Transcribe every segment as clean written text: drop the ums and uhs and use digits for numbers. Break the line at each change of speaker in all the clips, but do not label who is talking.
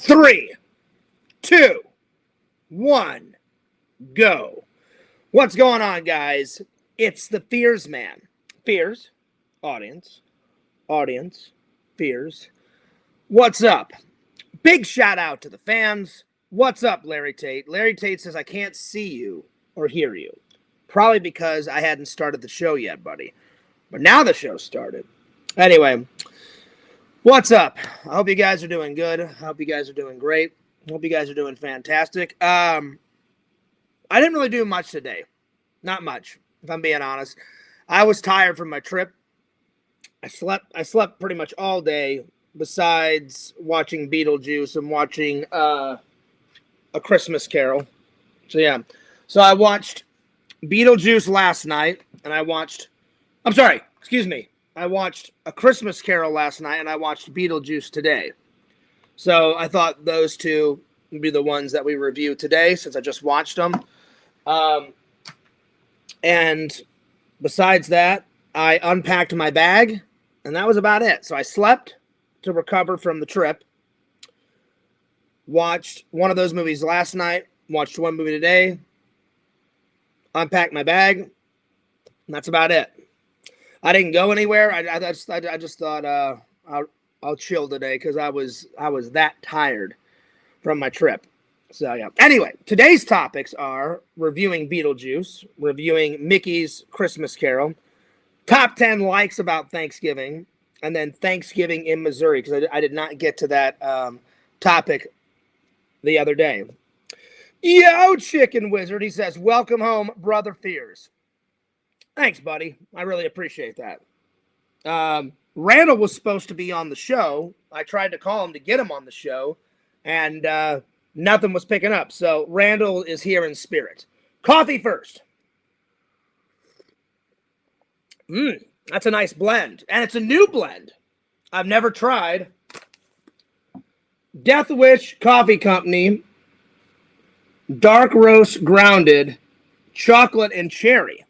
3, 2, 1, go. What's going on, guys? It's the Fears Man. Fears, audience, Fears. What's up? Big shout out to the fans. What's up, Larry Tate? Larry Tate says, I can't see you or hear you. Probably because I hadn't started the show yet, buddy. But now the show started. Anyway, what's up? I hope you guys are doing good. I hope you guys are doing great. I hope you guys are doing fantastic. I didn't really do much today. Not much, if I'm being honest. I was tired from my trip. I slept pretty much all day, besides watching Beetlejuice and watching A Christmas Carol. So yeah. So I watched Beetlejuice last night, and I watched A Christmas Carol last night, and I watched Beetlejuice today. So I thought those two would be the ones that we review today, since I just watched them. And besides that, I unpacked my bag, and that was about it. So I slept to recover from the trip. Watched one of those movies last night. Watched one movie today. Unpacked my bag. And that's about it. I didn't go anywhere. I just thought I'll chill today because I was that tired from my trip. So yeah. Anyway, today's topics are reviewing Beetlejuice, reviewing Mickey's Christmas Carol, top 10 likes about Thanksgiving, and then Thanksgiving in Missouri, because I did not get to that topic the other day. Yo, Chicken Wizard, he says, welcome home, Brother Fears. Thanks, buddy. I really appreciate that. Randall was supposed to be on the show. I tried to call him to get him on the show, and nothing was picking up. So Randall is here in spirit. Coffee first. That's a nice blend. And it's a new blend. I've never tried. Death Wish Coffee Company. Dark roast grounded. Chocolate and cherry.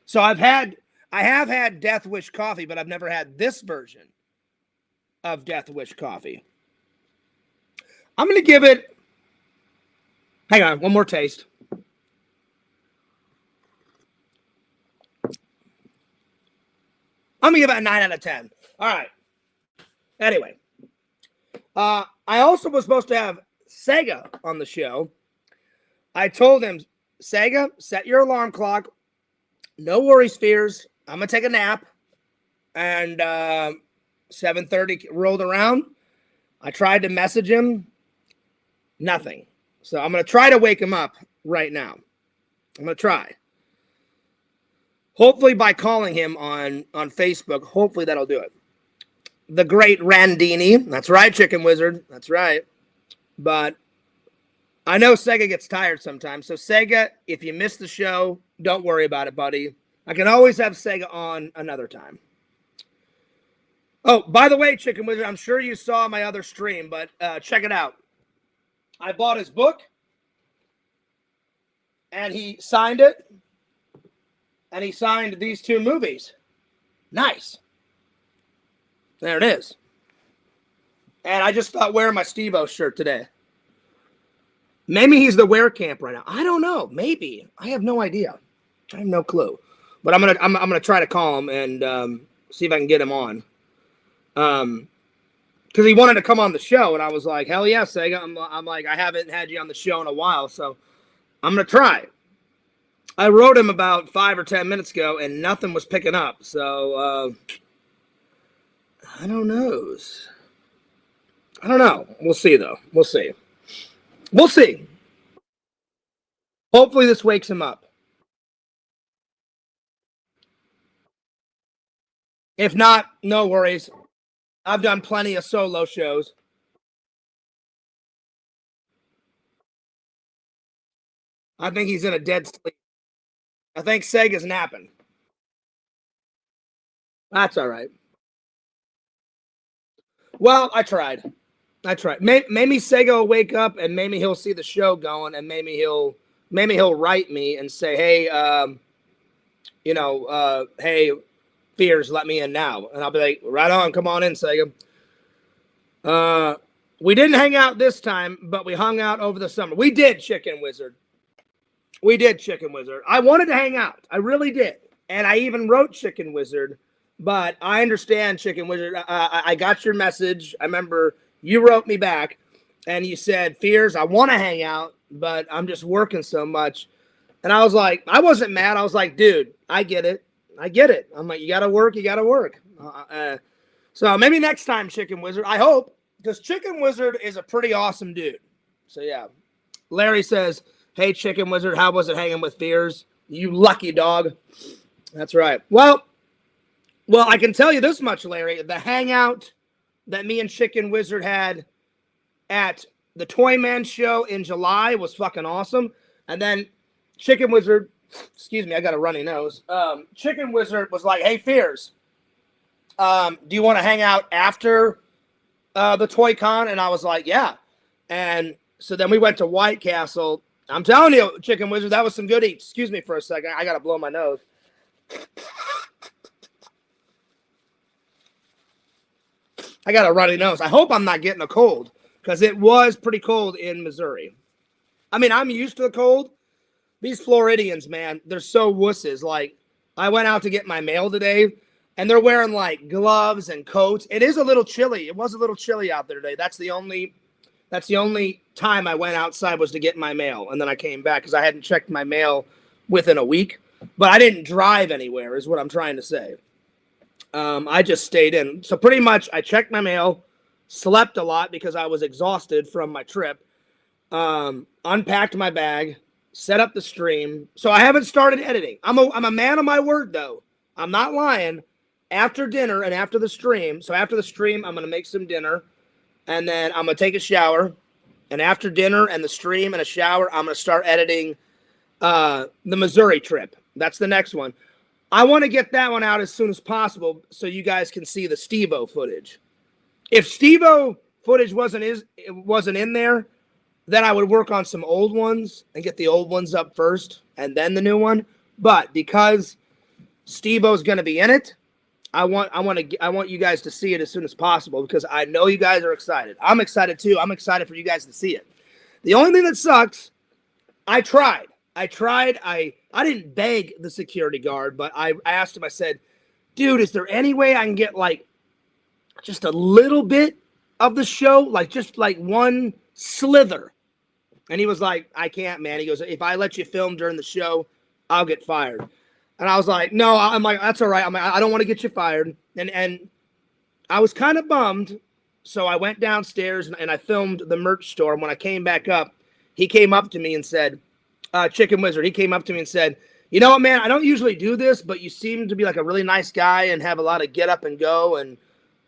So I have had Death Wish coffee, but I've never had this version of Death Wish coffee. I'm going to give it, hang on, one more taste. I'm going to give it a 9 out of 10. All right. Anyway, I also was supposed to have SEGA on the show. I told him, SEGA, set your alarm clock. No worries, Fears. I'm going to take a nap. And 7:30 rolled around. I tried to message him. Nothing. So I'm going to try to wake him up right now. I'm going to try. Hopefully by calling him on Facebook, hopefully that'll do it. The great Randini. That's right, Chicken Wizard. That's right. But I know SEGA gets tired sometimes. So SEGA, if you miss the show, don't worry about it, buddy. I can always have SEGA on another time. Oh, by the way, Chicken Wizard, I'm sure you saw my other stream, but check it out. I bought his book, and he signed it, and he signed these two movies. Nice. There it is. And I just thought wearing my Steve-O shirt today. Maybe he's the wear camp right now. I don't know. Maybe. I have no idea. I have no clue. But I'm gonna try to call him and see if I can get him on. Because he wanted to come on the show, and I was like, hell yeah, Sega. I'm like, I haven't had you on the show in a while, so I'm going to try. I wrote him about 5 or 10 minutes ago, and nothing was picking up, so I don't know. I don't know. We'll see, though. We'll see. We'll see. Hopefully this wakes him up. If not, no worries. I've done plenty of solo shows. I think he's in a dead sleep. I think Sega's napping. That's all right. Well, I tried. Maybe Sega will wake up and maybe he'll see the show going and maybe he'll write me and say, hey, hey, Fears, let me in now. And I'll be like, right on, come on in, Sega. We didn't hang out this time, but we hung out over the summer. We did, Chicken Wizard. We did, Chicken Wizard. I wanted to hang out. I really did. And I even wrote Chicken Wizard. But I understand, Chicken Wizard. I got your message. I remember you wrote me back. And you said, Fears, I want to hang out, but I'm just working so much. And I was like, I wasn't mad. I was like, dude, I get it. I get it. I'm like, you got to work. You got to work. So maybe next time, Chicken Wizard. I hope. Because Chicken Wizard is a pretty awesome dude. So, yeah. Larry says, hey, Chicken Wizard, how was it hanging with Fears? You lucky dog. That's right. Well, I can tell you this much, Larry. The hangout that me and Chicken Wizard had at the Toy Man show in July was fucking awesome. And then Chicken Wizard, excuse me, I got a runny nose. Chicken Wizard was like, hey, Fears, do you want to hang out after the Toy Con? And I was like, yeah. And so then we went to White Castle. I'm telling you, Chicken Wizard, that was some good eats. Excuse me for a second. I got to blow my nose. I got a runny nose. I hope I'm not getting a cold because it was pretty cold in Missouri. I mean, I'm used to the cold. These Floridians, man, they're so wusses. Like, I went out to get my mail today, and they're wearing, like, gloves and coats. It is a little chilly. It was a little chilly out there today. That's the only time I went outside was to get my mail, and then I came back because I hadn't checked my mail within a week. But I didn't drive anywhere is what I'm trying to say. I just stayed in. So pretty much I checked my mail, slept a lot because I was exhausted from my trip, unpacked my bag, set up the stream. So I haven't started editing. I'm a man of my word, though. I'm not lying. After dinner and after the stream, so after the stream, I'm going to make some dinner, and then I'm going to take a shower. And after dinner and the stream and a shower, I'm going to start editing the Missouri trip. That's the next one. I want to get that one out as soon as possible so you guys can see the Steve-O footage. If Steve-O footage wasn't in there, then I would work on some old ones and get the old ones up first and then the new one. But because Steve-O's going to be in it, I want you guys to see it as soon as possible because I know you guys are excited. I'm excited too. I'm excited for you guys to see it. The only thing that sucks, I tried. I didn't beg the security guard, but I asked him, I said, dude, is there any way I can get like just a little bit of the show? Like just like one slither. And he was like, I can't, man. He goes, if I let you film during the show, I'll get fired. And I was like, no, I'm like, that's all right. I'm like, I don't want to get you fired. And I was kind of bummed. So I went downstairs and I filmed the merch store. And when I came back up, he came up to me and said, Chicken Wizard, he came up to me and said, you know what, man, I don't usually do this, but you seem to be like a really nice guy and have a lot of get up and go and,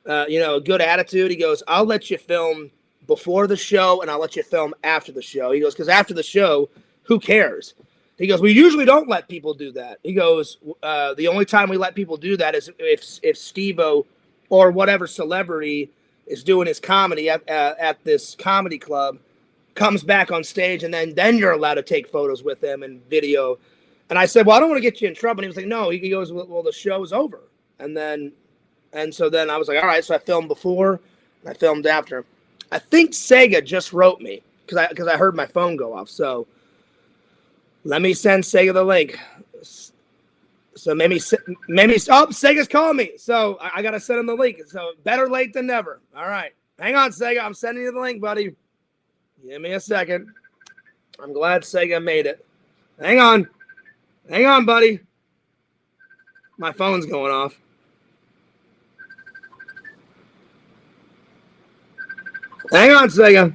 a good attitude. He goes, I'll let you film before the show and I'll let you film after the show. He goes, because after the show, who cares? He goes, we usually don't let people do that. He goes, the only time we let people do that is if Steve-O or whatever celebrity is doing his comedy at this comedy club comes back on stage, and then you're allowed to take photos with them and video. And I said, well, I don't want to get you in trouble. And he was like, no. He goes, well, the show's over. And so then I was like, all right. So I filmed before and I filmed after. I think SEGA just wrote me because I heard my phone go off. So let me send SEGA the link. So maybe SEGA's calling me. So I got to send him the link. So better late than never. All right. Hang on, SEGA. I'm sending you the link, buddy. Give me a second. I'm glad SEGA made it. Hang on. Hang on, buddy. My phone's going off. Hang on, SEGA.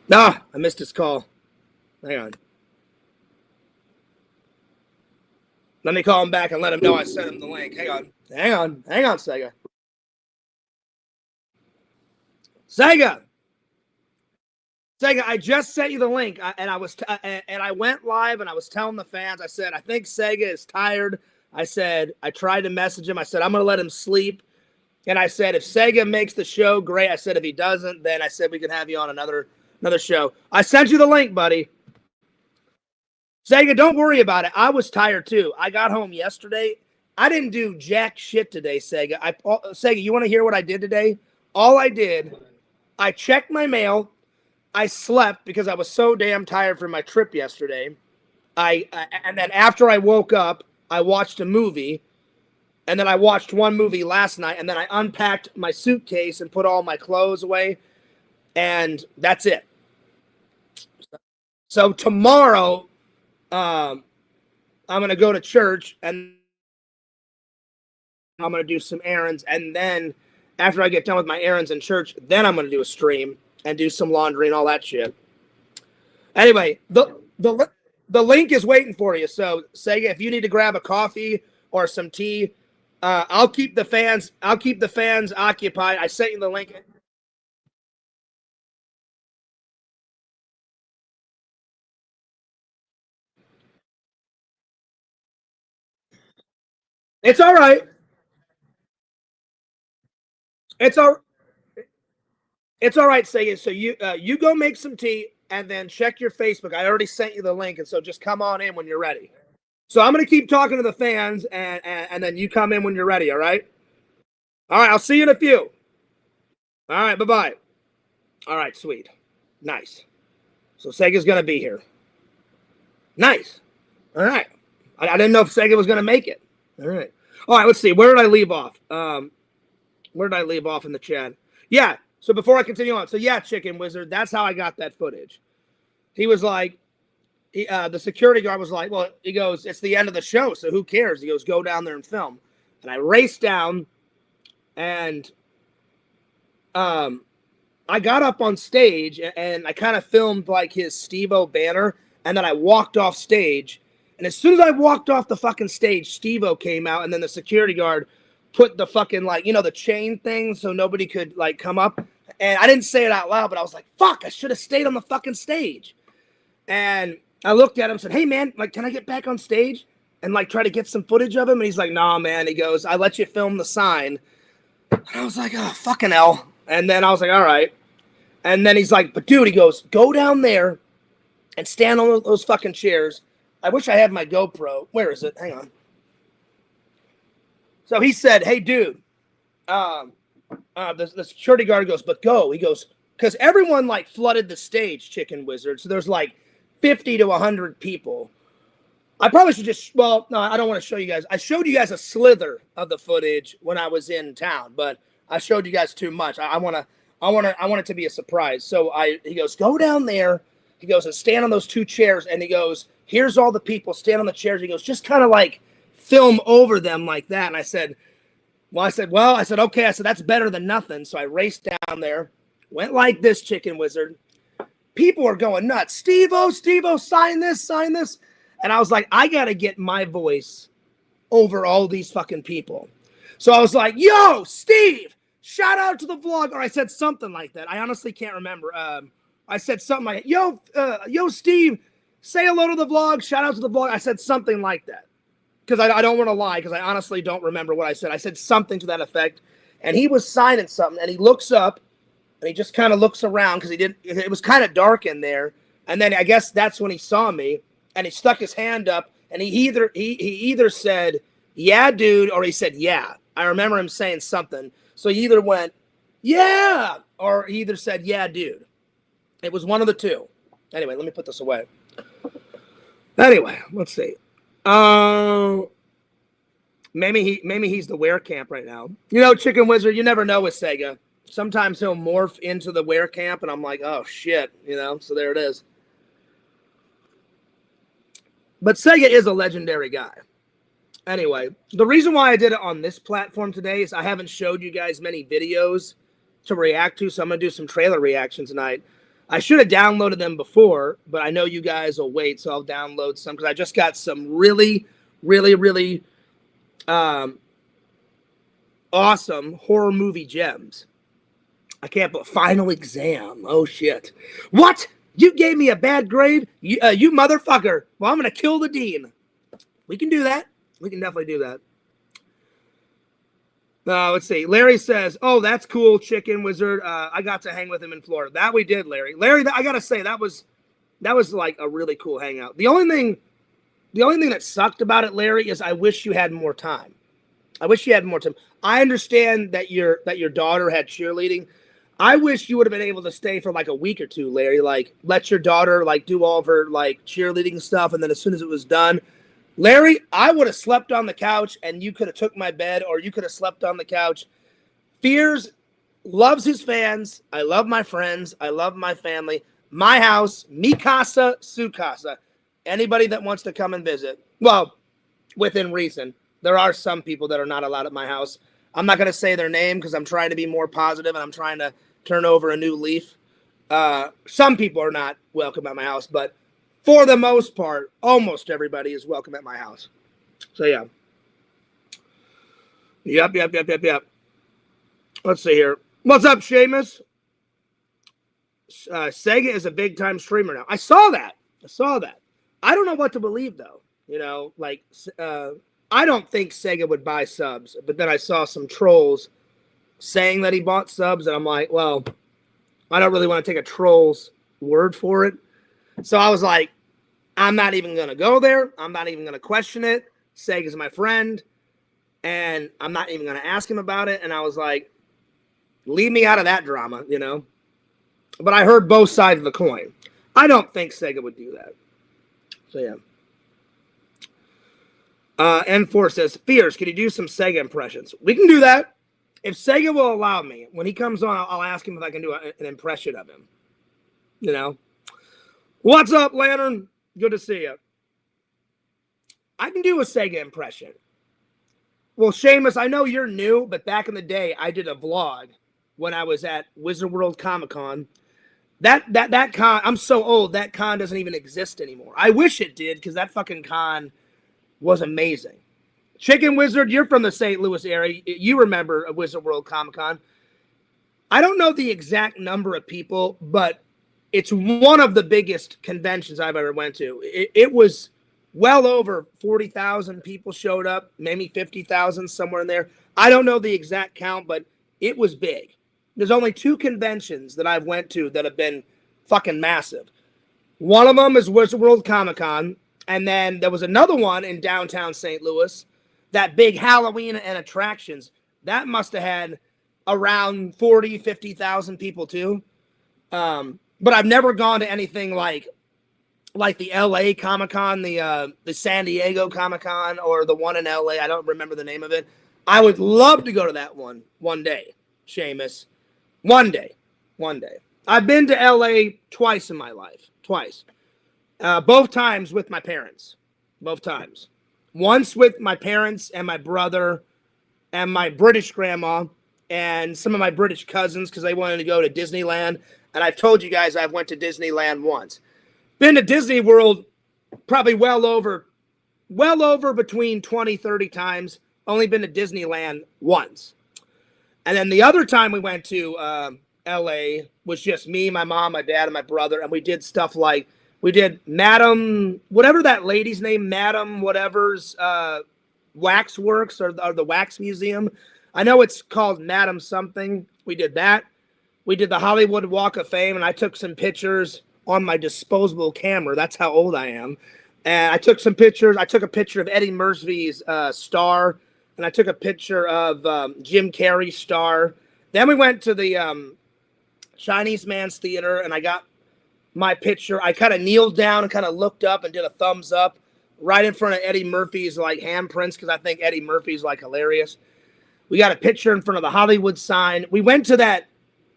Ah, I missed his call. Hang on. Let me call him back and let him know I sent him the link. Hang on, SEGA. SEGA, I just sent you the link, and I went live, and I was telling the fans, I said, I think SEGA is tired. I said, I tried to message him. I said, I'm going to let him sleep. And I said, if SEGA makes the show, great. I said, if he doesn't, then I said we can have you on another show. I sent you the link, buddy. Sega, don't worry about it. I was tired too. I got home yesterday. I didn't do jack shit today, Sega. Sega, you want to hear what I did today? All I did, I checked my mail. I slept because I was so damn tired from my trip yesterday. And then after I woke up, I watched a movie. And then I watched one movie last night. And then I unpacked my suitcase and put all my clothes away. And that's it. So tomorrow, I'm going to go to church and I'm going to do some errands. And then after I get done with my errands in church, then I'm going to do a stream and do some laundry and all that shit. Anyway, the link is waiting for you. So Sega, if you need to grab a coffee or some tea, I'll keep the fans occupied. I sent you the link. It's all right. It's all It's all right, Sega. So you go make some tea and then check your Facebook. I already sent you the link, and so just come on in when you're ready. So I'm gonna keep talking to the fans, and then you come in when you're ready. All right. All right. I'll see you in a few. All right. Bye bye. All right. Sweet. Nice. So Sega's gonna be here. Nice. All right. I didn't know if Sega was gonna make it. All right. All right. Let's see. Where did I leave off? Where did I leave off in the chat? Yeah. So before I continue on, so yeah, Chicken Wizard, that's how I got that footage. He was like, the security guard was like, well, he goes, it's the end of the show, so who cares? He goes, go down there and film. And I raced down, and I got up on stage, and I kind of filmed like his Steve-O banner, and then I walked off stage. And as soon as I walked off the fucking stage, Steve-O came out, and then the security guard put the fucking, like, you know, the chain thing so nobody could, like, come up. And I didn't say it out loud, but I was like, fuck, I should have stayed on the fucking stage. And I looked at him and said, hey, man, like, can I get back on stage and, like, try to get some footage of him? And he's like, nah, man. He goes, I let you film the sign. And I was like, oh, fucking hell. And then I was like, all right. And then he's like, but, dude, he goes, go down there and stand on those fucking chairs. I wish I had my GoPro. Where is it? Hang on. So he said, hey, dude, the security guard goes, but go. He goes, because everyone, like, flooded the stage, Chicken Wizard. So there's, like, 50 to 100 people. I probably should just, well, no, I don't want to show you guys. I showed you guys a slither of the footage when I was in town, but I showed you guys too much. I want it to be a surprise. So he goes, go down there. He goes, and stand on those two chairs. And he goes, here's all the people, stand on the chairs. He goes, just kind of like film over them like that. And I said, okay. I said, that's better than nothing. So I raced down there, went like this, Chicken Wizard. People are going nuts. Steve-O, sign this. And I was like, I got to get my voice over all these fucking people. So I was like, yo, Steve, shout out to the vlog. Or I said something like that. I honestly can't remember. I said something like, yo, Steve, say hello to the vlog. Shout out to the vlog. I said something like that. Because I don't want to lie, because I honestly don't remember what I said. I said something to that effect. And he was signing something, and he looks up, and he just kind of looks around, because it was kind of dark in there. And then I guess that's when he saw me, and he stuck his hand up, and he either said, yeah, dude, or he said, yeah. I remember him saying something. So he either went, yeah, or he either said, yeah, dude. It was one of the two. Anyway, let me put this away. Anyway, let's see. Maybe he's the wear camp right now. You know, Chicken Wizard, you never know with Sega. Sometimes he'll morph into the wear camp, and I'm like, oh shit, you know. So there it is. But Sega is a legendary guy. Anyway, the reason why I did it on this platform today is I haven't showed you guys many videos to react to, so I'm gonna do some trailer reactions tonight. I should have downloaded them before, but I know you guys will wait, so I'll download some because I just got some really, really, really awesome horror movie gems. I can't believe Final Exam. Oh, shit. What? You gave me a bad grade? You motherfucker. Well, I'm going to kill the dean. We can do that. We can definitely do that. Let's see. Larry says, oh, that's cool, Chicken Wizard. I got to hang with him in Florida. That we did, Larry. Larry, I got to say, that was like a really cool hangout. The only thing The only thing that sucked about it, Larry, is I wish you had more time. I wish you had more time. I understand that your daughter had cheerleading. I wish you would have been able to stay for like a week or two, Larry. Like, let your daughter like do all of her like cheerleading stuff, and then as soon as it was done, Larry, I would have slept on the couch, and you could have took my bed, or you could have slept on the couch. Fears loves his fans. I love my friends. I love my family. My house, mi casa, su casa. Anybody that wants to come and visit, well, within reason. There are some people that are not allowed at my house. I'm not going to say their name because I'm trying to be more positive and I'm trying to turn over a new leaf. Some people are not welcome at my house, but for the most part, almost everybody is welcome at my house. So, yeah. Yep. Let's see here. What's up, Seamus? Sega is a big-time streamer now. I saw that. I don't know what to believe, though. You know, like, I don't think Sega would buy subs, but then I saw some trolls saying that he bought subs, and I'm like, well, I don't really want to take a troll's word for it. So I was like, I'm not even going to go there. I'm not even going to question it. Sega's my friend, and I'm not even going to ask him about it. And I was like, leave me out of that drama, you know. But I heard both sides of the coin. I don't think Sega would do that. So, yeah. N4 says, Fierce, can you do some Sega impressions? We can do that. If Sega will allow me, when he comes on, I'll ask him if I can do an impression of him. You know? What's up, Lantern? Good to see you. I can do a Sega impression. Well, Seamus, I know you're new, but back in the day, I did a vlog when I was at Wizard World Comic Con. That con, I'm so old, that con doesn't even exist anymore. I wish it did, because that fucking con was amazing. Chicken Wizard, you're from the St. Louis area. You remember a Wizard World Comic Con. I don't know the exact number of people, but it's one of the biggest conventions I've ever went to. It was well over 40,000 people showed up, maybe 50,000, somewhere in there. I don't know the exact count, but it was big. There's only 2 conventions that I've went to that have been fucking massive. One of them is Wizard World Comic Con, and then there was another one in downtown St. Louis, that big Halloween and attractions. That must have had around 40, 50,000 people too. But I've never gone to anything like the LA Comic Con, the San Diego Comic Con, or the one in LA. I don't remember the name of it. I would love to go to that one day, Seamus. One day. I've been to LA twice in my life. Twice. Both times with my parents. Both times. Once with my parents and my brother and my British grandma and some of my British cousins because they wanted to go to Disneyland. And I've told you guys I've went to Disneyland once. Been to Disney World probably well over between 20, 30 times. Only been to Disneyland once. And then the other time we went to LA was just me, my mom, my dad, and my brother. And we did stuff like, we did Madam, whatever that lady's name, Madam whatever's Waxworks or the Wax Museum. I know it's called Madam something. We did that. We did the Hollywood Walk of Fame, and I took some pictures on my disposable camera. That's how old I am. And I took some pictures. I took a picture of Eddie Murphy's star, and I took a picture of Jim Carrey's star. Then we went to the Chinese Man's Theater, and I got my picture. I kind of kneeled down and kind of looked up and did a thumbs up right in front of Eddie Murphy's like handprints because I think Eddie Murphy's like hilarious. We got a picture in front of the Hollywood sign. We went to that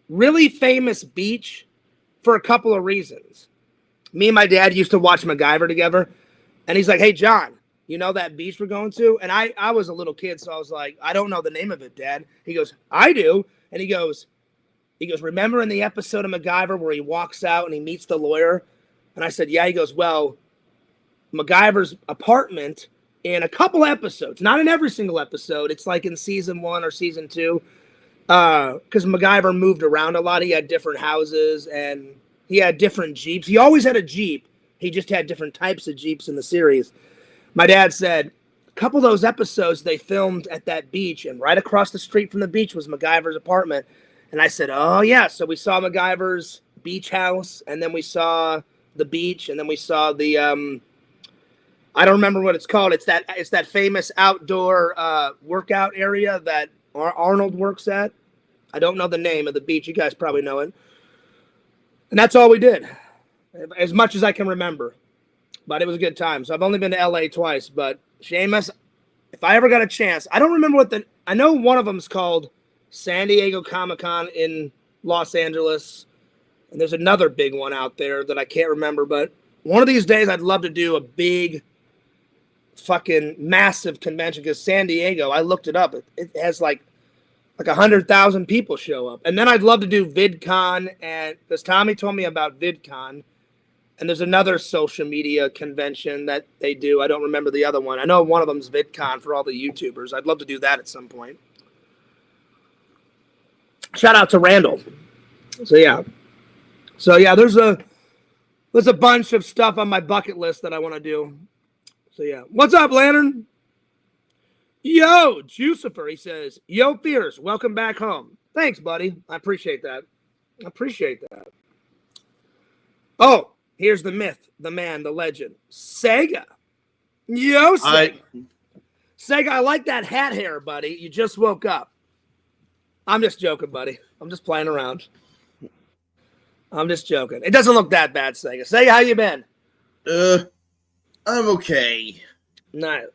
really famous beach for a couple of reasons. Me and my dad used to watch MacGyver together, and he's like, "Hey, John, you know that beach we're going to?" And I was a little kid, so I was like, "I don't know the name of it, Dad." He goes, "I do." And he goes, "Remember in the episode of MacGyver where he walks out and he meets the lawyer?" And I said, "Yeah." He goes, "Well, MacGyver's apartment in a couple episodes, not in every single episode. It's like in season 1 or season 2, because MacGyver moved around a lot. He had different houses and he had different Jeeps. He always had a Jeep. He just had different types of Jeeps in the series." My dad said, a couple of those episodes they filmed at that beach, and right across the street from the beach was MacGyver's apartment. And I said, "Oh, yeah." So we saw MacGyver's beach house, and then we saw the beach, and then we saw the I don't remember what it's called. It's that famous outdoor workout area that Arnold works at. I don't know the name of the beach. You guys probably know it. And that's all we did, as much as I can remember. But it was a good time. So I've only been to LA twice. But Xmas, if I ever got a chance, I don't remember I know one of them is called San Diego Comic-Con in Los Angeles. And there's another big one out there that I can't remember. But one of these days, I'd love to do a big, fucking massive convention. Because San Diego, I looked it up. It has like 100,000 people show up. And then I'd love to do VidCon. And because Tommy told me about VidCon. And there's another social media convention that they do. I don't remember the other one. I know one of them is VidCon for all the YouTubers. I'd love to do that at some point. Shout out to Randall. So yeah, there's a bunch of stuff on my bucket list that I want to do. So yeah, what's up, Lantern? Yo, Jucifer, he says. Yo, Fierce, welcome back home. Thanks, buddy. I appreciate that. Oh, here's the myth, the man, the legend, Sega. Yo, Sega. Sega, I like that hat hair, buddy. You just woke up. I'm just joking, buddy. I'm just playing around. I'm just joking. It doesn't look that bad, Sega. Sega, how you been?
I'm okay.
Nice.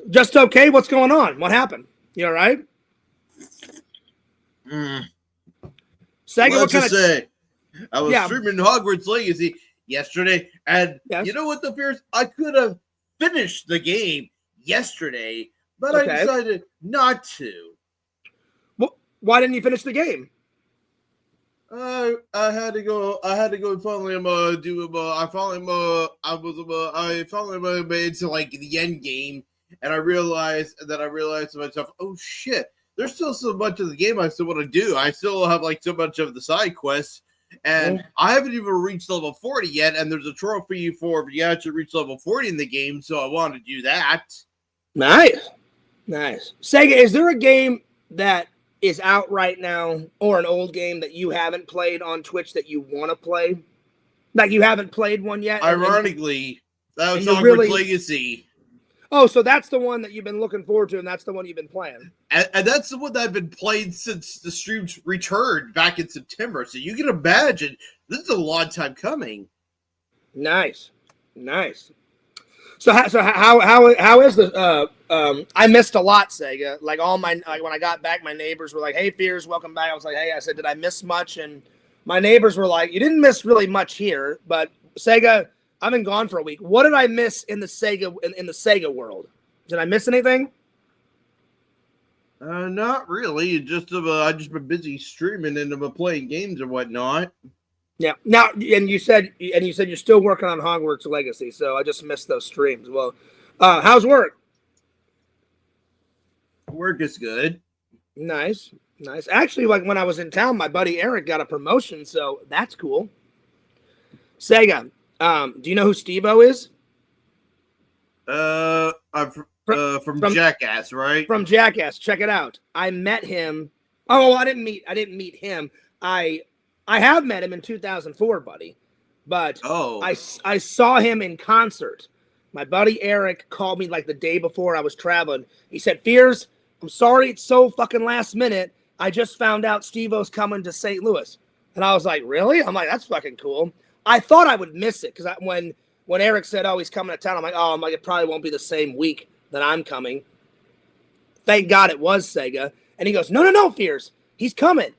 Just okay? What's going on? What happened? You all right?
Sega,
what kind of...
say? I was streaming Hogwarts Legacy yesterday, and you know what, the fears? I could have finished the game yesterday, but I decided not to.
Why didn't you finish the game?
I had to go and finally I finally made it to like the end game, and I realized to myself, oh shit, there's still so much of the game I still want to do. I still have like so much of the side quests, and I haven't even reached level 40 yet, and there's a trophy for you actually reach level 40 in the game, so I want to do that. Nice.
Sega, is there a game that is out right now, or an old game that you haven't played on Twitch that you want to play? Like you haven't played one yet?
Ironically, that was Hogwarts Legacy.
Oh, so that's the one that you've been looking forward to, and that's the one you've been playing.
And that's the one that I've been playing since the streams returned back in September. So you can imagine, this is a long time coming.
Nice. So how is the I missed a lot, Sega. Like when I got back, my neighbors were like, "Hey, Fears, welcome back." I was like, "Hey," I said, "Did I miss much?" And my neighbors were like, "You didn't miss really much here, but Sega, I've been gone for a week. What did I miss in the Sega in the Sega world? Did I miss anything?"
Not really. I just been busy streaming and playing games and whatnot.
Yeah. Now, and you said you're still working on Hogwarts Legacy, so I just missed those streams. Well, how's work?
Work is good.
Nice. Actually, like when I was in town, my buddy Eric got a promotion, so that's cool. Sega, do you know who Steve-O is?
I'm from Jackass, right?
From Jackass. Check it out. I met him. Oh, I didn't meet him. I have met him in 2004, buddy. But I saw him in concert. My buddy Eric called me like the day before I was traveling. He said, "Fears, I'm sorry it's so fucking last minute. I just found out Steve-O's coming to St. Louis." And I was like, "Really?" I'm like, "That's fucking cool." I thought I would miss it because when Eric said, "Oh, he's coming to town," I'm like, it probably won't be the same week that I'm coming. Thank God it was Sega. And he goes, No, Fears, he's coming.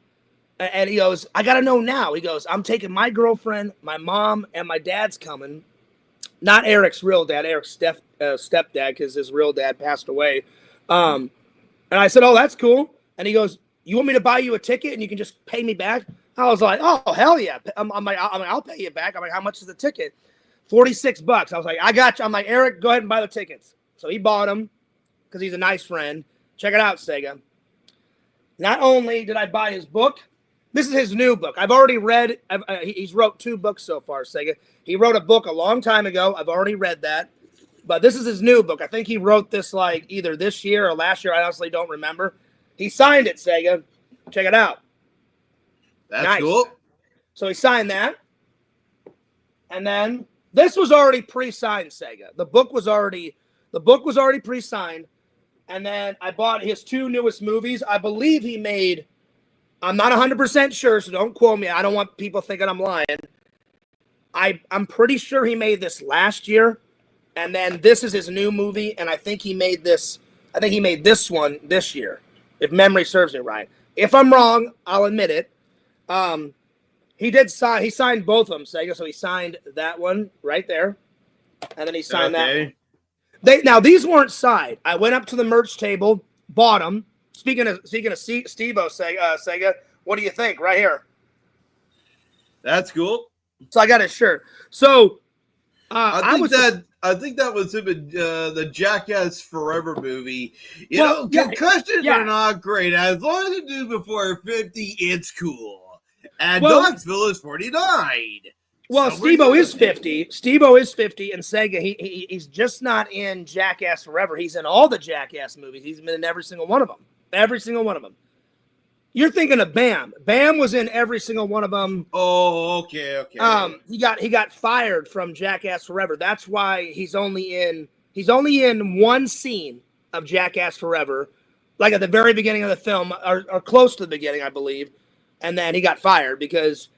And he goes, "I got to know now." He goes, "I'm taking my girlfriend, my mom, and my dad's coming." Not Eric's real dad, Eric's stepdad, because his real dad passed away. And I said, "Oh, that's cool." And he goes, "You want me to buy you a ticket and you can just pay me back?" I was like, "Oh, hell yeah." I'm like, "I'll pay you back." I'm like, "How much is the ticket?" $46. I was like, "I got you." I'm like, "Eric, go ahead and buy the tickets." So he bought them because he's a nice friend. Check it out, Sega. Not only did I buy his book, this is his new book. I've already read. He's wrote 2 books so far, Sega. He wrote a book a long time ago. I've already read that. But this is his new book. I think he wrote this like either this year or last year. I honestly don't remember. He signed it, Sega. Check it out.
That's nice. Cool.
So he signed that. And then This was already pre-signed, Sega. The book was already pre-signed. And then I bought his 2 newest movies. I believe he made, I'm not 100% sure, so don't quote me. I don't want people thinking I'm lying. I'm pretty sure he made this last year. And then this is his new movie. And I think he made this one this year, if memory serves me right. If I'm wrong, I'll admit it. He signed both of them, Sega. So he signed that one right there. And then he signed that one. Now these weren't signed. I went up to the merch table, bought them. Speaking of Steve-O, Sega, what do you think? Right here.
That's cool.
So I got his shirt. So
I think that was him in the Jackass Forever movie. Concussions are not great. As long as you do before 50, it's cool. And Knoxville is 49.
Well, so Steve-O is 50. Steve-O is 50, and Sega, he's just not in Jackass Forever. He's in all the Jackass movies. He's been in every single one of them. Every single one of them. You're thinking of Bam. Bam was in every single one of them.
Oh, okay.
He got fired from Jackass Forever. That's why he's only in one scene of Jackass Forever, like at the very beginning of the film, or close to the beginning, I believe. And then he got fired because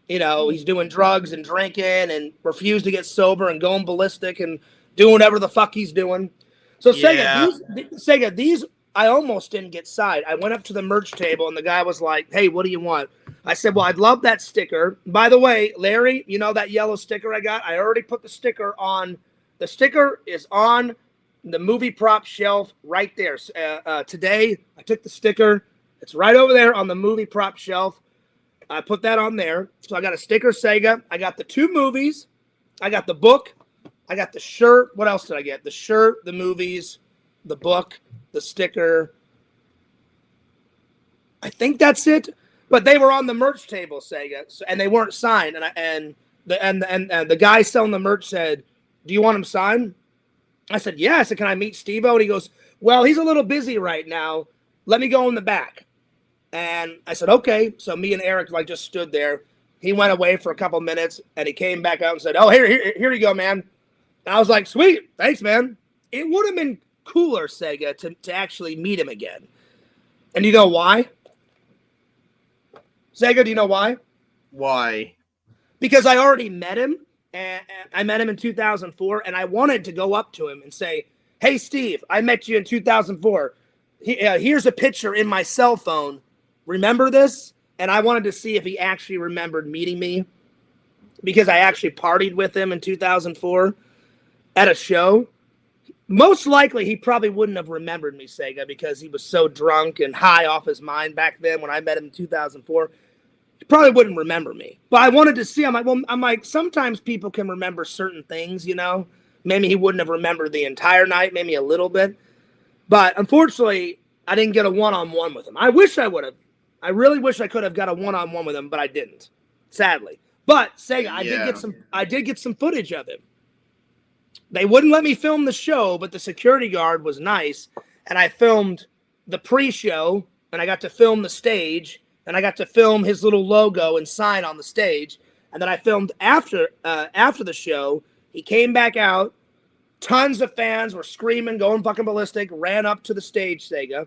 he's doing drugs and drinking and refused to get sober and going ballistic and doing whatever the fuck he's doing. So Sega, these I almost didn't get signed. I went up to the merch table and the guy was like, "Hey, what do you want?" I said, "Well, I'd love that sticker. By the way, Larry, that yellow sticker I got? I already put the sticker on. The sticker is on the movie prop shelf right there. Today, I took the sticker. It's right over there on the movie prop shelf. I put that on there. So I got a sticker, Sega. I got the 2 movies. I got the book. I got the shirt. What else did I get? The shirt, the movies, the book, the sticker. I think that's it. But they were on the merch table, Sega, and they weren't signed. And the guy selling the merch said, "Do you want them signed?" I said, "Yeah." I said, "Can I meet Steve-O?" And he goes, "Well, he's a little busy right now. Let me go in the back." And I said, "Okay." So me and Eric just stood there. He went away for a couple minutes, and he came back out and said, "Oh, here you go, man." And I was like, "Sweet, thanks, man." It would have been cooler, Sega, to actually meet him again. And you know why? Sega, do you know why?
Why?
Because I already met him, and I met him in 2004, and I wanted to go up to him and say, "Hey, Steve, I met you in 2004. Here's a picture in my cell phone. Remember this?" And I wanted to see if he actually remembered meeting me, because I actually partied with him in 2004 at a show. Most likely, he probably wouldn't have remembered me, Sega, because he was so drunk and high off his mind back then when I met him in 2004. He probably wouldn't remember me. But I wanted to see him. I'm like, sometimes people can remember certain things, Maybe he wouldn't have remembered the entire night, maybe a little bit. But unfortunately, I didn't get a one-on-one with him. I wish I would have. I really wish I could have got a one-on-one with him, but I didn't, sadly. But Sega, I did get some footage of him. They wouldn't let me film the show, but the security guard was nice, and I filmed the pre-show, and I got to film the stage, and I got to film his little logo and sign on the stage, and then I filmed after the show. He came back out. Tons of fans were screaming, going fucking ballistic, ran up to the stage, Sega,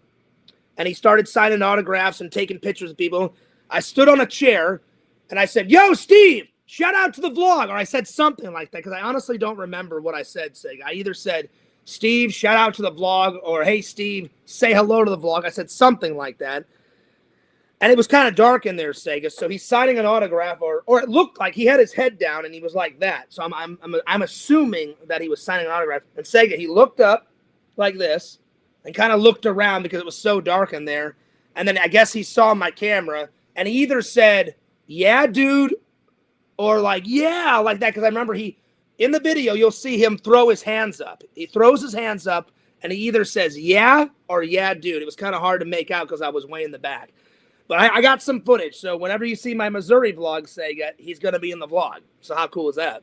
and he started signing autographs and taking pictures of people. I stood on a chair, and I said, "Yo, Steve, shout out to the vlog," or I said something like that, because I honestly don't remember what I said, Sega. I either said, "Steve, shout out to the vlog," or "Hey, Steve, say hello to the vlog." I said something like that. And it was kind of dark in there, Sega. So he's signing an autograph, or it looked like he had his head down and he was like that. So I'm assuming that he was signing an autograph. And Sega, he looked up like this and kind of looked around because it was so dark in there. And then I guess he saw my camera, and he either said, "Yeah, dude," or like, "Yeah," like that. Because I remember in the video, you'll see him throw his hands up. He throws his hands up, and he either says, "Yeah," or "Yeah, dude." It was kind of hard to make out because I was way in the back. But I got some footage, so whenever you see my Missouri vlog, Sega, he's going to be in the vlog. So how cool is that?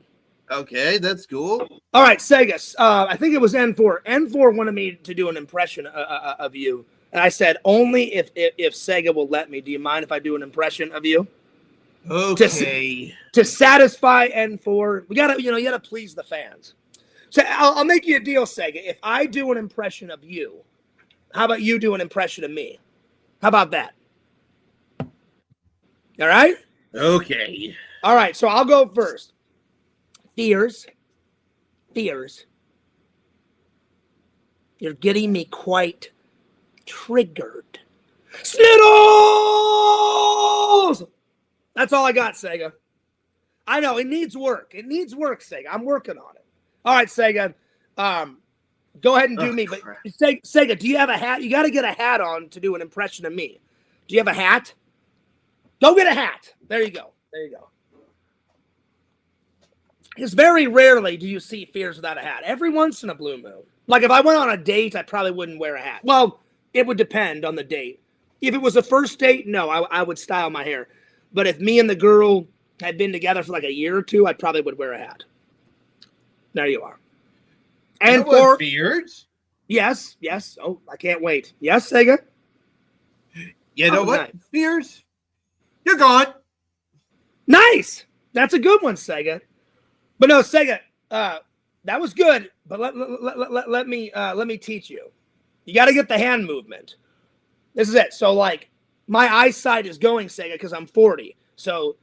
Okay, that's cool.
All right, Sega, I think it was N4. N4 wanted me to do an impression of you, and I said, only if Sega will let me. Do you mind if I do an impression of you?
Okay.
To satisfy and for you gotta please the fans. So I'll make you a deal, Sega. If I do an impression of you, how about you do an impression of me? How about that? All right?
Okay.
All right, so I'll go first. Fears. You're getting me quite triggered. Sniddles! That's all I got, Sega. I know, it needs work. It needs work, Sega. I'm working on it. All right, Sega. Go ahead and do me. But Sega, do you have a hat? You got to get a hat on to do an impression of me. Do you have a hat? Go get a hat. There you go. Because very rarely do you see Fears without a hat. Every once in a blue moon. Like if I went on a date, I probably wouldn't wear a hat. Well, it would depend on the date. If it was a first date, no, I would style my hair. But if me and the girl had been together for like a year or two, I probably would wear a hat. There you are. And for
Fears?
Yes. Oh, I can't wait. Yes, Sega?
You know what? Nice. Fears? You're gone.
Nice. That's a good one, Sega. But no, Sega, that was good. But let me teach you. You got to get the hand movement. This is it. So like my eyesight is going, Sega, because I'm 40. So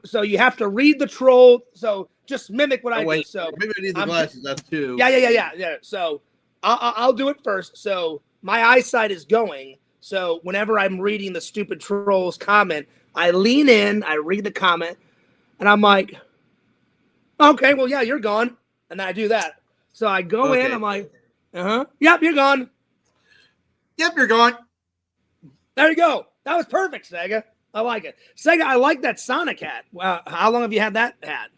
so you have to read the troll. So just mimic what I do. So
maybe I need the glasses. That's too.
Yeah. So I'll do it first. So my eyesight is going. So whenever I'm reading the stupid troll's comment, I lean in, I read the comment, and I'm like, okay, well, yeah, you're gone. And then I do that. So I go in, I'm like, yep, you're gone.
Yep, you're gone.
There you go. That was perfect, Sega. I like it. Sega, I like that Sonic hat. How long have you had that hat?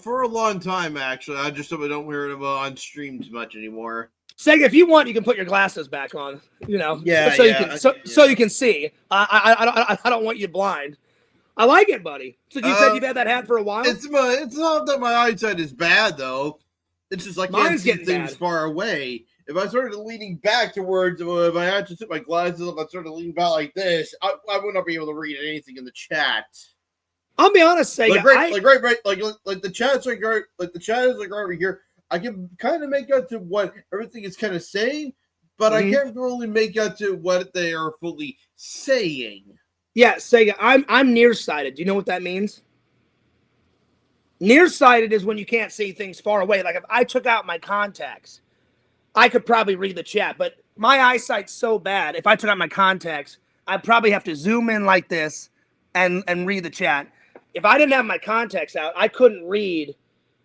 For a long time, actually. I just don't wear them on streams much anymore.
Sega, if you want, you can put your glasses back on.
Yeah,
so you can see. I don't want you blind. I like it, buddy. So you said you've had that hat for a while?
It's not that my eyesight is bad, though. It's just I can't see things far away. If I started leaning back towards, if I had to put my glasses up, I started leaning back like this, I would not be able to read anything in the chat.
I'll be honest, Sega.
Like the chat's like the chat is like over here. I can kind of make out to what everything is kind of saying, but I can't really make out to what they are fully saying.
Yeah, Sega, I'm nearsighted. Do you know what that means? Nearsighted is when you can't see things far away. Like if I took out my contacts, I could probably read the chat, but my eyesight's so bad. If I took out my contacts, I'd probably have to zoom in like this and read the chat. If I didn't have my contacts out, I couldn't read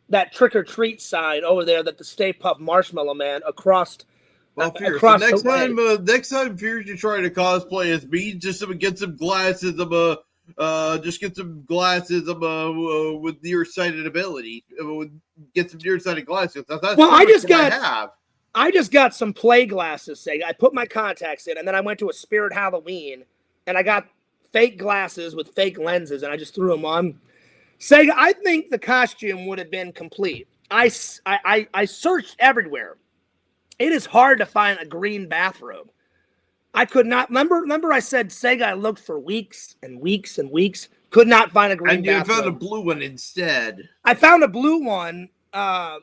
that trick or treat sign over there that the Stay Puft Marshmallow Man across.
Well, Fears, the next time Fears you try to cosplay as me, just get some glasses just get some glasses with nearsighted ability. Get some nearsighted glasses. I
just got some play glasses, Say. I put my contacts in, and then I went to a Spirit Halloween, and I got fake glasses with fake lenses, and I just threw them on. Sega, I think the costume would have been complete. I searched everywhere. It is hard to find a green bathrobe. I could not remember. I said, Sega, I looked for weeks and weeks and weeks. Could not find a green bathrobe.
And you found a blue one instead.
I found a blue one. I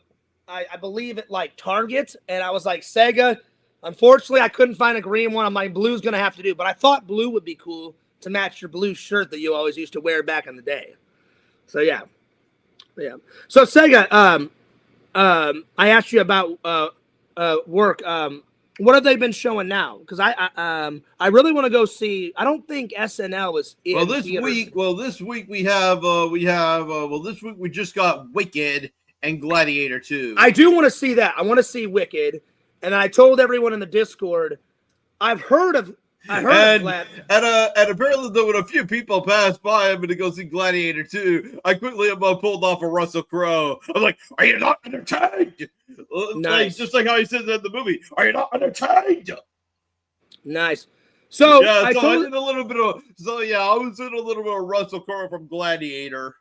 believe at like Target, and I was like, Sega, unfortunately, I couldn't find a green one. I'm like, blue's gonna have to do. But I thought blue would be cool to match your blue shirt that you always used to wear back in the day. So yeah. So Sega, I asked you about work. What have they been showing now? Because I really want to go see. I don't think SNL is in
this week we just got Wicked and Gladiator 2.
I do want to see that. I want to see Wicked, and I told everyone in the Discord. I've heard of Glad.
And apparently, though, when a few people passed by, I'm going to go see Gladiator 2. I quickly pulled off a Russell Crowe. I'm like, "Are you not entertained?"
Nice.
Just like how he says in the movie, "Are you not entertained?"
Nice. So yeah, I
was in a little bit of Russell Crowe from Gladiator.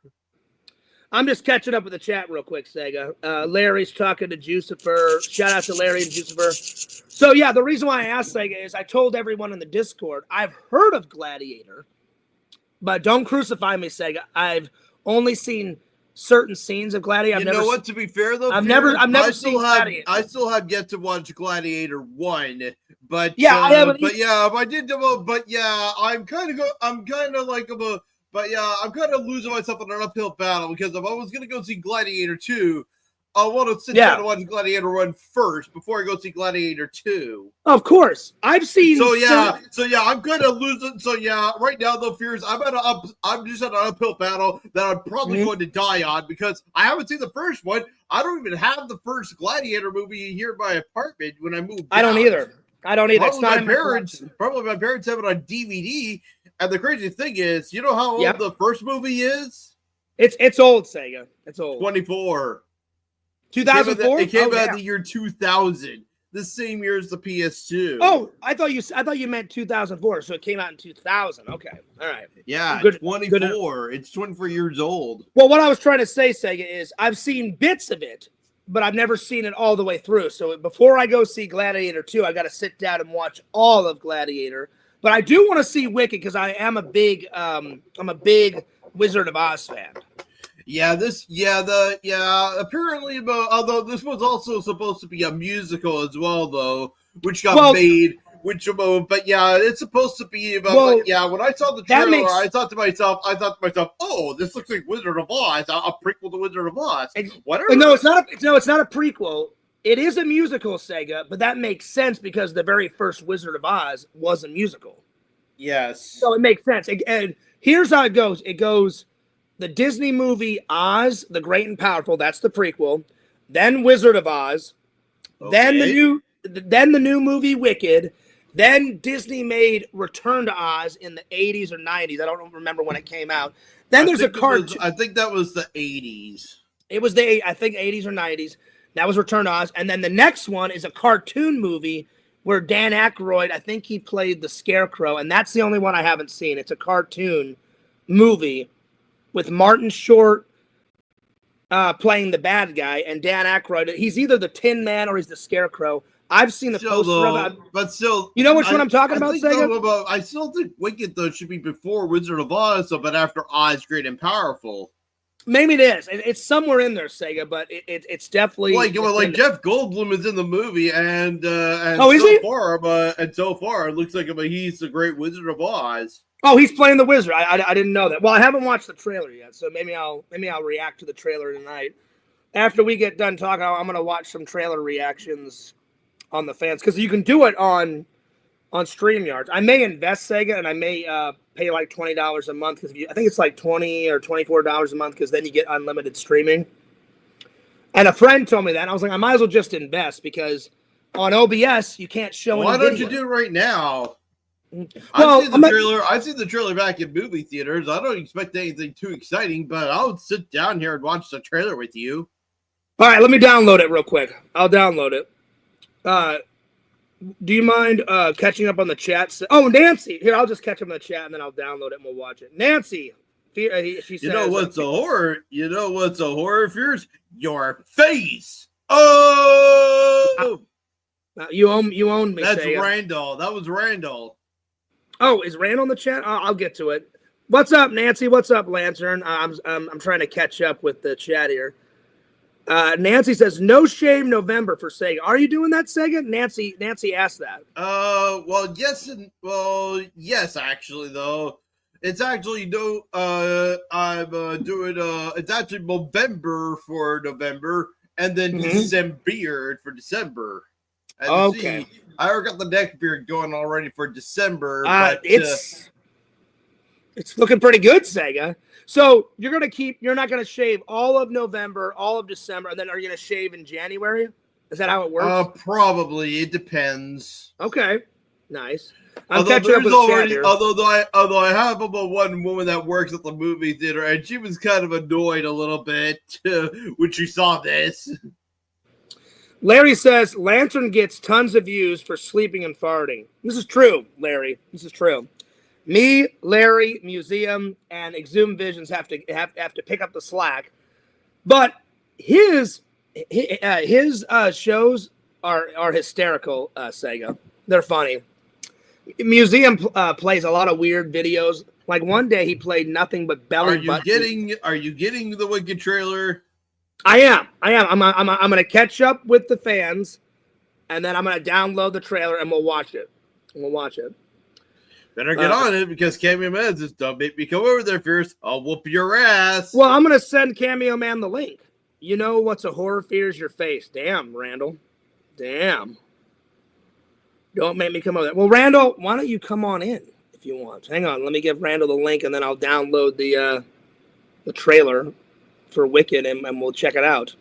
I'm just catching up with the chat real quick, Sega. Larry's talking to Jucifer. Shout out to Larry and Jucifer. So, yeah, the reason why I asked Sega is I told everyone in the Discord, I've heard of Gladiator. But don't crucify me, Sega. I've only seen certain scenes of Gladiator.
You know what? To be fair though,
I've never seen Gladiator.
I still have yet to watch Gladiator 1, but
yeah, I haven't.
But I did. But yeah, I'm kind of losing myself in an uphill battle because if I was gonna go see Gladiator 2, I want to sit down and watch Gladiator 1 first before I go see Gladiator 2.
Of course, I've seen.
So I'm kind of losing. So yeah, right now though, fears I'm just at an uphill battle that I'm probably going to die on because I haven't seen the first one. I don't even have the first Gladiator movie here in my apartment when I moved.
I don't either. Probably
my parents have it on DVD. And the crazy thing is, you know how old the first movie is?
It's old, Sega. It's old.
24.
2004.
It came out in the year 2000, the same year as the PS2.
Oh, I thought you meant 2004, so it came out in 2000. Okay, all right.
Yeah, 24. It's 24 years old.
Well, what I was trying to say, Sega, is I've seen bits of it, but I've never seen it all the way through. So before I go see Gladiator 2, I got to sit down and watch all of Gladiator. But I do want to see Wicked because I am a big Wizard of Oz fan.
Apparently, although this was also supposed to be a musical as well, though, which got made. But yeah, it's supposed to be about. When I saw the trailer, I thought to myself, oh, this looks like Wizard of Oz, a prequel to Wizard of Oz. Whatever.
No, it's not. It's not a prequel. It is a musical, Sega, but that makes sense because the very first Wizard of Oz was a musical.
Yes.
So it makes sense. And here's how it goes. It goes. The Disney movie Oz, the Great and Powerful, that's the prequel. Then Wizard of Oz. Okay. Then the new movie Wicked. Then Disney made Return to Oz in the 80s or 90s. I don't remember when it came out. Then there's a cartoon.
I think that was the 80s.
It was the 80s or 90s. That was Return to Oz. And then the next one is a cartoon movie where Dan Aykroyd, I think he played the Scarecrow, and that's the only one I haven't seen. It's a cartoon movie with Martin Short playing the bad guy, and Dan Aykroyd. He's either the Tin Man or he's the Scarecrow. I've seen the poster of it.
But still,
you know which one I'm talking about, Sega?
I still think Wicked, though, should be before Wizard of Oz, but after Oz, Great and Powerful.
Maybe it is. It's somewhere in there, Sega, but it's definitely
like Jeff Goldblum is in the movie, and so far it looks like he's the Great Wizard of Oz.
Oh, he's playing the wizard. I didn't know that. Well, I haven't watched the trailer yet, so maybe I'll react to the trailer tonight. After we get done talking, I'm gonna watch some trailer reactions on the fans because you can do it on StreamYard. I may invest, Sega, and I may pay like $20 a month because I think it's like $20 or $24 a month because then you get unlimited streaming. And a friend told me that, and I was like, I might as well just invest because on OBS you can't show.
Why don't you do it right now? Well, I've seen the trailer back in movie theaters. I don't expect anything too exciting, but I'll sit down here and watch the trailer with you.
All right, let me download it real quick. I'll download it. Do you mind catching up on the chat? Oh, Nancy. Here, I'll just catch up on the chat, and then I'll download it, and we'll watch it. Nancy. She says,
you know what's a horror? You know what's a horror, Fears? Your face. Oh!
You own me,
That's
Sega.
Randall. That was Randall.
Oh, is Rand on the chat? I'll get to it. What's up, Nancy? What's up, Lantern? I'm trying to catch up with the chat here. Nancy says, no shave November for Sega. Are you doing that, Sega? Nancy asked that.
Well, yes, actually, though. It's actually I'm doing it's actually November for November and then December for December.
Okay.
I already got the neck beard going already for December.
But it's looking pretty good, Sega. So you're not gonna shave all of November, all of December, and then are you gonna shave in January? Is that how it works?
Probably. It depends.
Okay. Nice.
Although I have one woman that works at the movie theater, and she was kind of annoyed a little bit when she saw this.
Larry says, Lantern gets tons of views for sleeping and farting. This is true, Larry. This is true. Me, Larry, Museum, and Exhumed Visions have to pick up the slack. But his shows are hysterical, Sega. They're funny. Museum plays a lot of weird videos. Like one day he played nothing but belly button.
Are you getting the Wicked trailer?
I am. I'm gonna catch up with the fans, and then I'm gonna download the trailer and we'll watch it.
Better get on it because Cameo Man just don't make me come over there first. I'll whoop your ass.
Well, I'm gonna send Cameo Man the link. You know what's a horror fears your face. Damn, Randall. Damn. Don't make me come over there. Well, Randall, why don't you come on in if you want? Hang on, let me give Randall the link and then I'll download the trailer for Wicked and we'll check it out.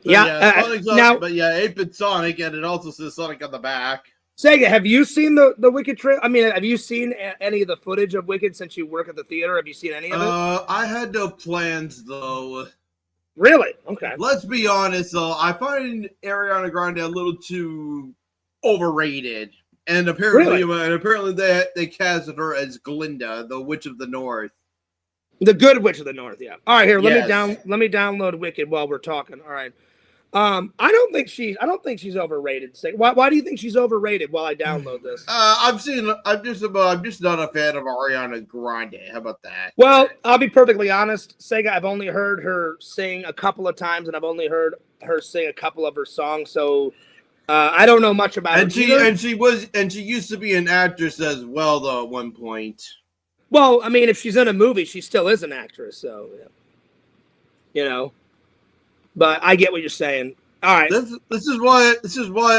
But now, 8-bit Sonic, and it also says Sonic on the back.
Sega, have you seen the Wicked trailer? I mean, have you seen any of the footage of Wicked since you work at the theater? Have you seen any of it?
I had no plans though.
Really? Okay.
Let's be honest though, I find Ariana Grande a little too overrated, and apparently, they casted her as Glinda, the Witch of the North.
The good Witch of the North, yeah. All right, here, let me download Wicked while we're talking. All right. I don't think she's overrated. Why do you think she's overrated while I download this?
I'm just not a fan of Ariana Grande. How about that?
Well, I'll be perfectly honest, Sega, I've only heard her sing a couple of times, and I've only heard her sing a couple of her songs, so I don't know much about her.
She used to be an actress as well, though, at one point.
Well, I mean, if she's in a movie, she still is an actress, so yeah. You know. But I get what you're saying. All right.
This is why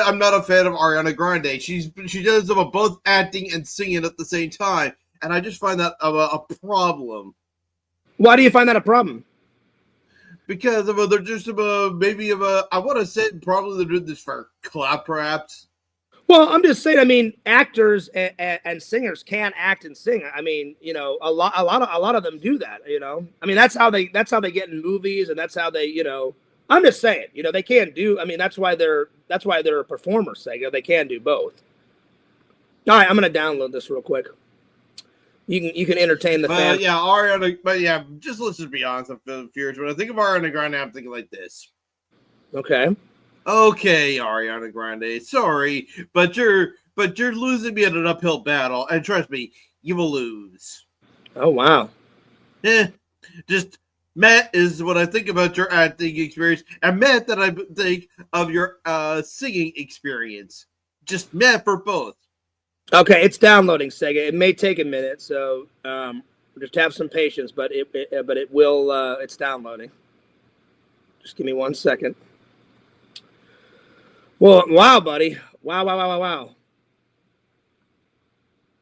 I'm not a fan of Ariana Grande. She does both acting and singing at the same time, and I just find that a problem.
Why do you find that a problem?
Because they're just I want to say probably they're doing this for clout, perhaps.
Well, I'm just saying. I mean, actors and singers can act and sing. I mean, you know, a lot of them do that. You know, I mean, that's how they get in movies, and that's how they, you know. I'm just saying, you know, they can do. I mean, that's why they're a performer. Sega, they can do both. All right, I'm gonna download this real quick. You can entertain the fans.
Yeah, Ariana. But yeah, just let's just be honest. I'm furious. When I think of Ariana Grande, I'm thinking like this.
Okay,
Ariana Grande. Sorry, but you're losing me in an uphill battle, and trust me, you will lose.
Oh wow.
Just Matt is what I think about your acting experience, and Matt that I think of your singing experience. Just Matt for both.
Okay, it's downloading, Sega. It may take a minute, so just have some patience. But it will. It's downloading. Just give me 1 second. Well, wow, buddy. Wow.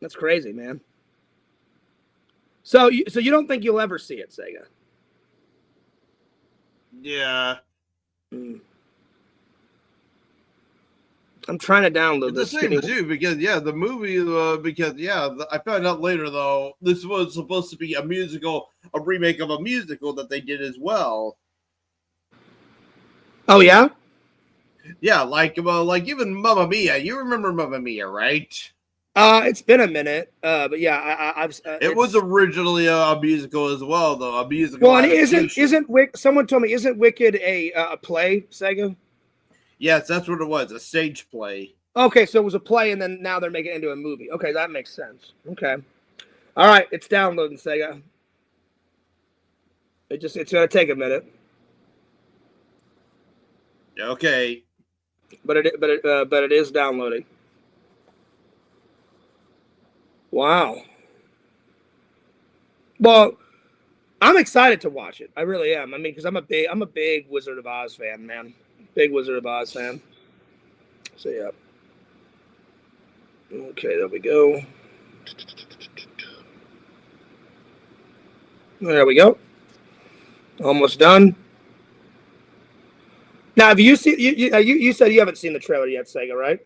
That's crazy, man. So you don't think you'll ever see it, Sega?
Yeah.
I'm trying to download this.
The same too, because the movie. I found out later though this was supposed to be a remake of a musical that they did as well.
Oh yeah.
Yeah, like even Mamma Mia. You remember Mamma Mia, right?
It's been a minute, but yeah, I've.
It was originally a musical as well, though. A musical.
Well, and isn't someone told me isn't Wicked a play, Sega?
Yes, that's what it was, a stage play.
Okay, so it was a play, and then now they're making it into a movie. Okay, that makes sense. Okay, all right, it's downloading, Sega. It's gonna take a minute.
Okay.
But it is downloading. Wow. Well, I'm excited to watch it. I really am. I mean, because I'm a big Wizard of Oz fan, man. Big Wizard of Oz fan. So yeah. Okay, there we go. There we go. Almost done. Now, have you seen? You said you haven't seen the trailer yet, Sega, right?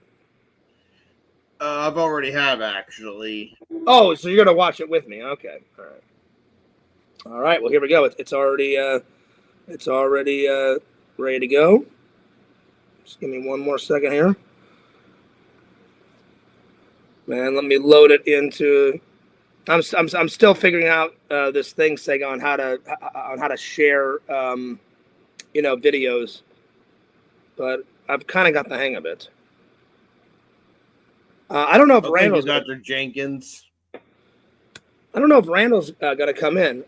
I've already have actually.
Oh, so you're gonna watch it with me? Okay, all right. All right. Well, here we go. It's already ready to go. Just give me 1 more second here, man. Let me load it into. I'm still figuring out this thing, Sega, on how to share videos, but I've kind of got the hang of it. I don't know if
Thank you,
Randall's.
Dr. Jenkins.
I don't know if Randall's going to come in.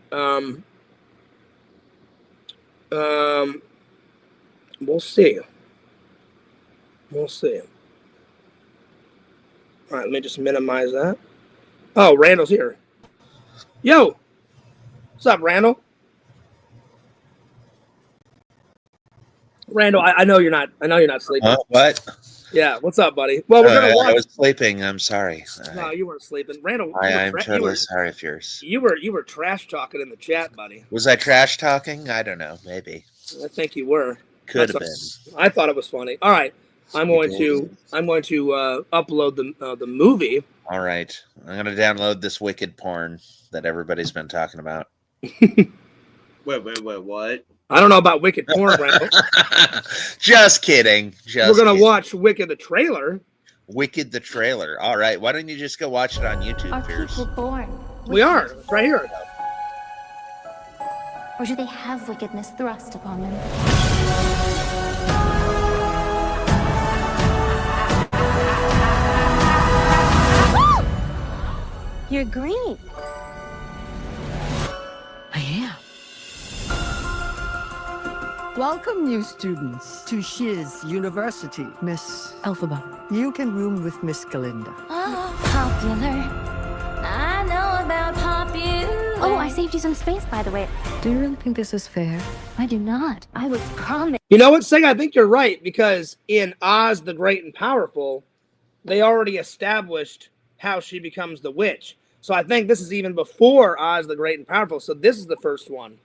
We'll see. We'll see. All right, let me just minimize that. Oh, Randall's here. Yo, what's up, Randall? Randall, I know you're not. I know you're not sleeping.
What?
Yeah, what's up, buddy? Well, we're gonna watch.
I was sleeping. I'm sorry.
No, you weren't sleeping, Randall.
I'm totally sorry if yours.
You were trash talking in the chat, buddy.
Was I trash talking? I don't know. Maybe.
I think you were.
Could have been.
I thought it was funny. All right, I'm going to upload the movie.
All right, I'm going to download this wicked porn that everybody's been talking about.
Wait, what?
I don't know about wicked porn, Randall.
Just kidding.
We're gonna watch Wicked the trailer.
Wicked the trailer. All right, why don't you just go watch it on YouTube?
Are people born?
We are right here.
Or do they have wickedness thrust upon them? You're green.
I am. Welcome, new students, to Shiz University, Miss Elphaba. You can room with Miss Galinda.
Oh, popular. I know about popular. Oh, I saved you some space, by the way.
Do you really think this is fair?
I do not. I was promised.
You know what, Sega? I think you're right, because in Oz the Great and Powerful, they already established how she becomes the witch. So I think this is even before Oz the Great and Powerful. So this is the first one.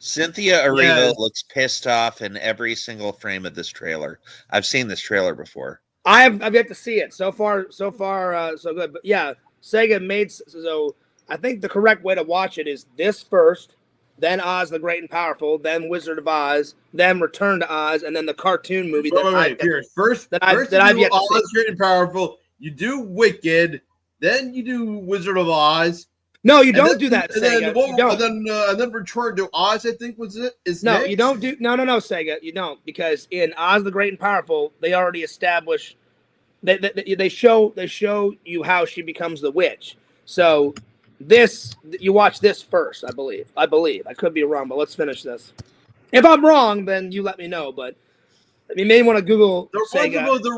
Cynthia Erivo looks pissed off in every single frame of this trailer. I've seen this trailer before.
I've yet to see it. So far, so good. But yeah, Sega made so. I think the correct way to watch it is this first, then Oz the Great and Powerful, then Wizard of Oz, then Return to Oz, and then the cartoon movie.
First you do Oz Great and Powerful. You do Wicked, then you do Wizard of Oz.
No, you don't do that,
Sega.
And
then Return to Oz, I think was it.
No, you don't do. No, Sega, you don't, because in Oz the Great and Powerful, they already established. They show you how she becomes the witch. So this, you watch this first, I believe. I could be wrong, but let's finish this. If I'm wrong, then you let me know. But you may want to Google.
There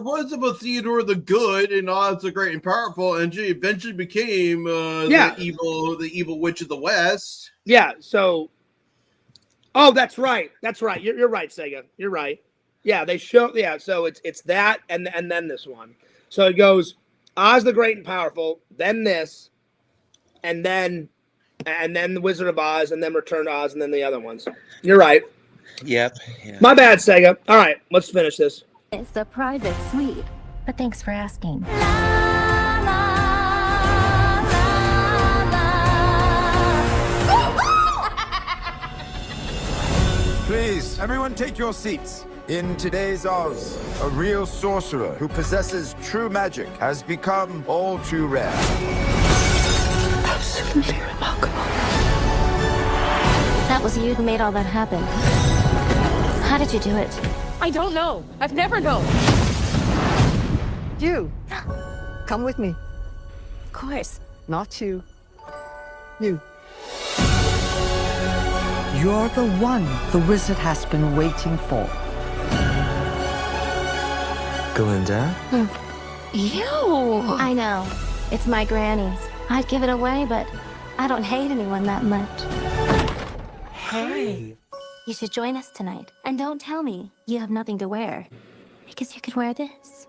was about Theodore the Good in Oz the Great and Powerful, and she eventually became the evil witch of the West.
Yeah. So, oh, that's right. You're right, Sega. You're right. Yeah, they show. Yeah, so it's that, and then this one. So it goes Oz the Great and Powerful, then this, and then the Wizard of Oz, and then Return to Oz, and then the other ones. You're right.
Yep. Yeah.
My bad, Sega. All right, let's finish this.
It's a private suite, but thanks for asking.
Please, everyone take your seats. In today's Oz, a real sorcerer who possesses true magic has become all too rare.
Absolutely remarkable.
That was you who made all that happen. How did you do it?
I don't know. I've never known. You, come with me.
Of course.
Not you. You. You're the one the wizard has been waiting for.
Galinda?
Ew. I know. It's my granny's. I'd give it away, but I don't hate anyone that much.
Hey.
You should join us tonight. And don't tell me you have nothing to wear. Because you could wear this.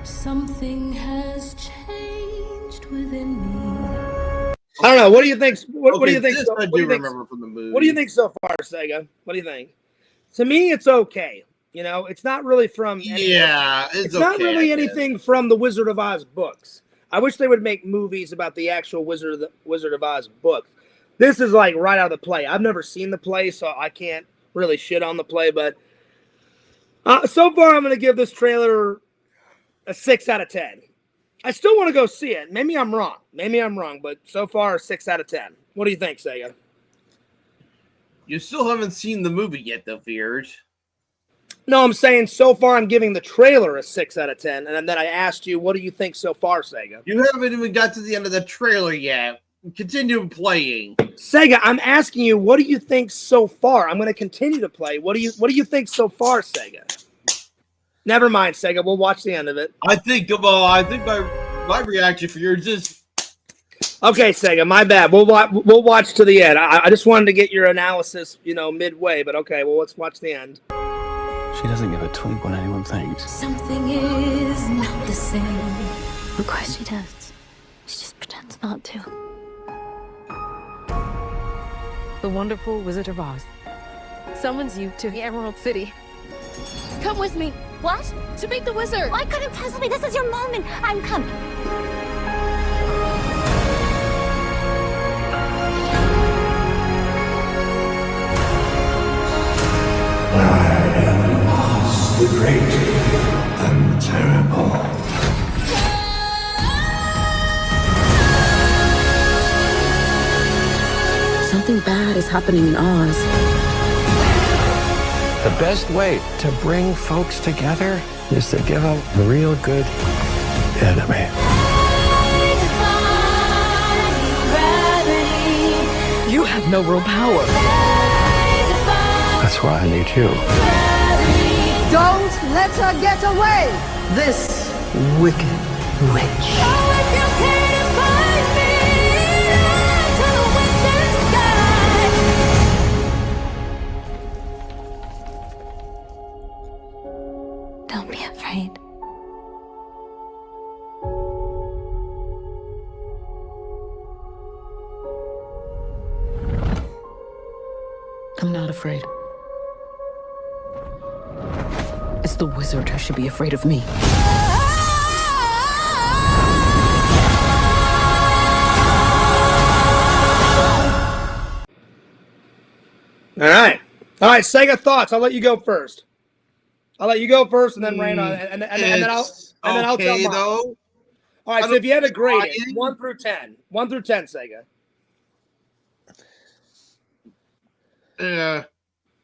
Something has changed within me.
I don't know. What do you think? What do you think?
I do remember from the movie.
What do you think so far, Sega? What do you think? To me, it's okay. You know, it's not really from.
It's okay,
not really anything from the Wizard of Oz books. I wish they would make movies about the actual Wizard of Oz book. This is like right out of the play. I've never seen the play, so I can't really shit on the play. But so far, I'm going to give this trailer a 6 out of 10. I still want to go see it. Maybe I'm wrong. But so far, a 6 out of 10. What do you think, Sega?
You still haven't seen the movie yet, though, Fears.
No, I'm saying so far I'm giving the trailer a 6 out of 10, and then I asked you, what do you think so far, Sega?
You haven't even got to the end of the trailer yet. Continue playing.
Sega, I'm asking you, what do you think so far? I'm going to continue to play. What do you think so far, Sega? Never mind, Sega. We'll watch the end of it.
I think my reaction for yours is
okay, Sega. My bad. We'll watch to the end. I just wanted to get your analysis, midway. But okay, well, let's watch the end.
She doesn't give a twink when anyone thinks.
Something is not the same.
Of course she does. She just pretends not to.
The wonderful Wizard of Oz summons you to the Emerald City. Come with me.
What?
To meet the wizard.
I couldn't possibly. This is your moment. I'm coming.
The great and terrible.
Something bad is happening in Oz.
The best way to bring folks together is to give them a real good enemy.
You have no real power.
That's why I need you.
Don't let her get away! This wicked witch.
Don't be afraid.
I'm not afraid. It's the wizard who should be afraid of me.
All right, Sega thoughts. I'll let you go first. And then Rain on, and then I'll tell mine.
Though.
All right, so if you had to grade it, 1 through 10, Sega.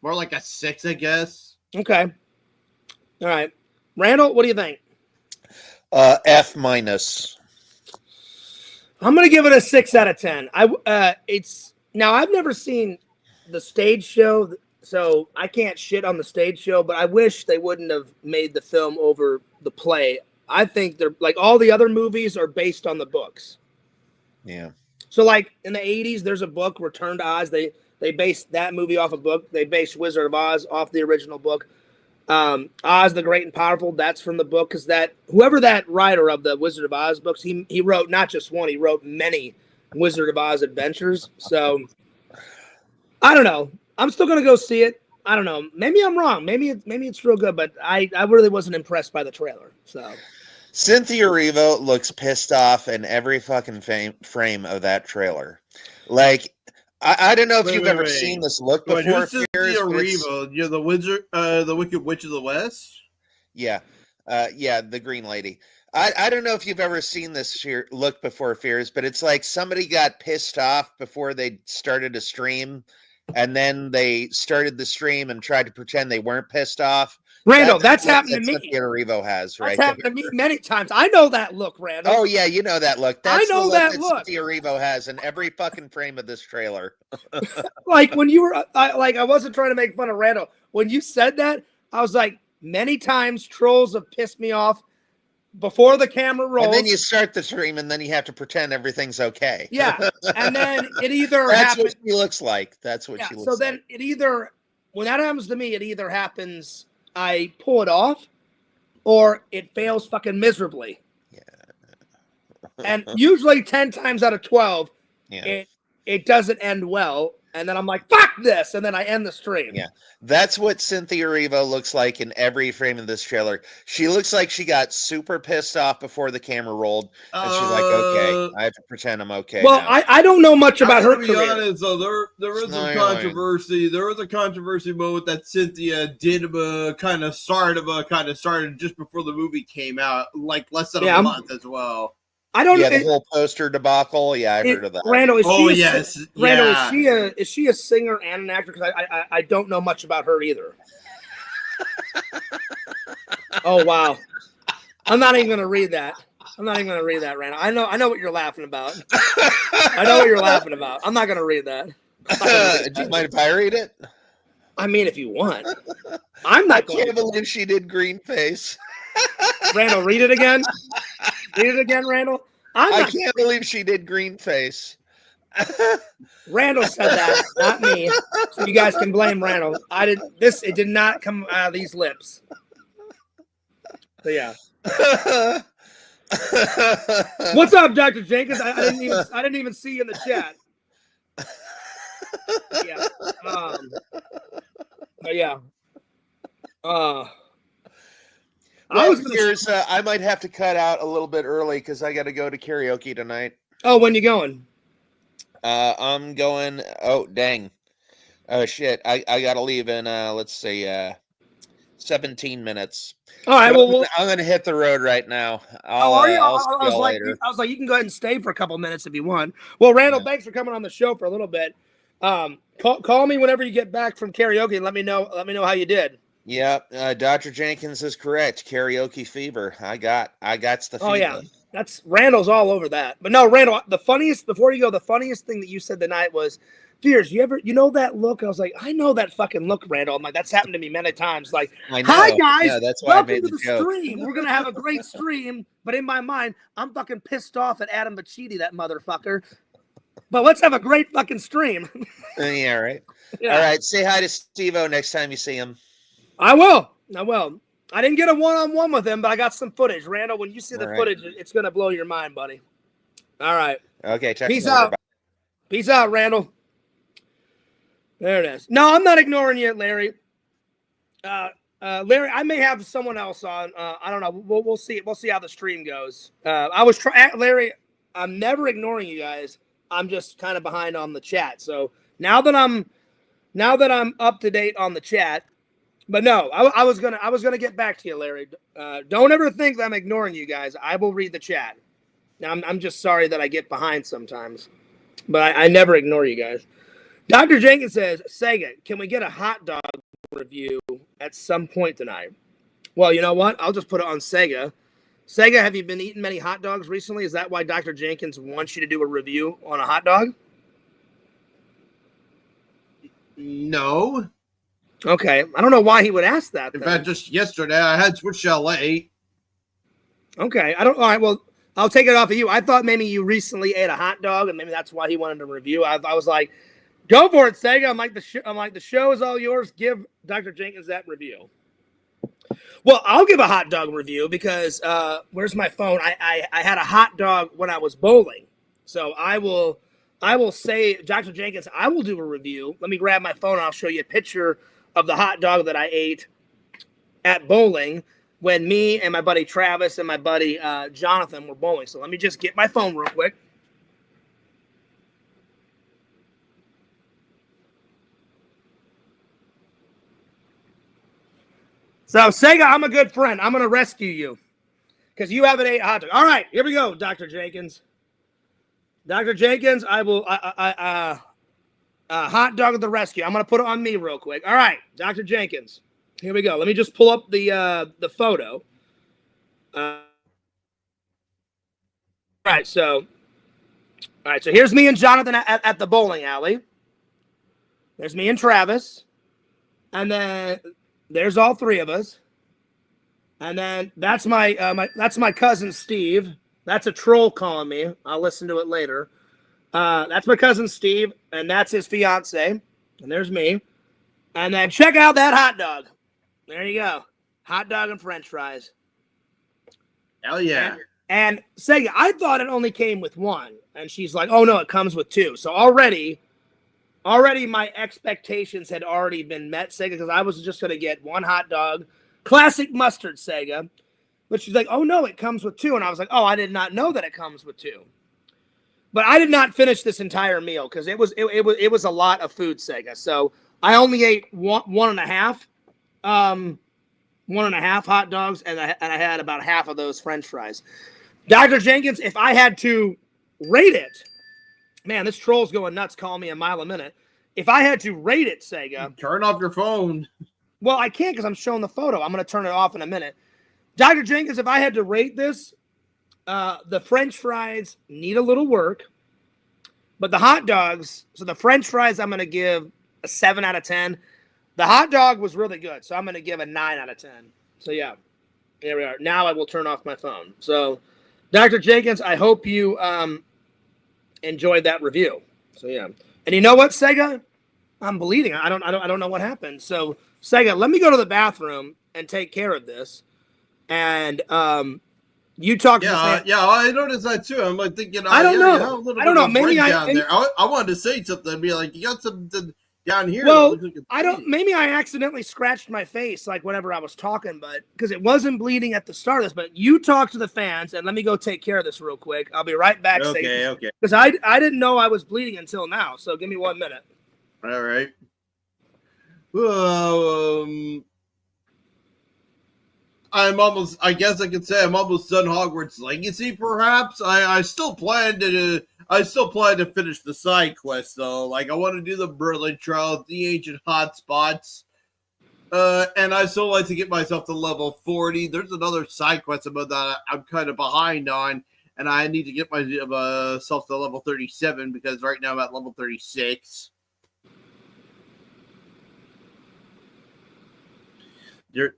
More like a 6, I guess.
Okay. All right, Randall, what do you think?
F-.
I'm gonna give it a 6 out of 10. I've never seen the stage show, so I can't shit on the stage show, but I wish they wouldn't have made the film over the play. I think they're like all the other movies are based on the books.
Yeah.
So like in the 80s, there's a book, Return to Oz. They based that movie off a book. They based Wizard of Oz off the original book. Oz the Great and Powerful, that's from the book, because whoever that writer of the Wizard of Oz books, he wrote not just one, he wrote many Wizard of Oz adventures. So I don't know. I'm still gonna go see it. I don't know. Maybe I'm wrong. Maybe it's real good, but I really wasn't impressed by the trailer. So
Cynthia Erivo looks pissed off in every fucking frame of that trailer. Like, I don't know if you've ever seen this look before.
Who's Cynthia Erivo? You're the wizard, the Wicked Witch of the West?
Yeah. The green lady. I don't know if you've ever seen this look before, Fears, but it's like somebody got pissed off before they started a stream, and then they started the stream and tried to pretend they weren't pissed off.
Randall, that's happened to me.
Cynthia Erivo has, right?
That's happened to me many times. I know that look, Randall.
Oh yeah, you know that look. That's
I know
the look
that look.
Cynthia Erivo has in every fucking frame of this trailer.
Like when you were, I wasn't trying to make fun of Randall. When you said that, I was like, many times trolls have pissed me off before the camera rolls.
And then you start the stream, and then you have to pretend everything's okay.
Yeah, and then it either
That's
happens.
what she looks like. That's what she looks like.
So then it either, when that happens to me, it either happens I pull it off, or it fails fucking miserably.
Yeah.
And usually 10 times out of 12,
Yeah.
it doesn't end well. And then I'm like, fuck this. And then I end the stream.
Yeah. That's what Cynthia Erivo looks like in every frame of this trailer. She looks like she got super pissed off before the camera rolled. And she's like, okay, I have to pretend I'm okay.
Well,
now.
I don't know much about her
To be
career.
honest, though, there was some controversy. There was a controversy moment that Cynthia did kind of started just before the movie came out, like less than a month as well.
I don't know.
The whole poster debacle. Yeah, I heard of that.
Randall, is
Randall,
is she a singer and an actor? Because I don't know much about her either. Oh wow. I'm not even gonna read that. I'm not even gonna read that, Randall. I know what you're laughing about. I know what you're laughing about. I'm not gonna read that.
Do you mind if I read it?
I mean, if you want. I'm not going
can't believe she did green face.
Randall, read it again. Read it again, Randall.
I can't believe she did green face.
Randall said that, not me. So you guys can blame Randall. It did not come out of these lips. So yeah. What's up, Dr. Jenkins? I didn't even see you in the chat. Yeah. But yeah.
I might have to cut out a little bit early because I got to go to karaoke tonight.
Oh, when you going?
I'm going. Oh, dang. Oh shit. I got to leave in let's say 17 minutes.
All right.
So I'm going to hit the road right now.
I was like, you can go ahead and stay for a couple minutes if you want. Well, Randall, thanks for coming on the show for a little bit. Call me whenever you get back from karaoke and let me know how you did.
Yeah, Dr. Jenkins is correct. Karaoke fever. I got the fever.
Oh yeah, that's Randall's all over that. But no, Randall, the funniest thing that you said tonight was, Fears, you know that look? I was like, I know that fucking look, Randall. I'm like, that's happened to me many times. Like, hi guys,
yeah, that's why
welcome
I made
to the
joke.
stream. We're gonna have a great stream. But in my mind, I'm fucking pissed off at Adam Bachidi, that motherfucker. But let's have a great fucking stream.
Yeah, right.
Yeah.
All right, say hi to Steve-O next time you see him.
I will. I didn't get a one-on-one with him, but I got some footage. Randall, when you see the footage, it's going to blow your mind, buddy. All right.
Okay, check
Peace out. Peace out, Randall. There it is. No, I'm not ignoring you, Larry. Larry, I may have someone else on. I don't know. We'll see. We'll see how the stream goes. Larry, I'm never ignoring you guys. I'm just kind of behind on the chat. So now that I'm up to date on the chat, but no, I was gonna get back to you, Larry. Don't ever think that I'm ignoring you guys. I will read the chat. Now I'm just sorry that I get behind sometimes, but I never ignore you guys. Dr. Jenkins says, Sega, can we get a hot dog review at some point tonight? Well, you know what? I'll just put it on Sega. Sega, have you been eating many hot dogs recently? Is that why Dr. Jenkins wants you to do a review on a hot dog?
No.
Okay. I don't know why he would ask that.
In fact, just yesterday, I had Switch LA.
Okay. All right. Well, I'll take it off of you. I thought maybe you recently ate a hot dog, and maybe that's why he wanted to review. I was like, go for it, Sega. I'm like, the show is all yours. Give Dr. Jenkins that review. Well, I'll give a hot dog review because where's my phone? I had a hot dog when I was bowling. So I will say, Dr. Jenkins, I will do a review. Let me grab my phone and I'll show you a picture of the hot dog that I ate at bowling when me and my buddy Travis and my buddy Jonathan were bowling. So let me just get my phone real quick. So, Sega, I'm a good friend. I'm going to rescue you because you haven't ate a hot dog. All right, here we go, Dr. Jenkins. Dr. Jenkins, I will hot dog of the rescue. I'm going to put it on me real quick. All right, Dr. Jenkins. Here we go. Let me just pull up the photo. All right, so here's me and Jonathan at the bowling alley. There's me and Travis. And then there's all three of us. And then that's my cousin Steve. That's a troll calling me. I'll listen to it later. That's my cousin Steve, and that's his fiance. And there's me. And then check out that hot dog. There you go. Hot dog and French fries.
Hell yeah.
And Sega, I thought it only came with one. And she's like, oh no, it comes with two. So already my expectations had already been met, Sega, because I was just going to get one hot dog, classic mustard, Sega. But she's like, oh, no, it comes with two. And I was like, oh, I did not know that it comes with two. But I did not finish this entire meal because it was a lot of food, Sega. So I only ate one and a half hot dogs, and I had about half of those French fries. Dr. Jenkins, if I had to rate it, man, this troll's going nuts calling me a mile a minute. If I had to rate it, Sega.
Turn off your phone.
Well, I can't because I'm showing the photo. I'm going to turn it off in a minute. Dr. Jenkins, if I had to rate this, the French fries need a little work, but the hot dogs, so the French fries, I'm going to give a 7 out of 10. The hot dog was really good, so I'm going to give a 9 out of 10. So, yeah, here we are. Now I will turn off my phone. So, Dr. Jenkins, I hope you enjoyed that review. So, yeah. And you know what, Sega? I'm bleeding. I don't know what happened. So, Sega, let me go to the bathroom and take care of this. And you talk.
Yeah, I noticed that too. I'm like thinking,
I don't know.
You have a little
I don't
bit
know.
of a
Maybe
breakdown there. I wanted to say something and be like, you got something down here.
Well,
like
I don't. Maybe I accidentally scratched my face like whenever I was talking, but because it wasn't bleeding at the start of this. But you talk to the fans, and let me go take care of this real quick. I'll be right back.
Okay.
Because I didn't know I was bleeding until now. So give me 1 minute.
All right. I guess I could say I'm almost done Hogwarts Legacy, perhaps. I still plan to finish the side quest though. Like I want to do the Berlin trials, the ancient hotspots. And I still like to get myself to level 40. There's another side quest about that I'm kind of behind on, and I need to get myself to level 37 because right now I'm at level 36. The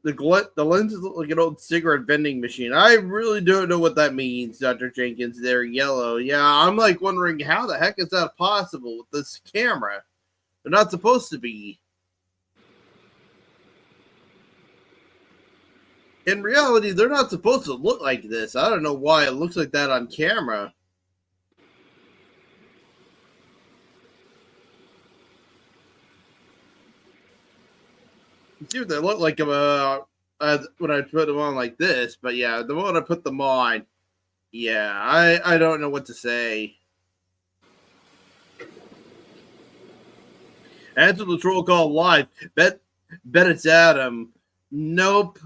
lenses look like an old cigarette vending machine. I really don't know what that means, Dr. Jenkins. They're yellow. Yeah, I'm like wondering how the heck is that possible with this camera? They're not supposed to be. In reality, they're not supposed to look like this. I don't know why it looks like that on camera. See what they look like when I put them on like this, but yeah, the moment I put them on, yeah, I don't know what to say. Answer the troll call live. Bet it's Adam. Nope.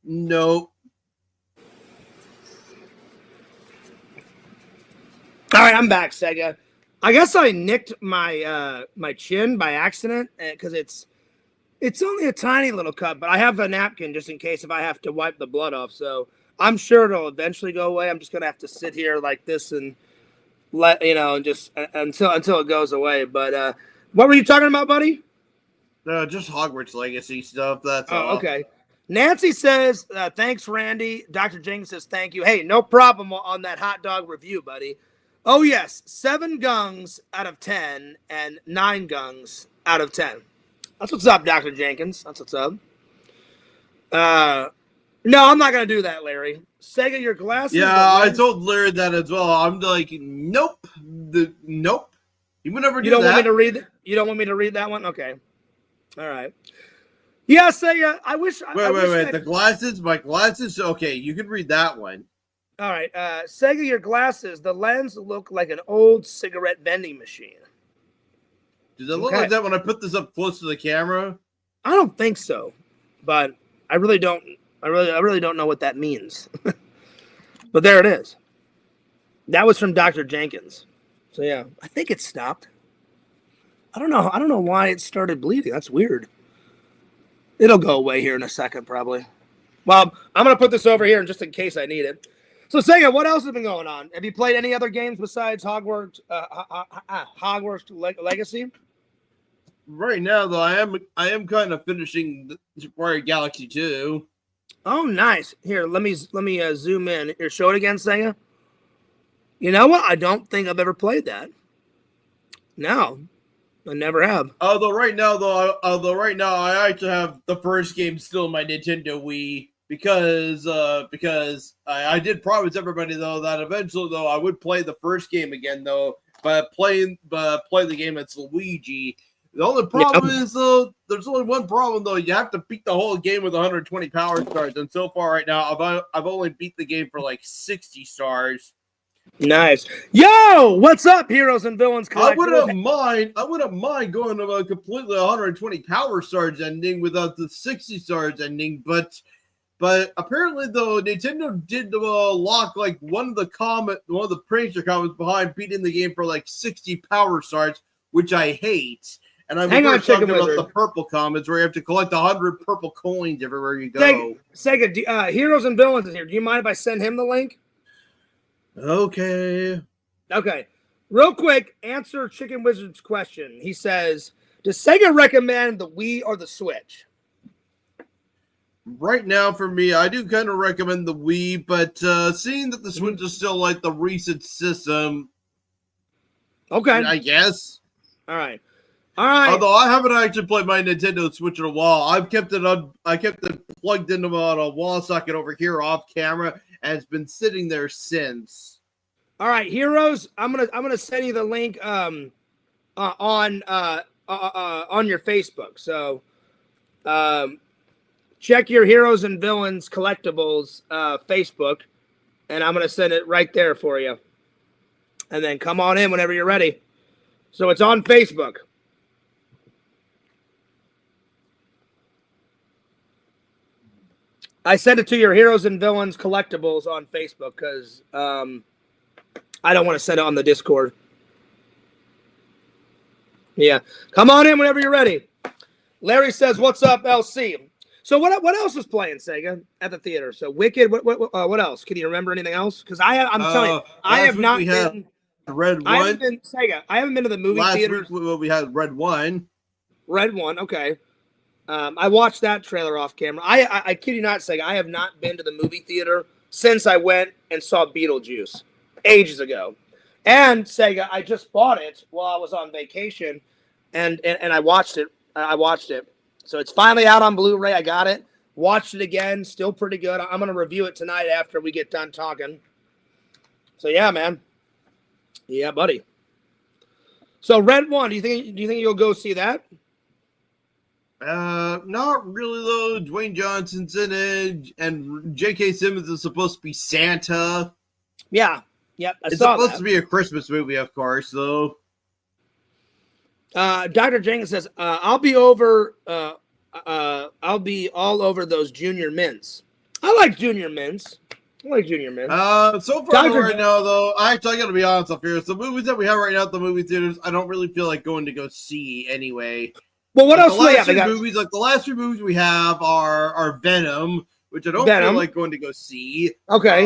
All
right, I'm back, Sega. I guess I nicked my my chin by accident because it's only a tiny little cut, but I have a napkin just in case if I have to wipe the blood off. So I'm sure it'll eventually go away. I'm just gonna have to sit here like this and let just until it goes away. But what were you talking about, buddy?
No, just Hogwarts Legacy stuff. That's all.
Okay. Nancy says, thanks, Randy. Dr. Jenkins says, thank you. Hey, no problem on that hot dog review, buddy. Oh, yes. 7 gungs out of 10 and 9 gungs out of 10. That's what's up, Dr. Jenkins. That's what's up. No, I'm not going to do that, Larry. Sega, your glasses.
Yeah, I told Larry that as well. I'm like, nope. Nope. You would never do that.
You don't want me to read You don't want me to read that one? Okay. All right. Yeah, Sega, I wish.
Wait. The glasses? My glasses? Okay, you can read that one.
All right. Sega, your glasses. The lens look like an old cigarette vending machine.
Does it look like that when I put this up close to the camera?
I don't think so, but I really don't. I really don't know what that means. But there it is. That was from Dr. Jenkins. So yeah, I think it stopped. I don't know why it started bleeding. That's weird. It'll go away here in a second, probably. Well, I'm gonna put this over here just in case I need it. So, Sega, what else has been going on? Have you played any other games besides Hogwarts Legacy?
Right now, though, I am kind of finishing Super Mario Galaxy 2.
Oh, nice. Here, let me zoom in. Here, show it again, Sega. You know what? I don't think I've ever played that. No, I never have.
Although right now, I actually have the first game still in my Nintendo Wii because I did promise everybody though that eventually though I would play the first game again though, but play the game as Luigi. The only problem is though, there's only one problem though. You have to beat the whole game with 120 power stars, and so far right now I've only beat the game for like 60 stars.
Nice. Yo, what's up, Heroes and Villains Collective?
I wouldn't mind going to a completely 120 power stars ending without the 60 stars ending, but apparently though Nintendo did lock like one of the prankster comments behind beating the game for like 60 power stars, which I hate. And I
Hang on,
was talking
Chicken
about
Wizard.
the purple comics where you have to collect 100 purple coins everywhere you go.
Sega, Heroes and Villains is here. Do you mind if I send him the link?
Okay.
Okay. Real quick, answer Chicken Wizard's question. He says, does Sega recommend the Wii or the Switch?
Right now, for me, I do kind of recommend the Wii, but seeing that the Switch is still like the recent system,
okay,
I guess.
All right.
Although I haven't actually played my Nintendo Switch in a while, I've kept it I kept it plugged into on a wall socket over here off camera, and it's been sitting there since.
All right, Heroes. I'm gonna send you the link on your Facebook. So check your Heroes and Villains Collectibles Facebook, and I'm gonna send it right there for you. And then come on in whenever you're ready. So it's on Facebook. I sent it to your Heroes and Villains Collectibles on Facebook because I don't want to send it on the Discord. Yeah. Come on in whenever you're ready. Larry says, what's up, LC? So what else is playing, Sega, at the theater? So Wicked, what else? Can you remember anything else? Because I'm telling you, I have not been...
Red One.
I haven't been, Sega, I haven't been to the movie theater.
Last week we had Red One.
Red One, okay. I watched that trailer off camera. I kid you not, Sega, I have not been to the movie theater since I went and saw Beetlejuice ages ago. And Sega, I just bought it while I was on vacation, and I watched it. So it's finally out on Blu-ray. I got it. Watched it again. Still pretty good. I'm gonna review it tonight after we get done talking. So yeah, man. Yeah, buddy. So Red One, do you think you'll go see that?
Not really though. Dwayne Johnson's in it, and J.K. Simmons is supposed to be Santa.
Yeah. Yep.
It's supposed to be a Christmas movie, of course, though.
Dr. Jenkins says, I'll be all over those junior mints. I like junior mints.
So far right now, though, I gotta be honest up here. The movies that we have right now at the movie theaters, I don't really feel like going to go see anyway.
Well, what else do we have?
The last three movies we have are Venom, which I don't feel like going to go see.
Okay.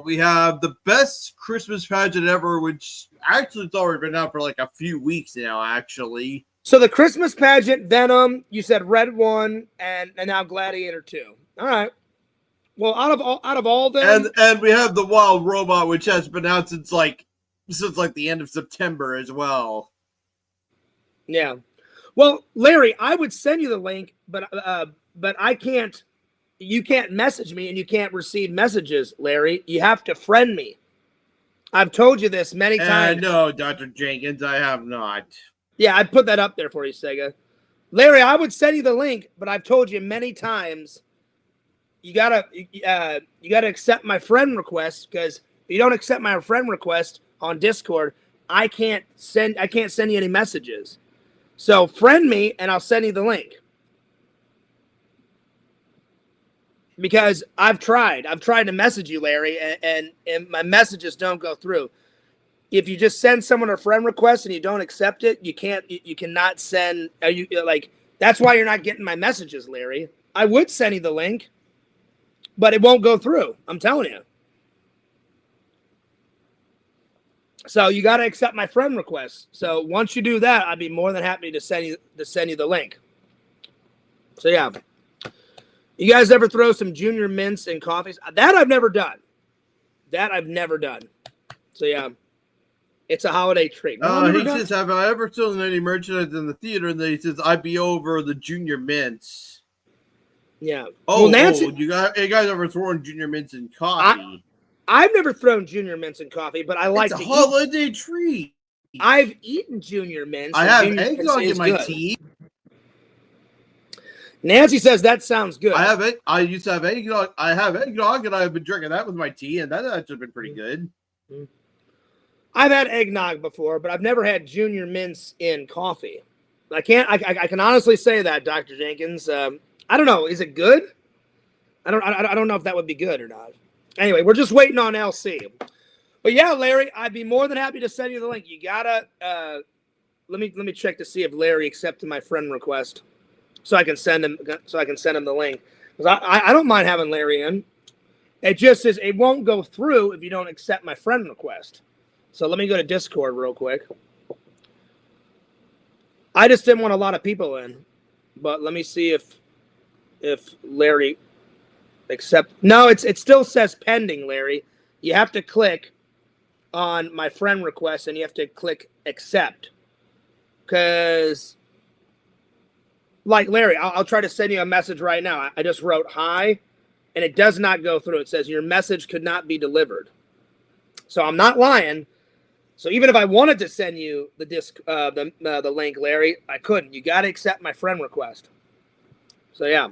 We have The Best Christmas Pageant Ever, which actually it's already been out for like a few weeks now, actually.
So the Christmas Pageant, Venom, you said Red One, and now Gladiator 2. All right. Well, out of all them,
and we have The Wild Robot, which has been out since like the end of September as well.
Yeah. Well, Larry, I would send you the link, but I can't. You can't message me, and you can't receive messages, Larry. You have to friend me. I've told you this many times.
No, Dr. Jenkins, I have not.
Yeah, I put that up there for you, Sega. Larry, I would send you the link, but I've told you many times. You gotta accept my friend request, because if you don't accept my friend request on Discord, I can't send you any messages. So friend me, and I'll send you the link. Because I've tried to message you, Larry, and my messages don't go through. If you just send someone a friend request and you don't accept it, you cannot send. That's why you're not getting my messages, Larry. I would send you the link, but it won't go through. I'm telling you. So you got to accept my friend request. So once you do that, I'd be more than happy to send you the link. So yeah. You guys ever throw some junior mints in coffees? That I've never done. So yeah, it's a holiday treat. No,
he says, have I ever sold any merchandise in the theater? And then he says, I'd be over the junior mints.
Yeah.
Oh, well, Nancy, you guys ever thrown junior mints in coffee?
I've never thrown junior mints in coffee, but I like
it's a holiday treat.
I've eaten junior mints.
I have eggnog in my tea.
Nancy says that sounds good.
I used to have eggnog. I have eggnog, and I've been drinking that with my tea, and that's actually been pretty good.
I've had eggnog before, but I've never had junior mints in coffee. I can honestly say that, Dr. Jenkins. I don't know. Is it good? I don't know if that would be good or not. Anyway, we're just waiting on LC. But yeah, Larry, I'd be more than happy to send you the link. You gotta let me check to see if Larry accepted my friend request, so I can send him the link. Because I don't mind having Larry in. It just says it won't go through if you don't accept my friend request. So let me go to Discord real quick. I just didn't want a lot of people in, but let me see if Larry accept. No, it still says pending, Larry. You have to click on my friend request and you have to click accept. Because, like, Larry, I'll try to send you a message right now. I just wrote hi, and it does not go through. It says your message could not be delivered. So I'm not lying. So even if I wanted to send you the link, Larry, I couldn't. You got to accept my friend request. So yeah.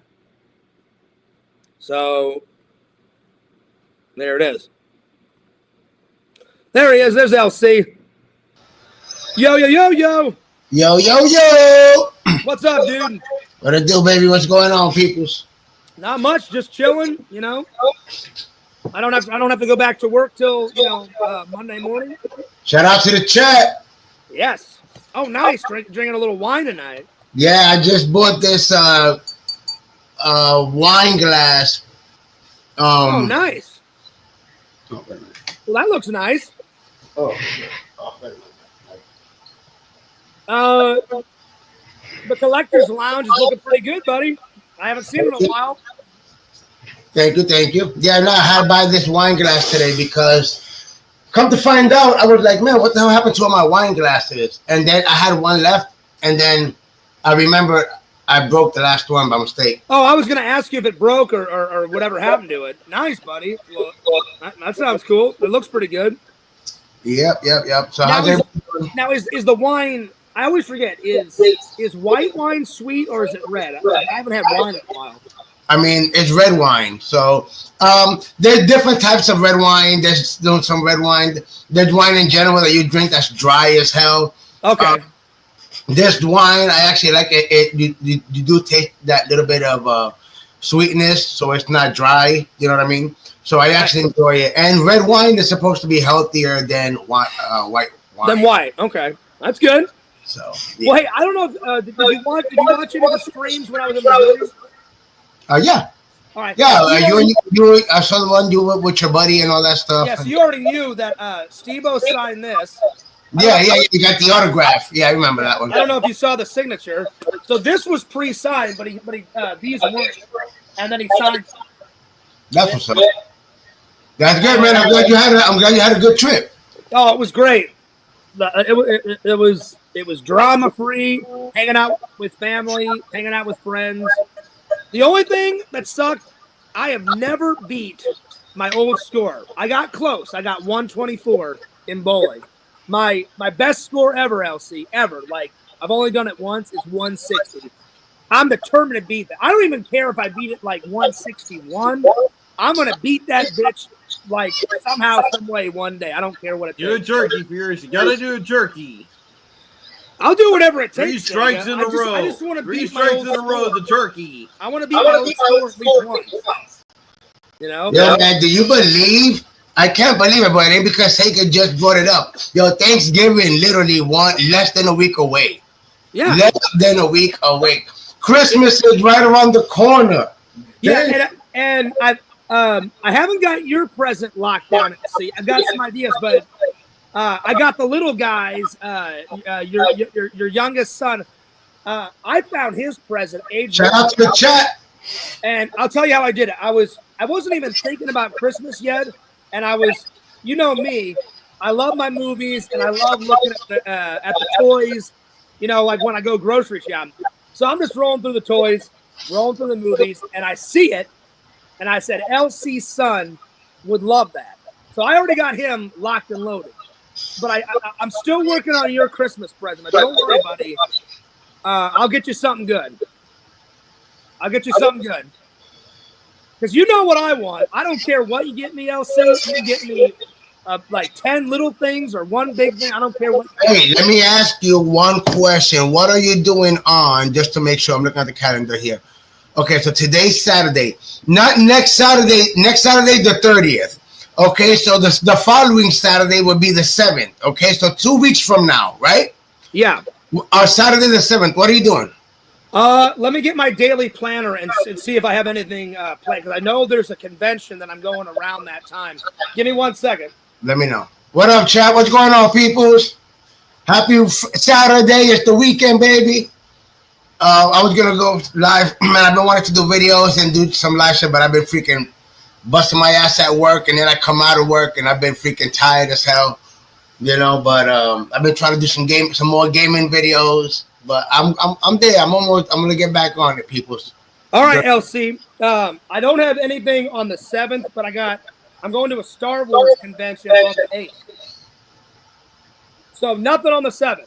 So there it is. There he is. There's LC. Yo, yo, yo, yo.
Yo, yo, yo.
What's up, dude?
What it do, baby? What's going on, peoples?
Not much. Just chilling, you know. I don't have to go back to work till, Monday morning.
Shout out to the chat.
Yes. Oh, nice. Drinking a little wine tonight.
Yeah, I just bought this wine glass.
Oh, nice.
Oh, wait a minute.
Well, that looks nice.
Oh, wait a minute.
The collector's lounge is looking pretty good, buddy. I haven't seen it in a while.
Thank you, thank you. Yeah, no, I had to buy this wine glass today because, come to find out, I was like, man, what the hell happened to all my wine glasses? And then I had one left, and then I remembered I broke the last one by mistake.
Oh, I was going to ask you if it broke or whatever happened to it. Nice, buddy. Well, that sounds cool. It looks pretty good.
Yep. So
now is the wine... I always forget, is white wine sweet or is it red? I haven't had wine in a while.
I mean, it's red wine. So there's different types of red wine. There's some red wine. There's wine in general that you drink that's dry as hell.
Okay.
This wine, I actually like it. You do taste that little bit of sweetness, so it's not dry. You know what I mean? So I actually enjoy it. And red wine is supposed to be healthier than white wine.
Than white. Okay. That's good.
So,
yeah. Well, hey, I don't know if did you watch any of the streams when I was in the movie?
Yeah.
All right.
Yeah, you I saw the one you were with your buddy and all that stuff.
Yeah, so you already knew that Steve-O signed this.
Yeah, you got the autograph. Yeah, I remember that one.
I don't know if you saw the signature. So this was pre-signed, but these weren't, and then he signed.
That's what's up. That's good, man. I'm glad you had a good trip.
Oh, it was great. It was drama free, hanging out with family, hanging out with friends. The only thing that sucked, I have never beat my old score. I got close. I got 124 in bowling. My best score ever, LC, ever. Like, I've only done it once, is 160. I'm determined to beat that. I don't even care if I beat it like 161. I'm going to beat that bitch like somehow, some way one day. I don't care what it takes.
Do a jerky, Pierce. You got to do a jerky.
I'll do whatever it takes.
3 strikes in a row.
I just want to beat
3 strikes in a row, the turkey.
I want to beat my old score at least once. You know?
Yeah, man, do you believe? I can't believe it, but it ain't because SEGA just brought it up. Yo, Thanksgiving literally less than a week away.
Yeah.
Less than a week away. Christmas is right around the corner.
Yeah, and I haven't got your present locked down. See, I've got some ideas, but I got the little guys. Your youngest son. I found his present.
Shout out to the chat.
And I'll tell you how I did it. I wasn't even thinking about Christmas yet, and I was, you know me, I love my movies and I love looking at the toys. You know, like when I go grocery shopping. So I'm just rolling through the toys, rolling through the movies, and I see it, and I said, LC's son would love that. So I already got him locked and loaded. But I'm still working on your Christmas present. But don't worry, buddy. I'll get you something good. Because you know what I want. I don't care what you get me, LC. You can get me like 10 little things or one big thing. I don't care what.
Hey, let me ask you one question. What are you doing on, just to make sure I'm looking at the calendar here. Okay, so today's Saturday. Not next Saturday. Next Saturday, the 30th. Okay, so the following Saturday would be the 7th. Okay, so 2 weeks from now, right?
Yeah.
Saturday the 7th. What are you doing?
Let me get my daily planner and see if I have anything planned, because I know there's a convention that I'm going around that time. Give me 1 second.
Let me know. What up, chat? What's going on, peoples? Happy Saturday. It's the weekend, baby. I was going to go live. Man, I've been wanting to do videos and do some live shit, but I've been freaking busting my ass at work, and then I come out of work, and I've been freaking tired as hell, you know, but I've been trying to do some more gaming videos, but I'm there. I'm going to get back on it, peoples.
All right, LC. I don't have anything on the 7th, but I'm going to a Star Wars convention on the 8th. So nothing on the 7th.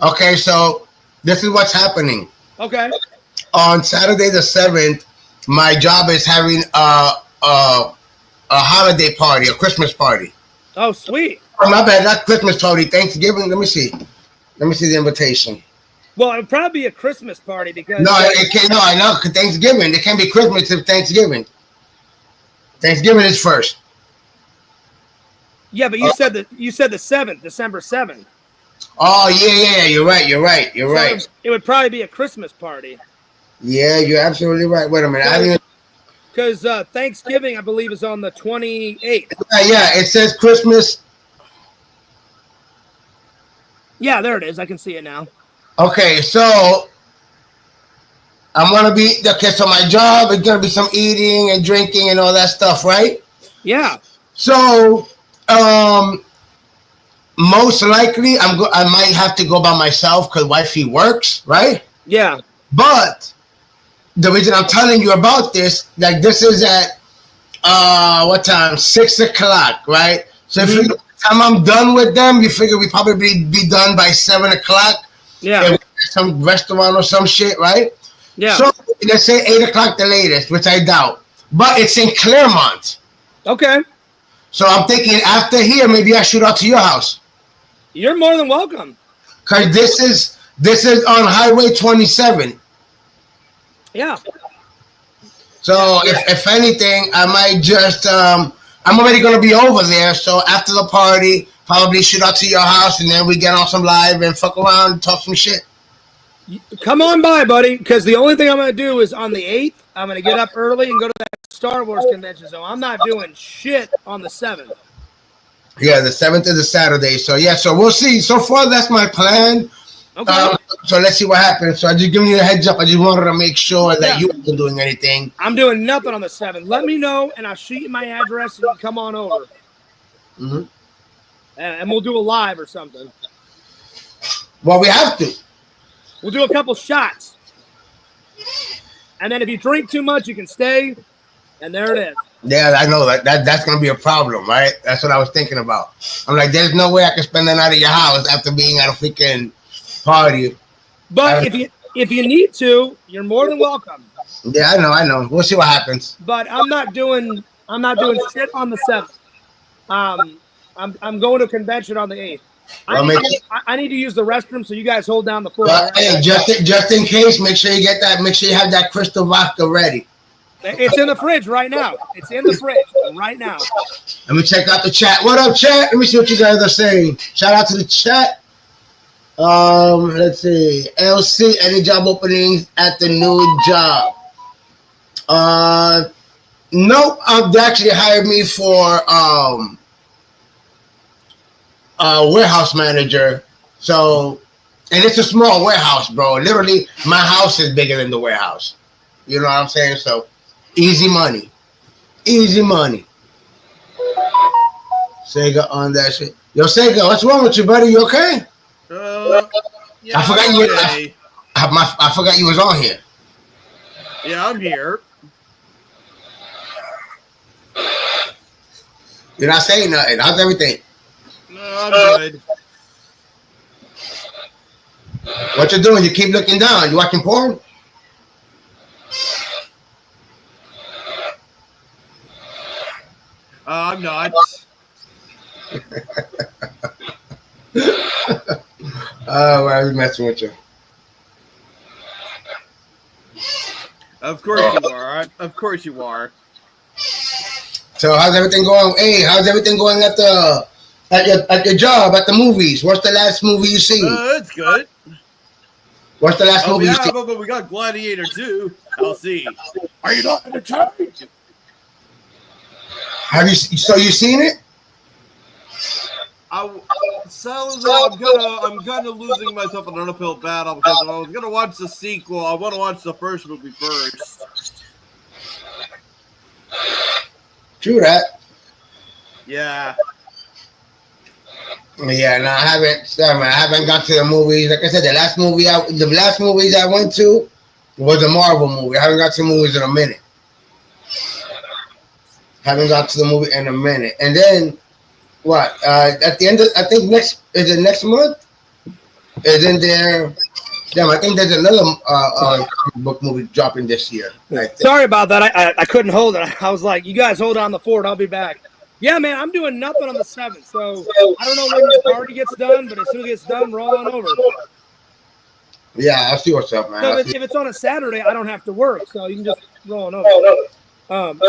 Okay, so this is what's happening.
Okay.
On Saturday the 7th, my job is having a holiday party, a Christmas party.
Oh, sweet.
Oh, my bad, not Christmas party, Thanksgiving. Let me see the invitation.
Well, it would probably be a Christmas party because
it can't. No, I know. Thanksgiving. It can't be Christmas if Thanksgiving. Thanksgiving is first.
Yeah, but you said the 7th, December 7th.
Oh yeah. You're right.
It would probably be a Christmas party.
Yeah, you're absolutely right. Wait a minute.
Because Thanksgiving, I believe, is on the 28th.
Yeah, it says Christmas.
Yeah, there it is. I can see it now.
Okay, so I'm gonna be so my job is gonna be some eating and drinking and all that stuff, right?
Yeah.
So most likely I might have to go by myself because wifey works, right?
Yeah.
But the reason I'm telling you about this, like this is at what time? 6 o'clock, right? So if the time I'm done with them, you figure we probably be done by 7 o'clock.
Yeah.
Some restaurant or some shit, right?
Yeah.
So let's say 8 o'clock the latest, which I doubt. But it's in Clermont.
Okay.
So I'm thinking after here, maybe I shoot out to your house.
You're more than welcome.
Cause this is on Highway 27.
Yeah.
So if anything, I might just I'm already gonna be over there. So after the party, probably shoot out to your house, and then we get on some live and fuck around and talk some shit.
Come on by, buddy, because the only thing I'm going to do is on the 8th, I'm going to get up early and go to that Star Wars convention. So I'm not doing shit on the 7th.
Yeah, the 7th is a Saturday. So, yeah, so we'll see. So far, that's my plan.
Okay.
So let's see what happens. So I just giving you a heads up. I just wanted to make sure that you wasn't doing anything.
I'm doing nothing on the 7th. Let me know, and I'll shoot you my address, and you can come on over.
Mm-hmm.
And we'll do a live or something.
Well, we have to.
We'll do a couple shots. And then if you drink too much, you can stay. And there it is.
Yeah, I know that's going to be a problem, right? That's what I was thinking about. I'm like, there's no way I can spend the night at your house after being at a freaking party.
But if you need to, you're more than welcome.
Yeah, I know. We'll see what happens.
But I'm not doing shit on the 7th. I'm going to a convention on the 8th. I need to use the restroom, so you guys hold down the floor.
Hey, just in case, make sure you get that. Make sure you have that crystal vodka ready.
It's in the fridge right now. It's in the fridge right now.
Let me check out the chat. What up, chat? Let me see what you guys are saying. Shout out to the chat. Let's see. LC, any job openings at the new job? Nope. They actually hired me for warehouse manager. So, and it's a small warehouse, bro. Literally, my house is bigger than the warehouse. You know what I'm saying? So, easy money. Easy money. Sega on that shit. Yo, Sega, what's wrong with you, buddy? You okay?
Yeah,
I forgot you.
okay.
I forgot you was on here.
Yeah, I'm here.
You're not saying nothing. How's everything?
No, I'm good.
What you doing? You keep looking down. You watching porn?
I'm not.
Oh, I was messing with you.
Of course you are. Of course you are.
So how's everything going? Hey, how's everything going at the at your job, at the movies? What's the last movie you seen?
It's good.
What's the last movie you seen?
But we got Gladiator 2. I'll see. Are you not entertained?
Have you? So you seen it?
I'm kind of losing myself in an uphill battle because if I was gonna watch the sequel, I want to watch the first movie first.
True that.
Yeah.
Yeah, no, I haven't got to the movies. Like I said, the last movies I went to was a Marvel movie. I haven't got to the movies in a minute. Haven't got to the movie in a minute. And then what? At the end of, I think next month? Isn't there? Damn, I think there's another comic book movie dropping this year.
Sorry about that. I couldn't hold it. I was like, you guys hold on the fort. I'll be back. Yeah, man, I'm doing nothing on the 7th. So I don't know when the party gets done, but as soon as it gets done, roll on over.
Yeah, I'll see what's up, man.
So if it's on a Saturday, I don't have to work, so you can just roll on over.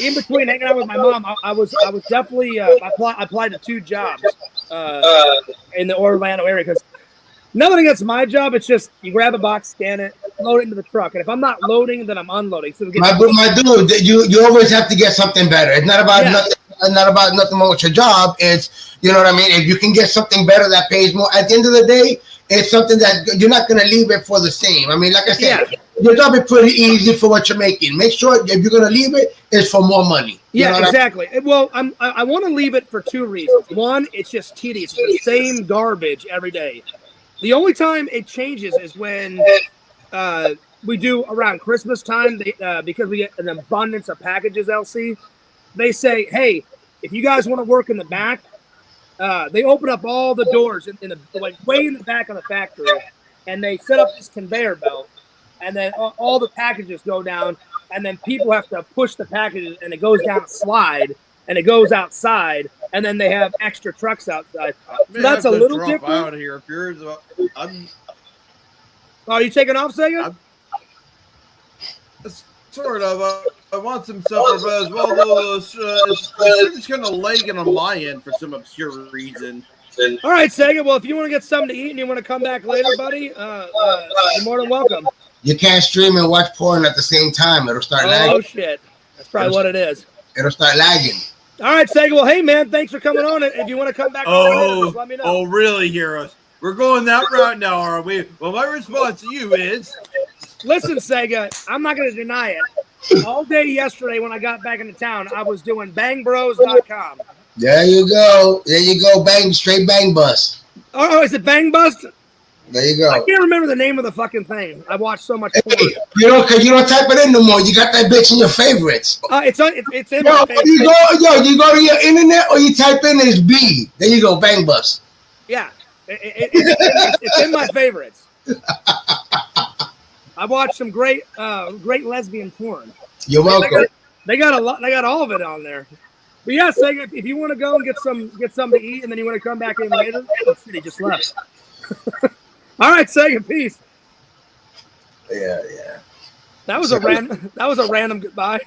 In between hanging out with my mom, I was definitely I applied to 2 jobs in the Orlando area because nothing against my job. It's just you grab a box, scan it, load it into the truck, and if I'm not loading, then I'm unloading. So
my dude, you always have to get something better. It's not about nothing. Not about nothing more with your job. It's, you know what I mean. If you can get something better that pays more, at the end of the day, it's something that you're not going to leave it for the same. I mean, like I said, your job is pretty easy for what you're making. Make sure if you're going to leave it, it's for more money.
Yeah, exactly. Well, I want to leave it for 2 reasons. One, it's just tedious. It's the same garbage every day. The only time it changes is when we do around Christmas time, because we get an abundance of packages, LC. They say, hey, if you guys want to work in the back, they open up all the doors in the like way in the back of the factory, and they set up this conveyor belt, and then all the packages go down, and then people have to push the packages, and it goes down a slide, and it goes outside, and then they have extra trucks outside. So that's a little different.
Out of here. If you're,
are you taking off, Sega?
Sort of. I want some supper, but as well, though, it's just kind of lagging on my end for some obscure reason.
All right, Sega. Well, if you want to get something to eat and you want to come back later, buddy, you're more than welcome.
You can't stream and watch porn at the same time. It'll start lagging.
Oh, shit. That's probably what it is.
It'll start lagging.
All right, Sega. Well, hey, man, thanks for coming on. If you want to come back later, just let me know.
Oh, really, Heroes? We're going that route now, are we? Well, my response to you is...
Listen, Sega, I'm not going to deny it. All day yesterday when I got back into town, I was doing bangbros.com.
There you go. There you go. Bang, straight bang bus.
Oh, is it Bang Bust?
There you go.
I can't remember the name of the fucking thing. I watched so much porn.
You know, because you don't type it in no more. You got that bitch in your favorites.
It's in my favorites.
You go to your internet or you type in this B. There you go. Bang Bus.
Yeah. It's in my favorites. I watched some great lesbian porn.
You're welcome.
They got a lot. They got all of it on there. But yeah, Sega, if you want to go and get something to eat, and then you want to come back in later, he just left. All right, Sega, peace.
Yeah.
That was a random goodbye.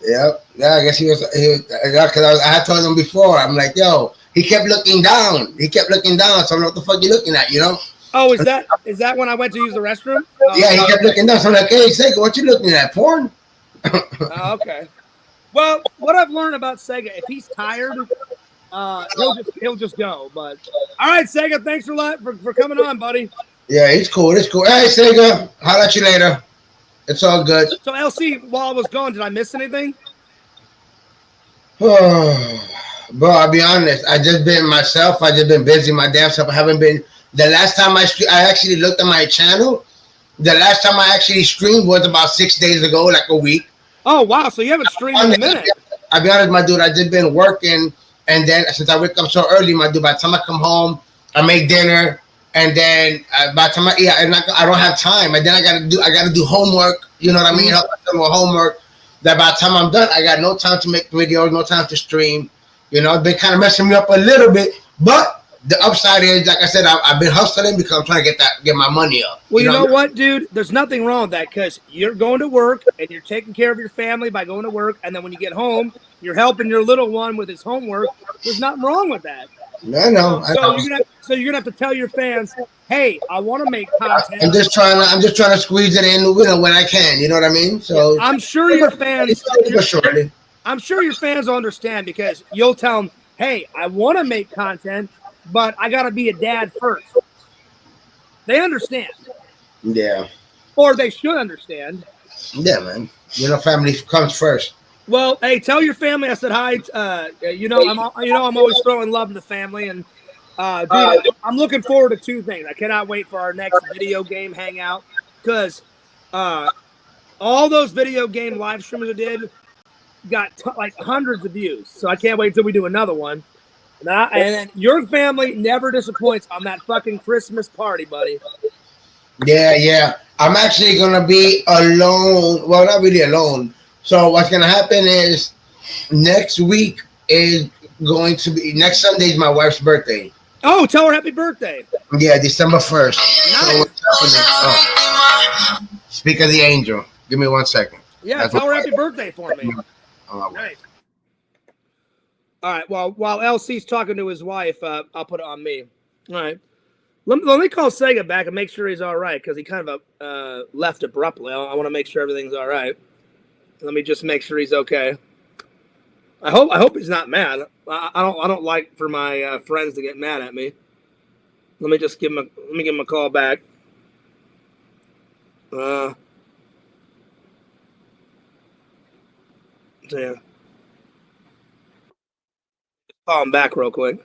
Yeah. I guess he was because I had told him before. I'm like, yo, he kept looking down. So I'm like, what the fuck you looking at? You know.
Oh, is that when I went to use the restroom?
Yeah, he kept looking down. So I'm like, hey, Sega, what you looking at? Porn?
Okay. Well, what I've learned about Sega, if he's tired, he'll just go. But all right, Sega, thanks a lot for coming on, buddy.
Yeah, he's cool. It's cool. Hey, Sega, holler at you later. It's all good.
So, LC, while I was gone, did I miss anything?
Bro, I'll be honest. I just been myself. I just been busy my damn self. I haven't been. The last time I actually looked at my channel, the last time I actually streamed was about 6 days ago, like a week.
Oh, wow. So you haven't streamed in a minute.
I'll be honest, my dude. I just been working. And then since I wake up so early, my dude, by the time I come home, I make dinner. And then by the time I don't have time. And then I gotta do homework. You know what I mean? Help myself with homework. That by the time I'm done, I got no time to make videos, no time to stream. You know, it's been kind of messing me up a little bit. But the upside is, like I said, I've been hustling because I'm trying to get my money up.
Well, you know what, dude? There's nothing wrong with that because you're going to work and you're taking care of your family by going to work, and then when you get home, you're helping your little one with his homework. There's nothing wrong with that.
I know.
So you're gonna have to tell your fans, hey, I want to make content.
I'm just trying to squeeze it in, when I can. You know what I mean? So
I'm sure your fans.
Shortly.
I'm sure your fans will understand because you'll tell them, hey, I want to make content, but I got to be a dad first. They understand.
Yeah.
Or they should understand.
Yeah, man. Family comes first.
Well, hey, tell your family I said hi. I'm always throwing love to the family, and dude, I'm looking forward to two things. I cannot wait for our next video game hangout because all those video game live streams I did got like hundreds of views. So I can't wait until we do another one. And then your family never disappoints on that fucking Christmas party, buddy.
Yeah. I'm actually gonna be alone. Well, not really alone. So what's gonna happen is next week is going to be next Sunday is my wife's birthday.
Oh, tell her happy birthday.
Yeah, December 1st.
Nice.
So speak of the angel. Give me 1 second.
Yeah, tell her happy birthday for me. Nice. All right. Well, while LC's talking to his wife, I'll put it on me. All right. Let me call Sega back and make sure he's all right because he kind of left abruptly. I want to make sure everything's all right. Let me just make sure he's okay. I hope he's not mad. I don't like for my friends to get mad at me. Let me give him a call back. Yeah. Call him back real quick.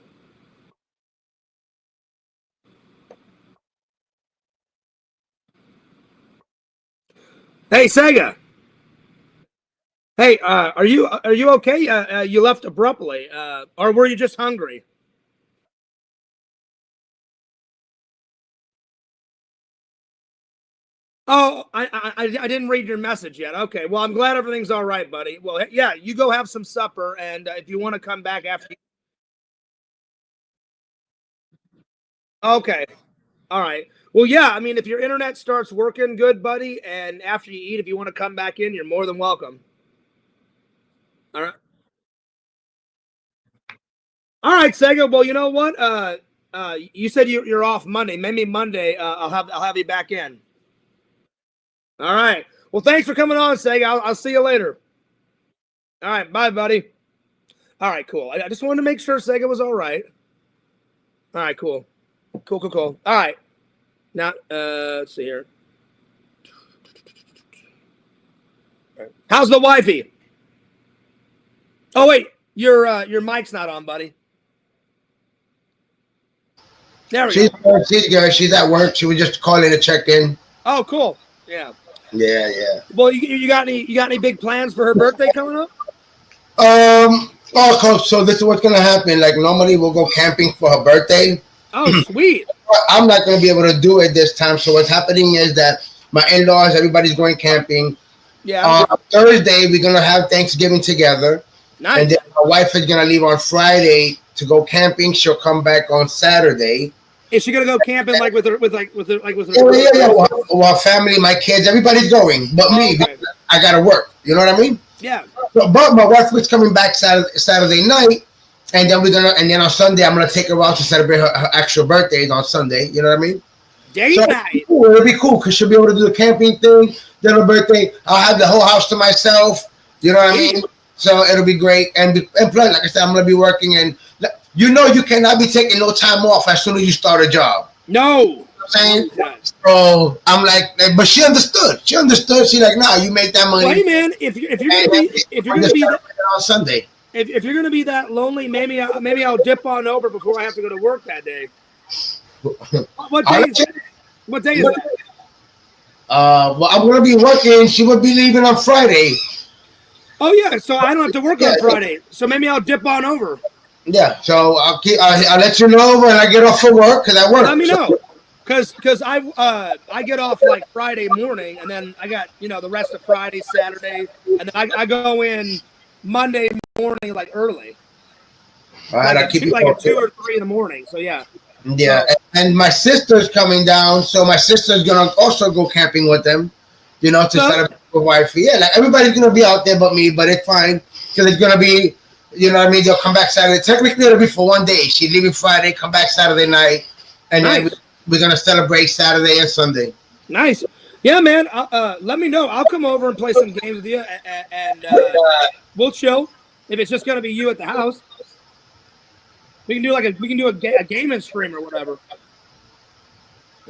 Hey, Sega. Hey, are you okay? You left abruptly, or were you just hungry? Oh, I didn't read your message yet. Okay, well, I'm glad everything's all right, buddy. Well, yeah, you go have some supper, and if you want to come back after. Okay, all right. Well, yeah, I mean, if your internet starts working good, buddy, and after you eat, if you want to come back in, you're more than welcome. All right. All right, Sega. Well, you know what? You said you're off Monday. Maybe Monday. I'll have you back in. All right. Well, thanks for coming on, Sega. I'll see you later. All right. Bye, buddy. All right. Cool. I just wanted to make sure Sega was all right. All right. Cool. Cool. All right. Now, let's see here. How's the wifey? Oh wait, your mic's not on, buddy. There we go.
She's good. She's at work. She was just calling to check in.
Oh, cool. Yeah.
Yeah.
Well, you got any big plans for her birthday coming up?
So this is what's gonna happen. Like normally we'll go camping for her birthday.
Oh, sweet.
I'm not gonna be able to do it this time. So what's happening is that my in-laws, everybody's going camping.
Yeah.
Thursday we're gonna have Thanksgiving together.
Nice.
And then my wife is gonna leave on Friday to go camping. She'll come back on Saturday.
Is she gonna go camping with her?
Yeah. Well, family, my kids, everybody's going, but me.
Okay.
I gotta work. You know what I mean?
Yeah.
But my wife was coming back Saturday night, and then on Sunday I'm gonna take her out to celebrate her actual birthday on Sunday. You know what I mean?
Date night.
It'll be cool because she'll be able to do the camping thing. Then her birthday, I'll have the whole house to myself. You know what I mean? So it'll be great. And plus, like I said, I'm gonna be working, and you cannot be taking no time off as soon as you start a job.
No.
You know what I'm saying? So I'm like, but she understood. She's like, nah, you make that money.
Well, hey man, if you're gonna be
on Sunday.
If you're gonna be that lonely, maybe I'll dip on over before I have to go to work that day. What day is that? What day is that?
Well, I'm gonna be working. She will be leaving on Friday.
Oh yeah, so I don't have to work on Friday. So maybe I'll dip on over.
Yeah, so I'll let you know when I get off for work because I work.
Let me know, because I get off like Friday morning, and then I got the rest of Friday, Saturday, and then I go in Monday morning like early.
All right, I'll keep you
like at
posted.
2 or 3 in the morning. So yeah.
Yeah, and my sister's coming down, so my sister's gonna also go camping with them, you know, to celebrate with wifey. Yeah, like everybody's gonna be out there but me, but it's fine because it's gonna be, you know what I mean. They'll come back Saturday. Technically, it'll be for one day. She's leaving Friday, come back Saturday night, and then we're gonna celebrate Saturday and Sunday.
Nice. Yeah, man. Let me know. I'll come over and play some games with you, and we'll chill. If it's just gonna be you at the house, we can do a gaming stream or whatever.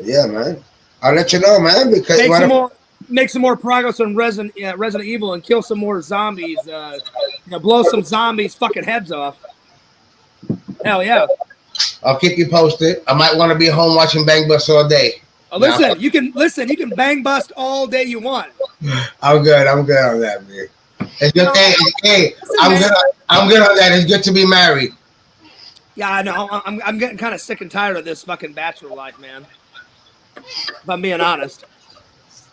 Yeah, man. I'll let you know, man. Because
make some more progress on Resident Evil and kill some more zombies. Blow some zombies' fucking heads off. Hell yeah.
I'll keep you posted. I might want to be home watching Bang Bus all day.
Listen, you can bang bust all day you want.
I'm good on that, man. It's good. Hey, I'm good on that. It's good to be married.
Yeah, I know. I'm getting kind of sick and tired of this fucking bachelor life, man. If I'm being honest.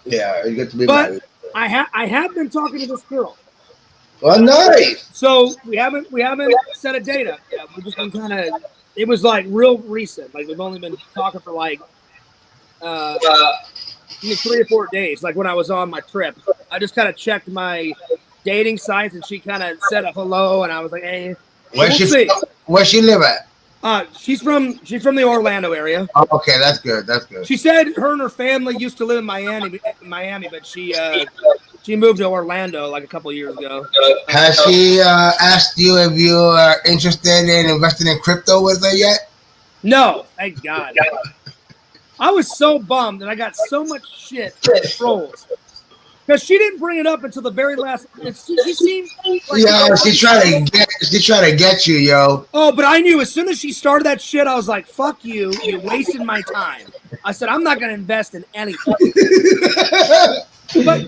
Yeah, it's good to be
married.
But
I have been talking to this girl.
Well, nice.
So we haven't set a date up yet. We've just been kind of. It was like real recent. Like we've only been talking for like 3 or 4 days. Like when I was on my trip, I just kind of checked my dating sites, and she kind of said a hello, and I was like, "Hey,
where she live at?"
She's from the Orlando area.
Oh, okay, that's good. That's good.
She said her and her family used to live in Miami, but she moved to Orlando like a couple years ago.
Has she asked you if you are interested in investing in crypto with her yet?
No, thank God. I was so bummed, and I got so much shit from trolls because she didn't bring it up until the very last. She seemed like
she tried to get you, yo.
Oh, but I knew as soon as she started that shit, I was like, "Fuck you! You're wasting my time." I said, "I'm not going to invest in anything." but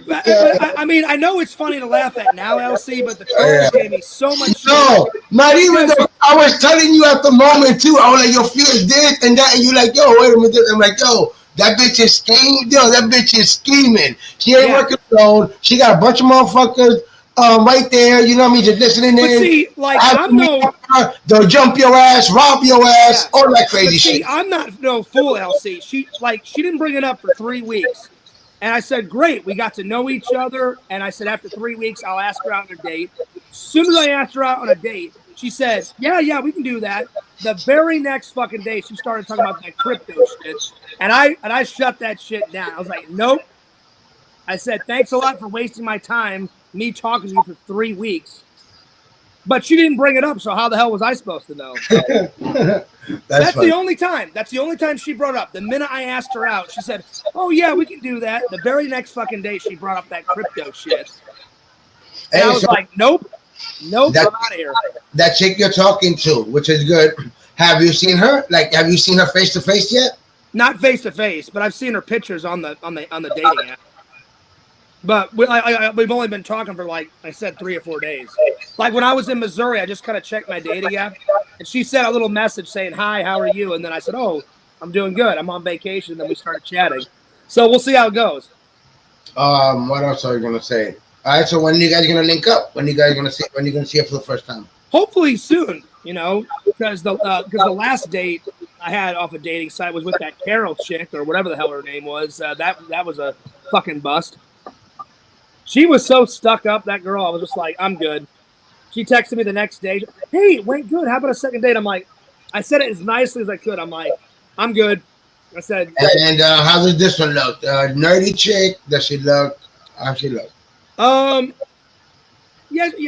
I mean, I know it's funny to laugh at now, LC, but the trolls gave me so much shit.
No, not even though I was telling you at the moment too. I was like, "Yo, feel this and that," and you like, "Yo, wait a minute." I'm like, "Yo, that bitch is scheming. Yo, that bitch is scheming. She ain't working alone. She got a bunch of motherfuckers right there. You know what I mean? Just listening in.
See, like
they'll jump your ass, rob your ass, all that crazy shit.
I'm not no fool, LC. She didn't bring it up for 3 weeks. And I said, great, we got to know each other. And I said, after 3 weeks, I'll ask her out on a date. As soon as I asked her out on a date, she said, yeah, we can do that. The very next fucking day, she started talking about that crypto shit. And I shut that shit down. I was like, nope. I said, thanks a lot for wasting my time, me talking to you for 3 weeks. But she didn't bring it up, so how the hell was I supposed to know? That's the only time. That's the only time she brought it up. The minute I asked her out, she said, "Oh yeah, we can do that." The very next fucking day, she brought up that crypto shit. And I was like, "Nope, I'm out of here."
That chick you're talking to, which is good. Have you seen her? Like, have you seen her face to face yet?
Not face to face, but I've seen her pictures on the dating app. But we've only been talking for, like I said, 3 or 4 days. Like when I was in Missouri, I just kind of checked my dating app, and she sent a little message saying, "Hi, how are you?" And then I said, "Oh, I'm doing good. I'm on vacation." Then we started chatting. So we'll see how it goes.
What else are you gonna say? All right. So when are you guys gonna link up? When are you guys gonna see? When are you gonna see her for the first time?
Hopefully soon. You know, because the last date I had off a dating site was with that Carol chick or whatever the hell her name was. That was a fucking bust. She was so stuck up, that girl. I was just like, I'm good. She texted me the next day. Hey, it went good. How about a second date? I'm like, I said it as nicely as I could. I'm like, I'm good. I said.
And how does this one look? Nerdy chick. Does she look? How she look?
Yeah.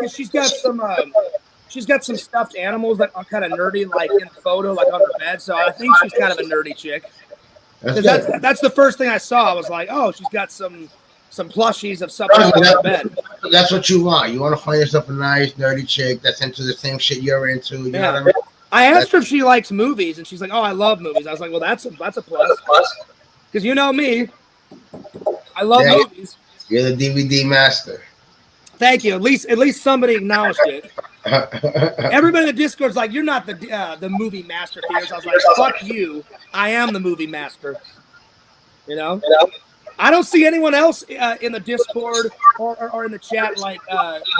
She's got some stuffed animals that are kind of nerdy, like in the photo, like on her bed. So I think she's kind of a nerdy chick. That's the first thing I saw. I was like, oh, she's got some plushies of something on her bed.
That's what you want. You want to find yourself a nice, nerdy chick that's into the same shit you're into. You know what I mean?
I asked her if she likes movies, and she's like, "Oh, I love movies." I was like, "Well, that's a plus." Because you know me, I love movies.
You're the DVD master.
Thank you. At least somebody acknowledged it. Everybody in the Discord's like, "You're not the movie master, Piers." I was like, "Fuck you! I am the movie master." You know. I don't see anyone else in the Discord or in the chat like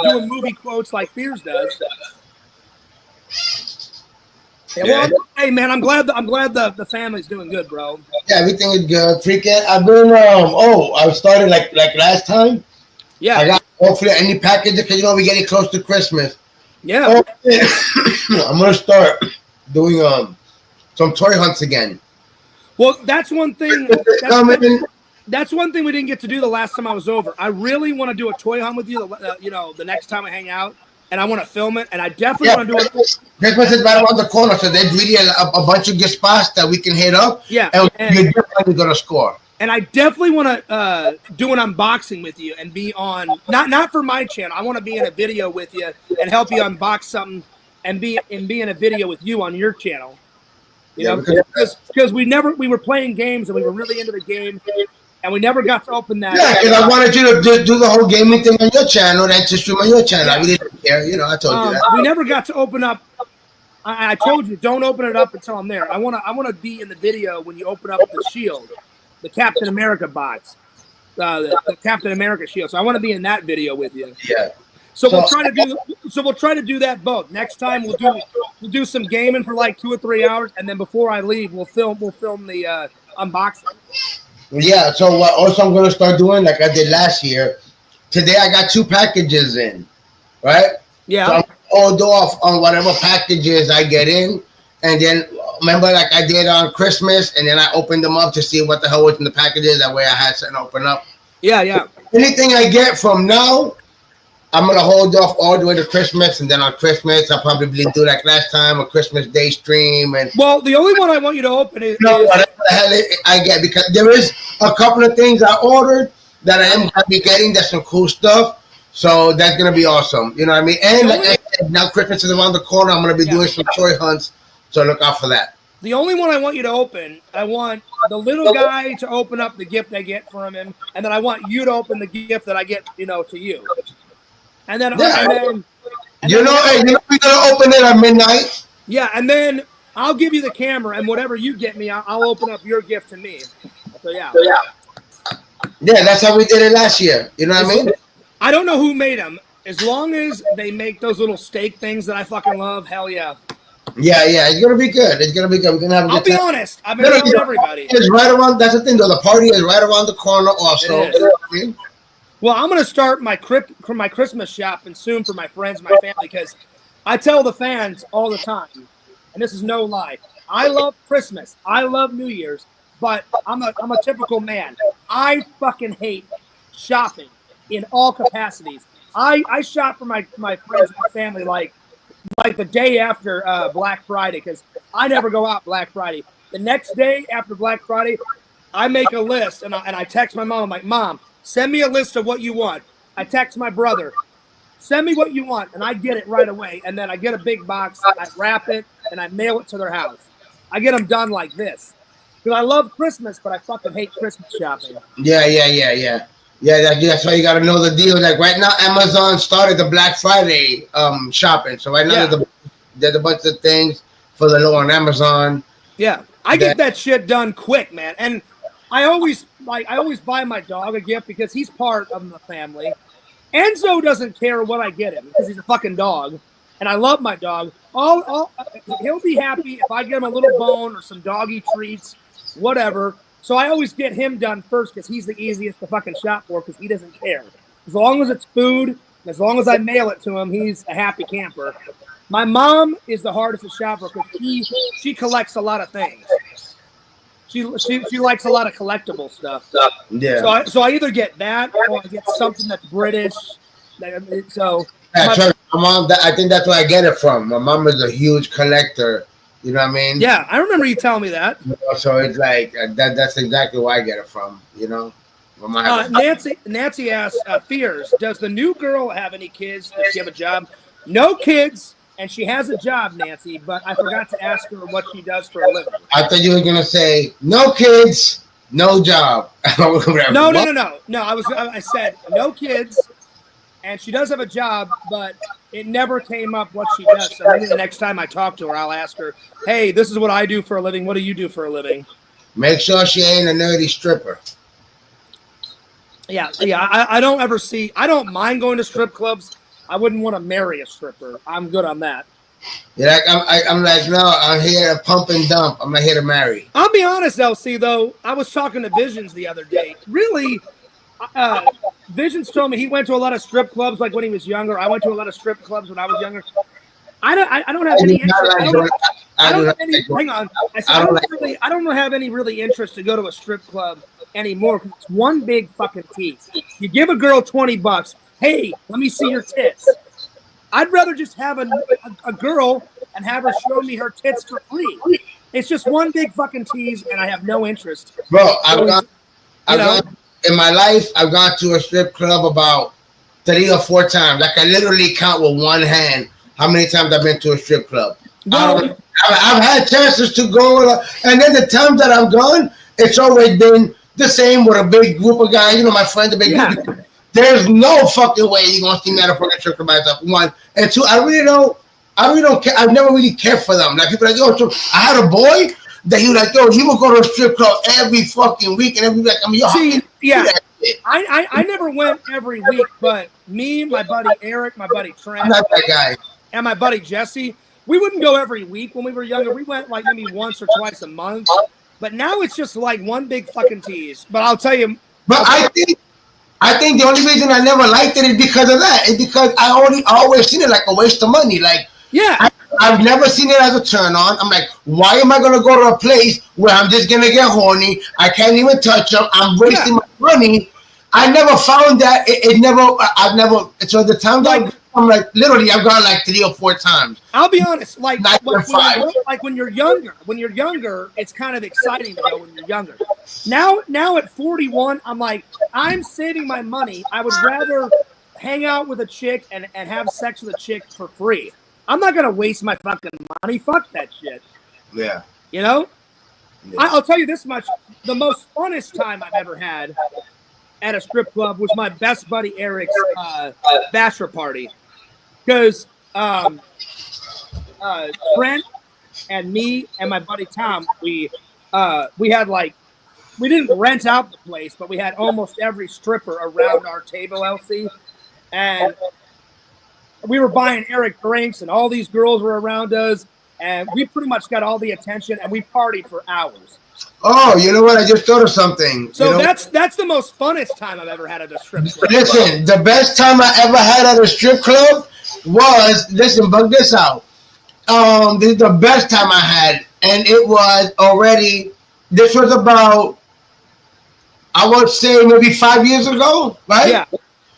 doing movie quotes like Fears does. Yeah, well, hey man, I'm glad the family's doing good, bro.
Yeah, everything is good. Freaking, I've been I started like last time.
Yeah.
I got hopefully any packages because we're getting close to Christmas.
Yeah.
I'm gonna start doing some toy hunts again.
Well, that's one thing. That's one thing we didn't get to do the last time I was over. I really want to do a toy hunt with you. The next time I hang out, and I want to film it. And I definitely want to do it.
Christmas is right around the corner, so there's really a bunch of good spots that we can hit up.
Yeah,
and you're definitely gonna score.
And I definitely want to do an unboxing with you and be on not for my channel. I want to be in a video with you and help you unbox something and be in a video with you on your channel. You know, because we were playing games and we were really into the game. And we never got to open that.
Yeah, because I wanted you to do the whole gaming thing on your channel, then to stream on your channel. I really didn't care. I told you that.
We never got to open up. I told you, don't open it up until I'm there. I want to be in the video when you open up the shield, the Captain America box, the Captain America shield. So I want to be in that video with you.
Yeah.
So we'll try to do that both. Next time we'll do some gaming for like 2 or 3 hours, and then before I leave, we'll film the unboxing.
Yeah, so what also I'm going to start doing, like I did last year, today I got 2 packages in, right?
Yeah.
So I'm hold off on whatever packages I get in, and then remember like I did on Christmas, and then I opened them up to see what the hell was in the packages, that way I had something open up.
Yeah, yeah.
Anything I get from now, I'm going to hold off all the way to Christmas, and then on Christmas, I'll probably do like last time, a Christmas Day stream. And
well, the only one I want you to open is...
whatever the hell I get, because there is a couple of things I ordered that I am going to be getting. That's some cool stuff. So that's going to be awesome. You know what I mean? And like I said, now Christmas is around the corner. I'm going to be doing some toy hunts. So look out for that.
The only one I want you to open, I want the little guy to open up the gift I get from him, and then I want you to open the gift that I get, to you. And then,
we're gonna open it at midnight.
Yeah, and then I'll give you the camera, and whatever you get me, I'll open up your gift to me. So yeah.
Yeah, that's how we did it last year. You know what I mean?
I don't know who made them. As long as they make those little steak things that I fucking love, hell yeah.
Yeah, it's gonna be good. It's gonna be good. We're gonna have a good time.
I'll be honest. I've been telling everybody.
It's right around. That's the thing, though. The party is right around the corner. Also, you know what I mean?
Well, I'm going to start my Christmas shopping soon for my friends, my family, because I tell the fans all the time, and this is no lie, I love Christmas, I love New Year's, but I'm a typical man. I fucking hate shopping in all capacities. I shop for my friends and my family like the day after Black Friday, because I never go out Black Friday. The next day after Black Friday, I make a list, and I text my mom. I'm like, Mom, send me a list of what you want. I text my brother, send me what you want, and I get it right away. And then I get a big box, I wrap it, and I mail it to their house. I get them done like this. Because I love Christmas, but I fucking hate Christmas shopping.
Yeah. That's why you got to know the deal. Like right now, Amazon started the Black Friday shopping. So right now there's a bunch of things for the low on Amazon.
Yeah, I get that shit done quick, man. And I always buy my dog a gift because he's part of the family. Enzo doesn't care what I get him because he's a fucking dog, and I love my dog. He'll be happy if I get him a little bone or some doggy treats, whatever. So I always get him done first because he's the easiest to fucking shop for because he doesn't care. As long as it's food, and as long as I mail it to him, he's a happy camper. My mom is the hardest to shop for because she collects a lot of things. She likes a lot of collectible stuff.
Yeah.
So I either get that or I get something that's British. So
my mom, I think that's where I get it from. My mom is a huge collector. You know what I mean?
Yeah, I remember you telling me that.
So it's like that's exactly where I get it from.
Nancy asks, Fears, does the new girl have any kids? Does she have a job? No kids. And she has a job, Nancy, but I forgot to ask her what she does for a living.
I thought you were gonna say no kids, no job.
No. I said no kids, and she does have a job, but it never came up what she does. So maybe the next time I talk to her, I'll ask her, "Hey, this is what I do for a living. What do you do for a living?"
Make sure she ain't a nerdy stripper.
Yeah. I don't mind going to strip clubs. I wouldn't want to marry a stripper. I'm good on that.
You're like, I'm like, no, I'm here to pump and dump. I'm not here to marry.
I'll be honest, LC, though. I was talking to Visions the other day. Really, Visions told me he went to a lot of strip clubs like when he was younger. I went to a lot of strip clubs when I was younger. I don't have any interest. I don't have any. Hang on. I don't have any really interest to go to a strip club anymore because it's one big fucking tease. You give a girl $20. Hey, let me see your tits. I'd rather just have a girl and have her show me her tits for free. It's just one big fucking tease, and I have no interest.
Bro, in my life, I've gone to a strip club about 3 or 4 times. I can literally count with one hand how many times I've been to a strip club. I've had chances to go, and then the times that I've gone, it's always been the same with a big group of guys. You know, my friends, a big group. There's no fucking way you're gonna see me at a fucking strip club by myself. 1 and 2, I really don't care. I've never really cared for them. Like people are like, yo, so I had a boy that he was like, yo, he would go to a strip club every fucking week, and every like, I mean, yo,
see, I never went every week, but me, my buddy Eric, my buddy Trent,
I'm not that guy,
and my buddy Jesse, we wouldn't go every week when we were younger. We went like maybe once or twice a month. But now it's just like one big fucking tease. But I'll tell you.
But I think the only reason I never liked it is because of that. It's because I always seen it like a waste of money. Like,
yeah,
I've never seen it as a turn on. I'm like, why am I gonna go to a place where I'm just gonna get horny? I can't even touch them. I'm wasting my money. I never found that. I've never. So the times I'm like, literally, I've gone like 3 or 4 times.
I'll be honest, like when you're younger, it's kind of exciting to go when you're younger. Now at 41, I'm like, I'm saving my money. I would rather hang out with a chick and have sex with a chick for free. I'm not gonna waste my fucking money. Fuck that shit.
Yeah.
You know?
Yeah.
I'll tell you this much. The most funnest time I've ever had at a strip club was my best buddy Eric's bachelor party. Because Trent and me and my buddy Tom, we had like, we didn't rent out the place, but we had almost every stripper around our table, LC. And we were buying Eric drinks, and all these girls were around us. And we pretty much got all the attention, and we partied for hours.
Oh, you know what? I just thought of something.
So that's the most funnest time I've ever had at a strip club.
Listen, the best time I ever had at a strip club was, listen, bug this out. This is the best time I had, and it was already, this was about, I would say maybe 5 years ago, right?
Yeah.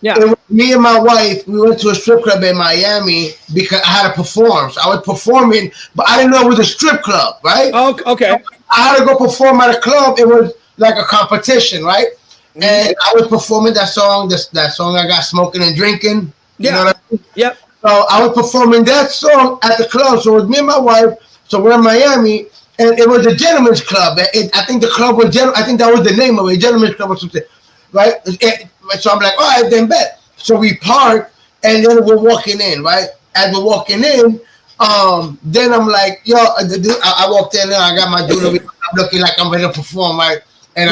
Yeah.
It was me and my wife, we went to a strip club in Miami because I had to perform. So I was performing, but I didn't know it was a strip club, right?
Oh, okay.
I had to go perform at a club. It was like a competition, right? Mm-hmm. And I was performing that song, that song I got, Smoking and Drinking. You know what I mean? Yep. So I was performing that song at the club. So it was me and my wife. So we're in Miami, and it was a gentleman's club. I think the club was I think that was the name of it, gentleman's club or something, right? So I'm like, all right, then bet. So we parked, and then we're walking in, right? As we're walking in, then I'm like, yo, I walked in there, I got my jewelry, I'm looking like I'm ready to perform, right? And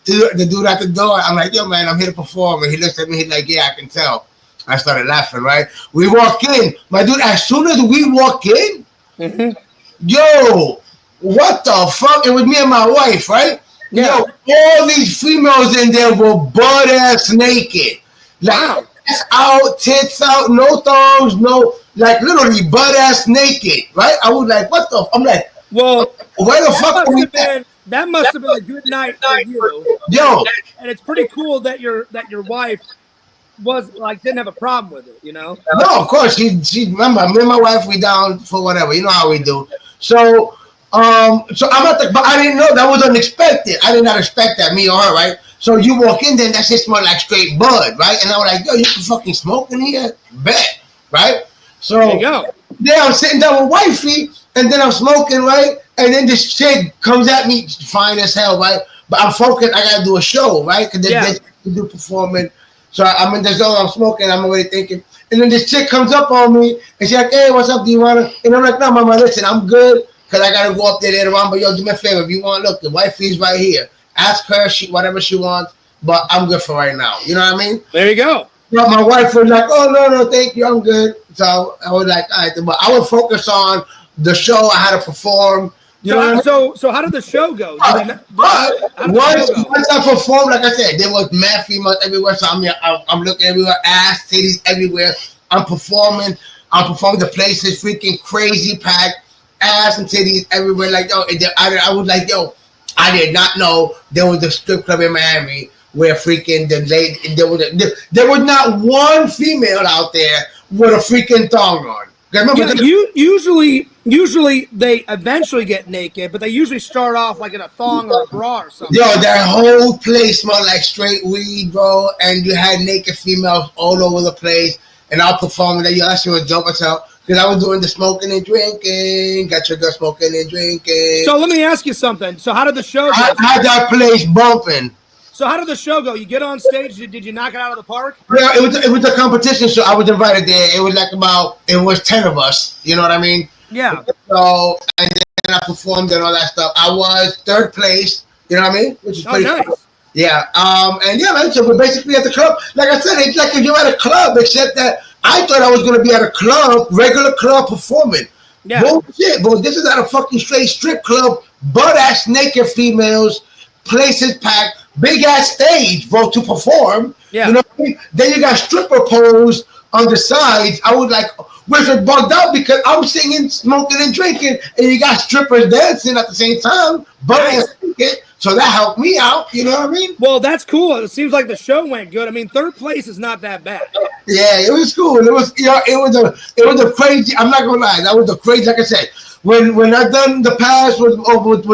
the dude at the door, I'm like, yo, man, I'm here to perform. And he looks at me, he's like, yeah, I can tell. I started laughing, right? We walk in. My dude, as soon as we walk in, yo, what the fuck? It was me and my wife, right? Yeah. Yo, all these females in there were butt-ass naked. Like, ass out, tits out, no thongs, no, like literally butt-ass naked, right? I was like, what the? I'm like,
well,
where the fuck are we at?
That must have been a good night for you.
Yo.
And it's pretty cool that your wife was like didn't have a problem with it, you know?
No, of course. She remember me and my wife, we down for whatever. You know how we do. So I'm at the, but I didn't know that was unexpected. I did not expect that, me or her, right? So you walk in there, that shit smell like straight bud, right? And I was like, yo, you can fucking smoke in here? Bet, right? So
there you go.
Then I'm sitting down with wifey, and then I'm smoking, right? And then this chick comes at me, fine as hell, right? But I'm focused, I gotta do a show, right? Because they do performing. So I'm in the zone, I'm smoking, I'm already thinking. And then this chick comes up on me, and she's like, hey, what's up, do you wanna? And I'm like, no, mama, listen, I'm good, because I gotta go up there later on, but yo, do me a favor, if you want, look, the wifey's right here. Ask her whatever she wants, but I'm good for right now. You know what I mean?
There you go.
But my wife was like, "Oh no, thank you, I'm good." So I was like, "All right," but I would focus on the show. I had to perform.
So how did the show go?
Once I performed, like I said, there was mad females everywhere. So I'm looking everywhere, ass, titties everywhere. I'm performing the place is freaking crazy packed, ass and titties everywhere. Like, yo, I was like, yo, I did not know there was a strip club in Miami where freaking there was not one female out there with a freaking thong on. Remember,
usually they eventually get naked, but they usually start off like in a thong or a bra or something.
Yo, that whole place smelled like straight weed, bro, and you had naked females all over the place. And I was performing that. Yo, that shit was dope as hell. Because I was doing the smoking and drinking. Got your girl smoking and drinking.
So let me ask you something. So how did the show go?
I had that place bumping.
So how did the show go? You get on stage. Did you knock it out of the park?
Yeah, it was a competition, so I was invited there. It was like it was 10 of us. You know what I mean?
Yeah.
So and then I performed and all that stuff. I was third place. You know what I mean? Which is pretty
nice.
cool. Yeah. And yeah, man. So we're basically at the club. Like I said, it's like if you're at a club, except that I thought I was gonna be at a club, regular club performing.
Yeah.
Bullshit, bro. This is at a fucking straight strip club, butt ass naked females, places packed. Big ass stage, bro, to perform.
Yeah.
You know what I mean? Then you got stripper poles on the sides. I was like, was it bugged out because I'm singing, smoking, and drinking, and you got strippers dancing at the same time, but so that helped me out. You know what I mean?
Well, that's cool. It seems like the show went good. I mean, third place is not that bad.
Yeah, it was cool. It was, it was a crazy. I'm not gonna lie, that was the crazy. Like I said. When I done the past with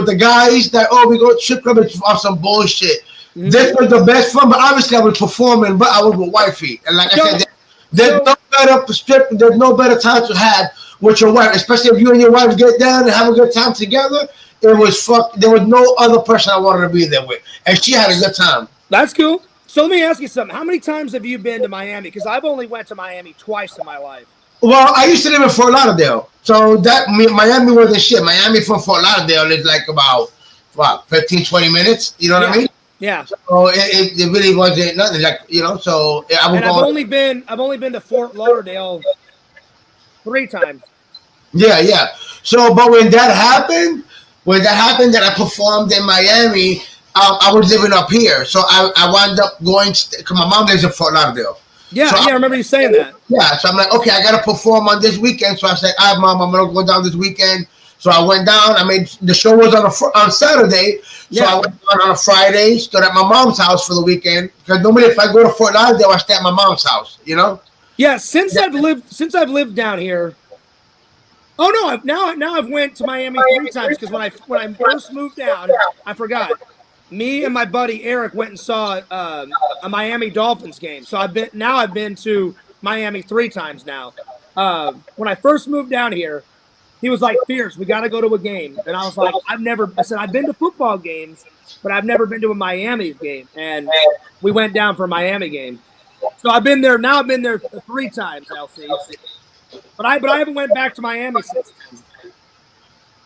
the guys that we go to strip club on some bullshit. Mm-hmm. This was the best fun, but obviously I was performing, but I was with wifey, and like I said, there's no better time to have with your wife, especially if you and your wife get down and have a good time together. It was there was no other person I wanted to be there with, and she had a good time.
That's cool. So let me ask you something. How many times have you been to Miami? Because I've only went to Miami twice in my life.
Well, I used to live in Fort Lauderdale, so Miami wasn't shit. Miami from Fort Lauderdale is like about 15, 20 minutes. You know what I mean?
Yeah.
So it really wasn't nothing, like, you know. So I've only been
to Fort Lauderdale 3 times.
Yeah. So, but when that happened, that I performed in Miami, I was living up here, so I wound up going. Cause my mom lives in Fort Lauderdale.
Yeah,
so
I remember you saying that.
Yeah, so I'm like, okay, I gotta perform on this weekend. So I said, all right, Mom, I'm gonna go down this weekend. So I went down. I made the show was on Saturday. So I went down on a Friday, stood at my mom's house for the weekend. Because normally, if I go to Fort Lauderdale, I stay at my mom's house. You know?
Yeah. I've lived down here. Oh no! Now I've went to Miami 3 times because when I first moved down, I forgot. Me and my buddy Eric went and saw a Miami Dolphins game. So I've been to Miami 3 times now. When I first moved down here, he was like, "Fierce, we got to go to a game." And I was like, I said, I've been to football games, but I've never been to a Miami game. And we went down for a Miami game. So I've been there 3 times, LC. But I haven't went back to Miami since then.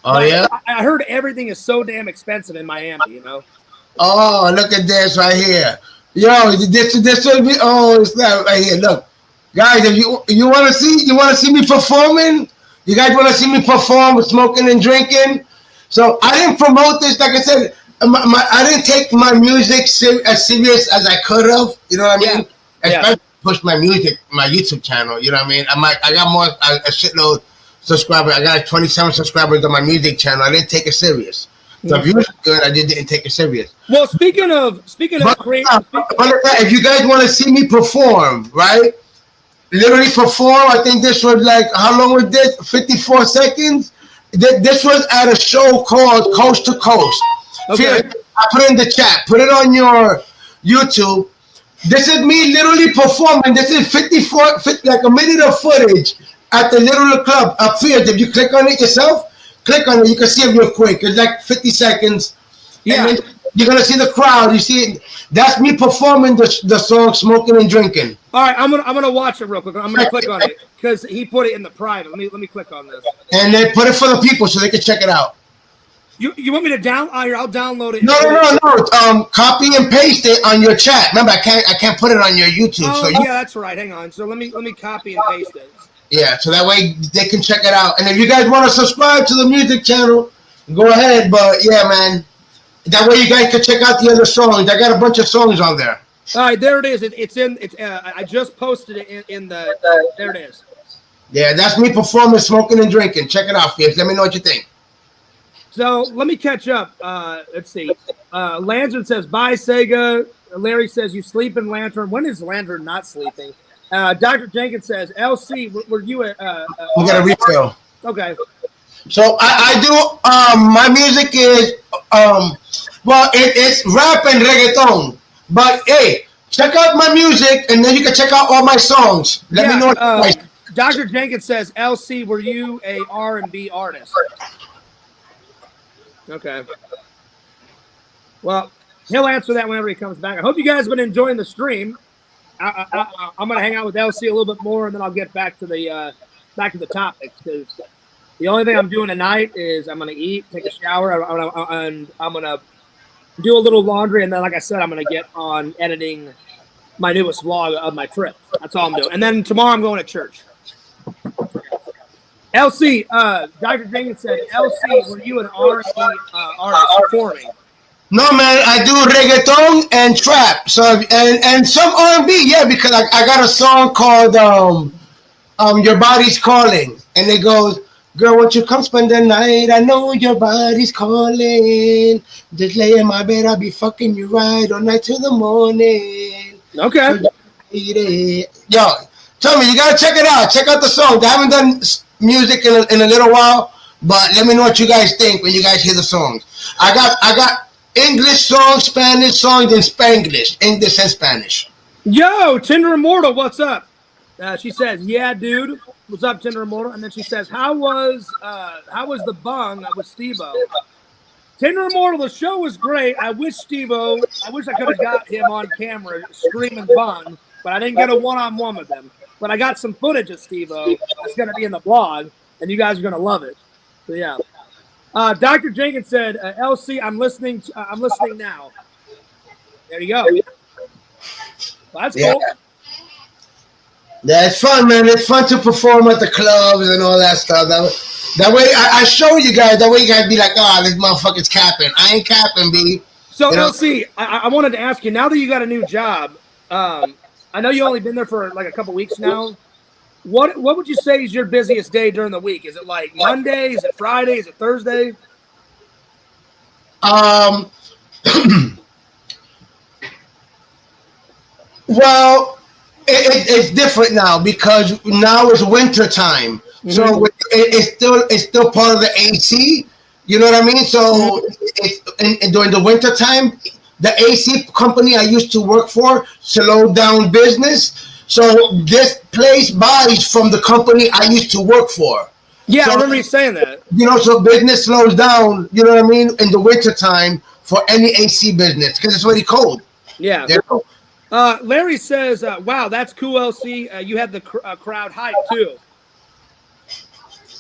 Oh, yeah?
I heard everything is so damn expensive in Miami, you know?
Oh, look at this right here. Yo, this will be, it's that right here. Look, guys, if you want to see me performing, you guys want to see me perform with smoking and drinking. So I didn't promote this. Like I said, I didn't take my music as serious as I could have. You know what I mean? Especially push my music, my YouTube channel. You know what I mean? I got more a shitload subscribers. I got 27 subscribers on my music channel. I didn't take it serious. So if you was good, I just didn't take it serious.
Well, speaking of great,
if you guys want to see me perform, right? Literally perform. I think this was like, how long was this? 54 seconds. This was at a show called Coast to Coast. Okay. I put it in the chat. Put it on your YouTube. This is me literally performing. This is like a minute of footage at the Little Club up here. If you click on it yourself, click on it. You can see it real quick. It's like 50 seconds. Yeah. And then you're gonna see the crowd. You see it. That's me performing the song "Smoking and Drinking."
All right, I'm gonna watch it real quick. I'm gonna click on it because he put it in the private. Let me click on this.
And then put it for the people so they can check it out.
You want me to I'll download it.
No. Copy and paste it on your chat. Remember, I can't put it on your YouTube.
Oh,
so
yeah, that's right. Hang on. So let me copy and paste it.
Yeah, so that way they can check it out. And if you guys want to subscribe to the music channel, go ahead. But yeah, man, that way you guys can check out the other songs. I got a bunch of songs on there.
All right, there it is. I just posted it in the. There it is.
Yeah, that's me performing, smoking, and drinking. Check it out, kids. Let me know what you think.
So let me catch up. Let's see. Lantern says, bye, Sega. Larry says, you sleeping, Lantern. When is Lantern not sleeping? Dr. Jenkins says, LC, were you at...
we got a refill.
Okay.
So I do, my music is, well, it's rap and reggaeton. But, hey, check out my music, and then you can check out all my songs. Let me know.
Dr. Jenkins says, LC, were you a R&B artist? Okay. Well, he'll answer that whenever he comes back. I hope you guys have been enjoying the stream. I'm going to hang out with LC a little bit more, and then I'll get back to the topics. Because the only thing I'm doing tonight is I'm going to eat, take a shower, and I'm going to do a little laundry, and then, like I said, I'm going to get on editing my newest vlog of my trip. That's all I'm doing. And then tomorrow I'm going to church. LC, Dr. Jenkins said, LC, were you an R&B artist performing?
No, man, I do reggaeton and trap. So and some R&B, yeah, because I got a song called Your Body's Calling, and it goes, girl, won't you come spend the night? I know your body's calling. Just lay in my bed, I'll be fucking you right all night till the morning.
Okay.
Yo, tell me, you gotta check it out. Check out the song. I haven't done music in a little while, but let me know what you guys think when you guys hear the songs. I got English songs, Spanish songs, and Spanglish. English and Spanish.
Yo, Tinder Immortal, what's up? She says, yeah, dude. What's up, Tinder Immortal? And then she says, how was the bung with Steve-O? Tinder Immortal, the show was great. I wish I could have got him on camera screaming bung, but I didn't get a one-on-one with him. But I got some footage of Steve-O that's going to be in the blog, and you guys are going to love it. So, yeah. Dr. Jenkins said, LC, I'm listening now. There you go. Well, that's cool.
Yeah, it's fun, man. It's fun to perform at the clubs and all that stuff. That way, I show you guys. That way, you guys be like, "Oh, this motherfucker's capping." I ain't capping, B.
So, LC, I wanted to ask you, now that you got a new job, I know you only been there for like a couple weeks now. What would you say is your busiest day during the week? Is it like Monday? Is it Friday? Is it Thursday?
Well, it's different now because now it's winter time. Mm-hmm. So it's still part of the AC. You know what I mean? So it's during the winter time, the AC company I used to work for slowed down business. So this place buys from the company I used to work for.
Yeah,
so,
I remember you saying that.
You know, so business slows down, you know what I mean, in the winter time for any AC business because it's really cold.
Yeah. Larry says, wow, that's cool, LC. You had the crowd hype, too.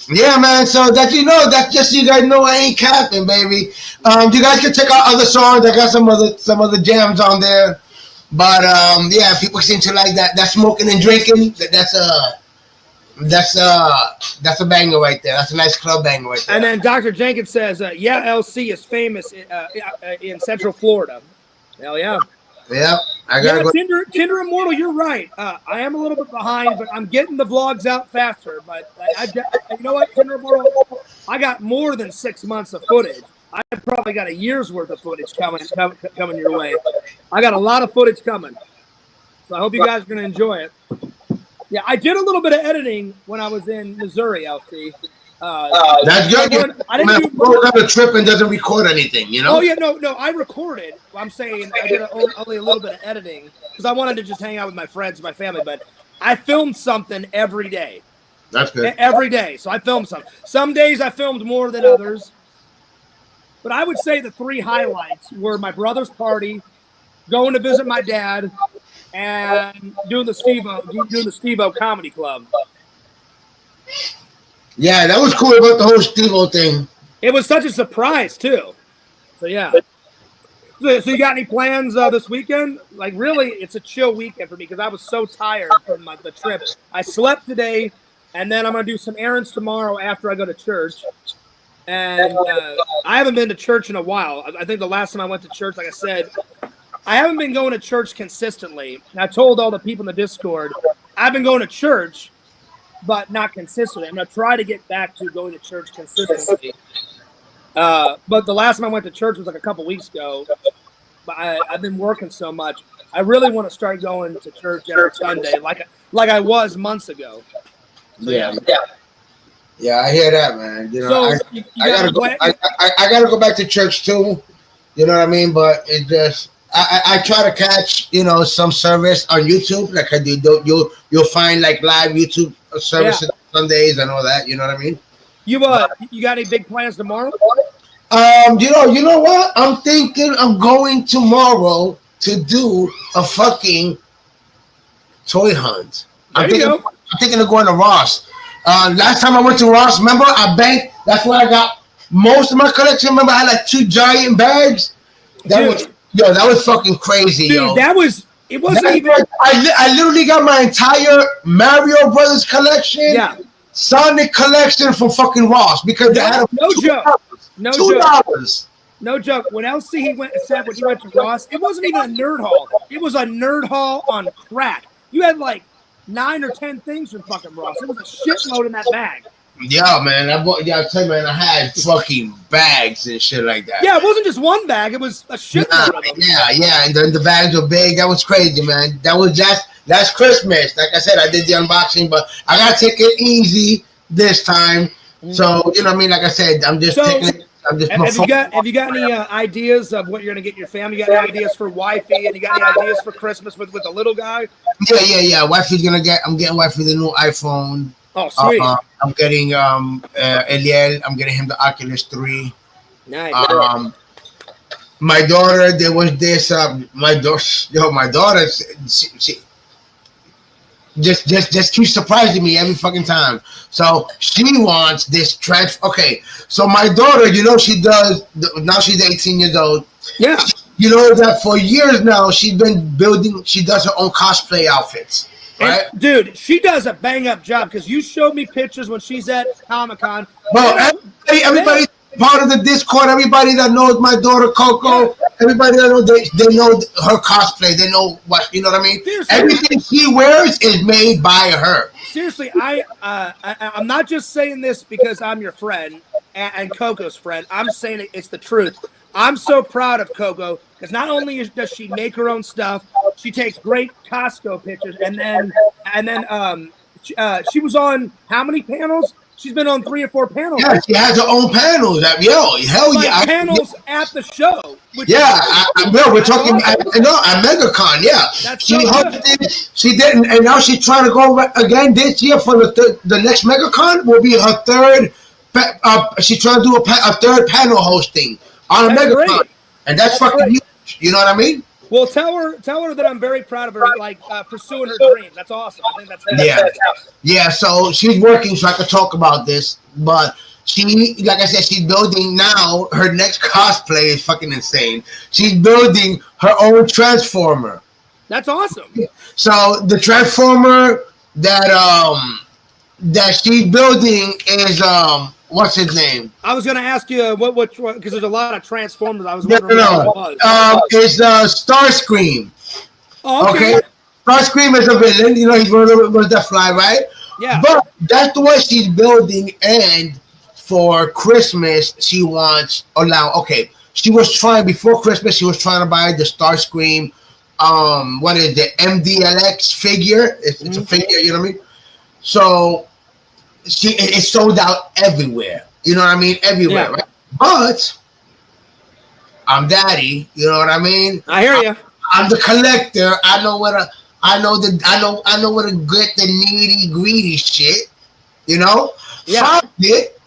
Yeah, man. So that's just you guys know I ain't capping, baby. You guys can check out other songs. I got some other jams on there. But yeah, people seem to like that smoking and drinking. That's a banger right there. That's a nice club banger right there.
And then Dr. Jenkins says, yeah, LC is famous in Central Florida. Hell yeah.
Yeah, I gotta go.
Tinder Immortal, you're right. I am a little bit behind, but I'm getting the vlogs out faster. But you know what, Tinder Immortal, I got more than 6 months of footage. I probably got a year's worth of footage coming your way. I got a lot of footage coming, so I hope you guys are gonna enjoy it. Yeah, I did a little bit of editing when I was in Missouri, LC.
That's good. I didn't go on a trip and doesn't record anything, you know?
Oh yeah, no, I recorded. I'm saying I did only a little bit of editing because I wanted to just hang out with my friends, my family. But I filmed something every day.
That's good.
Every day, so I filmed something. Some days I filmed more than others. But I would say the 3 highlights were my brother's party, going to visit my dad, and doing the Steve-O Comedy Club.
Yeah, that was cool about the whole Steve-O thing.
It was such a surprise too. So yeah. So you got any plans this weekend? Like really, it's a chill weekend for me because I was so tired from the trip. I slept today, and then I'm gonna do some errands tomorrow after I go to church. And I haven't been to church in a while. I think the last time I went to church, like I said, I haven't been going to church consistently. And I told all the people in the Discord, I've been going to church, but not consistently. I'm going to try to get back to going to church consistently. But the last time I went to church was like a couple weeks ago. But I've been working so much. I really want to start going to church every Sunday, like I was months ago. So,
Yeah, I hear that, man. You know,
so
I gotta go back to church too. You know what I mean? But it just I try to catch, you know, some service on YouTube like I do. You'll find like live YouTube services Sundays and all that. You know what I mean?
You got any big plans tomorrow?
You know what? I'm thinking of going tomorrow to do a fucking toy hunt. I'm thinking of going to Ross. Last time I went to Ross, remember I banked. That's where I got most of my collection. Remember I had like 2 giant bags. That was fucking crazy,
dude. It wasn't even.
I literally got my entire Mario Brothers collection. Sonic collection from fucking Ross because they had
no joke. No
$2.
No joke. When LC when he went to Ross, it wasn't even a nerd haul. It was a nerd haul on crack. You had like 9 or 10 things from fucking Ross. It was a shitload in that bag.
Yeah, man. I tell you, man, I had fucking bags and shit like that.
Yeah, it wasn't just one bag. It was a shitload of them.
Yeah. And then the bags were big. That was crazy, man. That's Christmas. Like I said, I did the unboxing, but I gotta take it easy this time. So, you know what I mean? Like I said, have you got
any ideas of what you're gonna get your family? You got any ideas for wifey? And you got any ideas for Christmas with the little guy?
Yeah. Wifey's I'm getting wifey the new iPhone.
Oh, sweet.
I'm getting Eliel. I'm getting him the Oculus 3.
Nice.
My daughter, there was this. My daughter, she just keeps surprising me every fucking time. So she wants this Okay, so my daughter, you know, she does. Now she's 18 years old.
Yeah.
You know that for years now she's been building. She does her own cosplay outfits. Right?
And, dude, she does a bang up job because you showed me pictures when she's at Comic-Con.
Well, everybody part of the Discord, everybody that knows my daughter Coco, everybody that knows they know her cosplay. They know what, you know what I mean? Seriously. Everything she wears is made by her.
Seriously, I'm not just saying this because I'm your friend and Coco's friend. I'm saying it's the truth. I'm so proud of Coco because not only does she make her own stuff, she takes great Costco pictures, and then she was on how many panels? She's been on 3 or 4 panels.
Yeah, she has her own panels. Hell yeah!
Panels at the show.
We're talking. At MegaCon. Yeah, she hosted. She didn't, and now she's trying to go again this year for the next MegaCon. Will be her third. She's trying to do a third panel hosting on a MegaCon, great. And that's fucking huge. You know what I mean?
Well, tell her that I'm very proud of her, pursuing her dreams. That's awesome. I think that's
yeah. So she's working, so I could talk about this. But she, like I said, she's building now. Her next cosplay is fucking insane. She's building her own Transformer.
That's awesome.
So the Transformer that she's building is what's his name?
I was going to ask you what because there's a lot of Transformers. I was wondering what it
was. It's Starscream.
Oh, okay.
Starscream is a villain. You know, he's one of the ones that fly, right?
Yeah.
But that's the one she's building, and for Christmas she wants Okay, she was trying before Christmas. She was trying to buy the Starscream. What is the MDLX figure? It's a figure. You know what I mean? So. It's sold out everywhere. You know what I mean? Everywhere, right? But I'm daddy. You know what I mean?
I hear you.
I'm the collector. I know where to get the needy, greedy shit. You know?
Yeah.
Found it.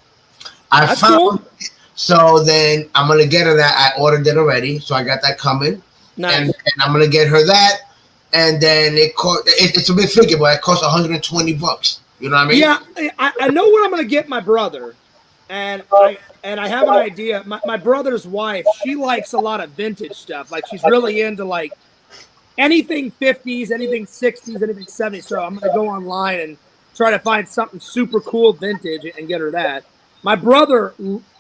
I found it. So then I'm gonna get her that. I ordered it already, so I got that coming.
Nice.
And I'm gonna get her that. And then it's a big figure, but it costs $120. You know what I mean?
Yeah, I know what I'm going to get my brother. and I have an idea. My brother's wife, she likes a lot of vintage stuff. Like she's really into like anything 50s, anything 60s, anything 70s. So I'm gonna go online and try to find something super cool vintage and get her that. My brother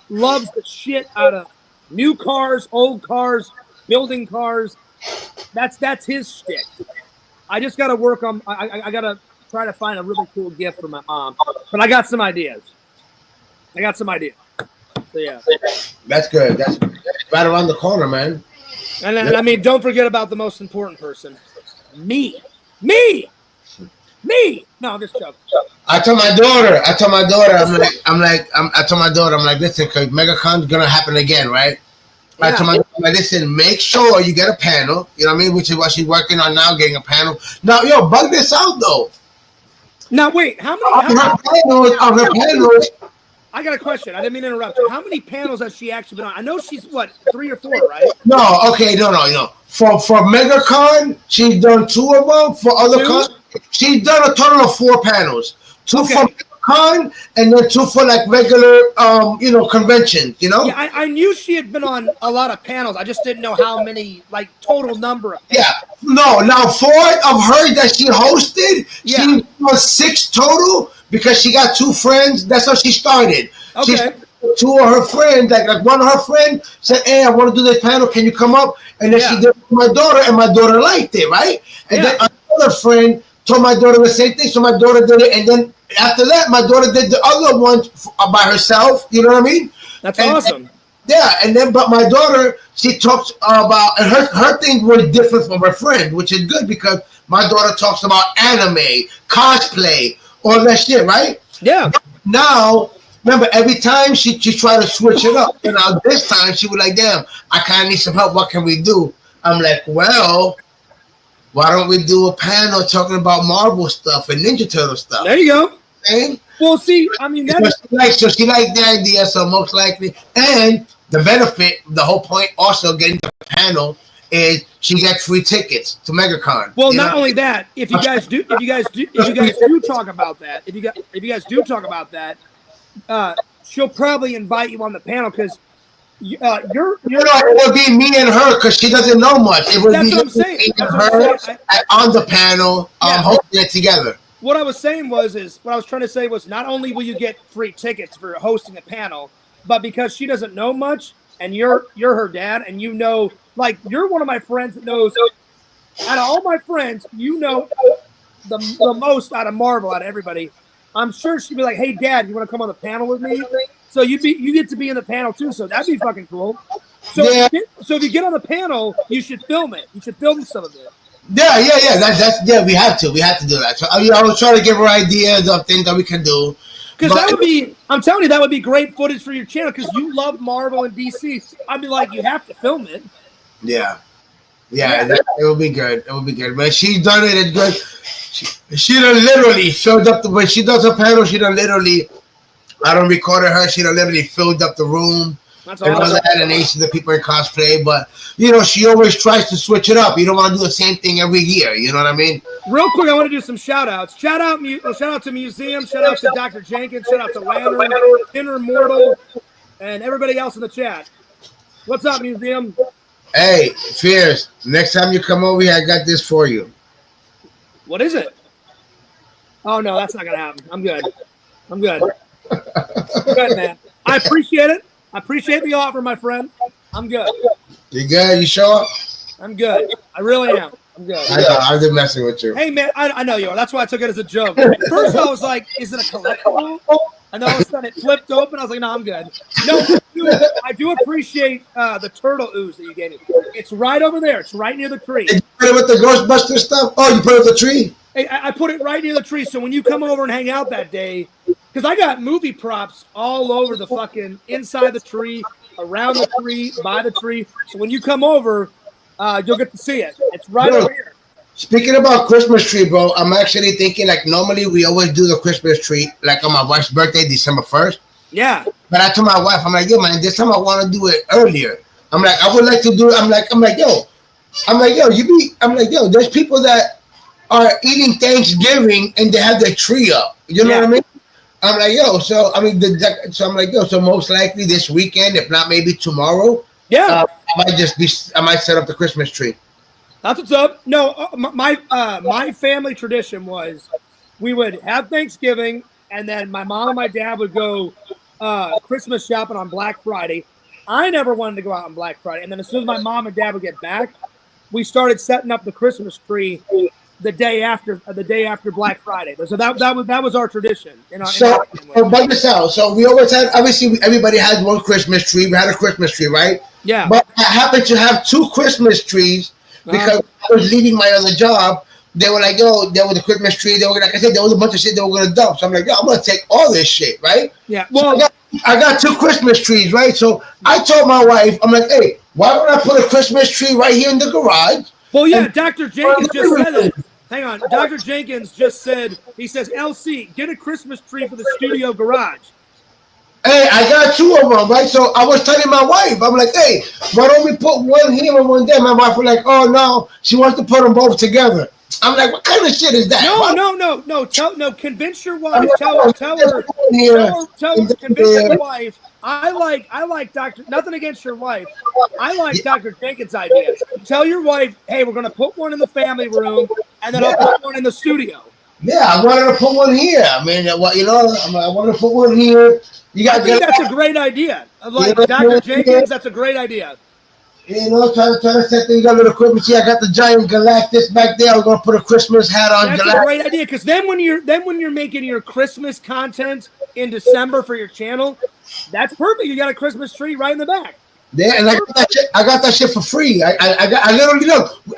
loves the shit out of new cars, old cars, building cars. That's his shtick. I just got to work on. I got to try to find a really cool gift for my mom. But I got some ideas. So yeah.
That's good. That's right around the corner, man.
And then, I mean, don't forget about the most important person. Me. No, I'm just joking.
I told my daughter, I'm like, listen, because MegaCon's gonna happen again, right? Yeah. I told my daughter, listen, make sure you get a panel. You know what I mean? Which is what she's working on now, getting a panel. Now, yo, bug this out though.
Now, wait, how many
panels?
I got a question. I didn't mean to interrupt you. How many panels has she actually been on? I know she's what, 3 or 4, right?
No, okay, no. For MegaCon, she's done 2 of them. For other cons, she's done a total of 4 panels. 2 for MegaCon and then 2 for like regular, conventions. You know?
Yeah, I knew she had been on a lot of panels. I just didn't know how many, like total number of panels.
Yeah, no. Now 4 of her that she hosted, she was 6 total. Because she got 2 friends, that's how she started.
Okay.
2 of her friends, like one of her friends said, "Hey, I want to do this panel. Can you come up?" And then she did it with my daughter, and my daughter liked it, right? And then another friend told my daughter the same thing, so my daughter did it. And then after that, my daughter did the other one by herself. You know what I mean?
That's awesome.
And then, but my daughter, she talks about, and her thing was different from her friend, which is good because my daughter talks about anime, cosplay, all that shit, right?
Yeah.
Now, remember, every time she tried to switch it up, and now this time she was like, "Damn, I kind of need some help. What can we do?" I'm like, "Well, why don't we do a panel talking about Marvel stuff and Ninja Turtle stuff?"
There you go.
And
well, see, I mean,
so she liked the idea. So most likely, and the benefit, the whole point, also getting the panel is she gets free tickets to MegaCon.
Well, not only that, if you guys do talk about that, she'll probably invite you on the panel because it
would be me and her because she doesn't know much. It would
that's
be
what I'm saying.
Me and her on the panel, hosting it together.
What I was saying was not only will you get free tickets for hosting a panel, but because she doesn't know much and you're her dad and you know. Like, you're one of my friends that knows, out of all my friends, you know the most out of Marvel, out of everybody. I'm sure she'd be like, "Hey, Dad, you want to come on the panel with me?" So you get to be in the panel, too, so that'd be fucking cool. So, if you get on the panel, you should film it. You should film some of it.
Yeah. We have to do that. So, I was trying to give her ideas of things that we can do.
Because that would be, I'm telling you, that would be great footage for your channel because you love Marvel and DC. I'd be like, you have to film it.
Yeah, it will be good. But she's done it. It's good. She done literally filled up when she does her panel. She done literally. I don't recorded her. She done literally filled up the room.
That's awesome.
And all that, and the people in cosplay. But she always tries to switch it up. You don't want to do the same thing every year. You know what I mean?
Real quick, I want to do some shout outs. Shout out to Museum. Shout out to Dr. Jenkins. Shout out to Lantern, Inner Mortal, and everybody else in the chat. What's up, Museum?
Hey, Fierce, next time you come over here, I got this for you.
What is it? Oh, no, that's not going to happen. I'm good, man. I appreciate it. I appreciate the offer, my friend. I'm good.
You good? You sure?
I'm good. I really am. I'm good.
I know. I'm just messing with you.
Hey, man, I know you are. That's why I took it as a joke. First, I was like, is it a collectible? And then all of a sudden it flipped open. I was like, no, I'm good. No, I do appreciate the turtle ooze that you gave me. It's right over there. It's right near the tree.
Did you put it with the Ghostbuster stuff? Oh, you put it with the tree?
Hey, I put it right near the tree. So when you come over and hang out that day, because I got movie props all over the fucking inside the tree, around the tree, by the tree. So when you come over, you'll get to see it. It's right over here.
Speaking about Christmas tree, bro, I'm actually thinking like normally we always do the Christmas tree like on my wife's birthday, December 1st.
Yeah.
But I told my wife, I'm like, yo, man, this time I want to do it earlier. I'm like, I would like to do it. I'm like, yo, there's people that are eating Thanksgiving and they have their tree up. You know what I mean? I'm like, yo, so I mean, so I'm like, yo, so most likely this weekend, if not maybe tomorrow,
Yeah,
I might set up the Christmas tree.
that's what's up. No, my family tradition was we would have Thanksgiving, and then my mom and my dad would go Christmas shopping on Black Friday. I never wanted to go out on Black Friday, and then as soon as my mom and dad would get back, we started setting up the Christmas tree the day after Black Friday. So that was our tradition.
So bug this out. So we always had, obviously everybody had one Christmas tree. We had a Christmas tree, right?
Yeah.
But I happened to have two Christmas trees because I was leaving my other job. They were like, yo, there was a Christmas tree. They were, like I said, there was a bunch of shit they were gonna dump. So I'm like, yo, I'm gonna take all this shit, right?
Yeah.
Well, so I got two Christmas trees, right? So I told my wife, I'm like, hey, why don't I put a Christmas tree right here in the garage?
Well, yeah, Dr. Jenkins just said it. Hang on. Dr. Jenkins just said, he says, LC, get a Christmas tree for the studio garage.
Hey, I got two of them, right? So I was telling my wife, I'm like, hey, why don't we put one here and one there? My wife was like, oh, no, she wants to put them both together. I'm like, what kind of shit is that?
No. Convince your wife. Tell her. Convince your wife. I like Dr. Nothing against your wife. I like Dr. Jenkins' idea. Tell your wife, hey, we're gonna put one in the family room, and then I'll put one in the studio.
Yeah, I wanted to put one here. I mean, I wanted to put one here.
I think that's a great idea. Like Dr. Jenkins, that's a great idea.
You know, trying to set things up with equipment. See, I got the giant Galactus back there. I'm gonna put a Christmas hat on.
That's a great idea, because then when you're making your Christmas content in December for your channel, that's perfect. You got a Christmas tree right in the back.
Yeah, and I got that shit for free. I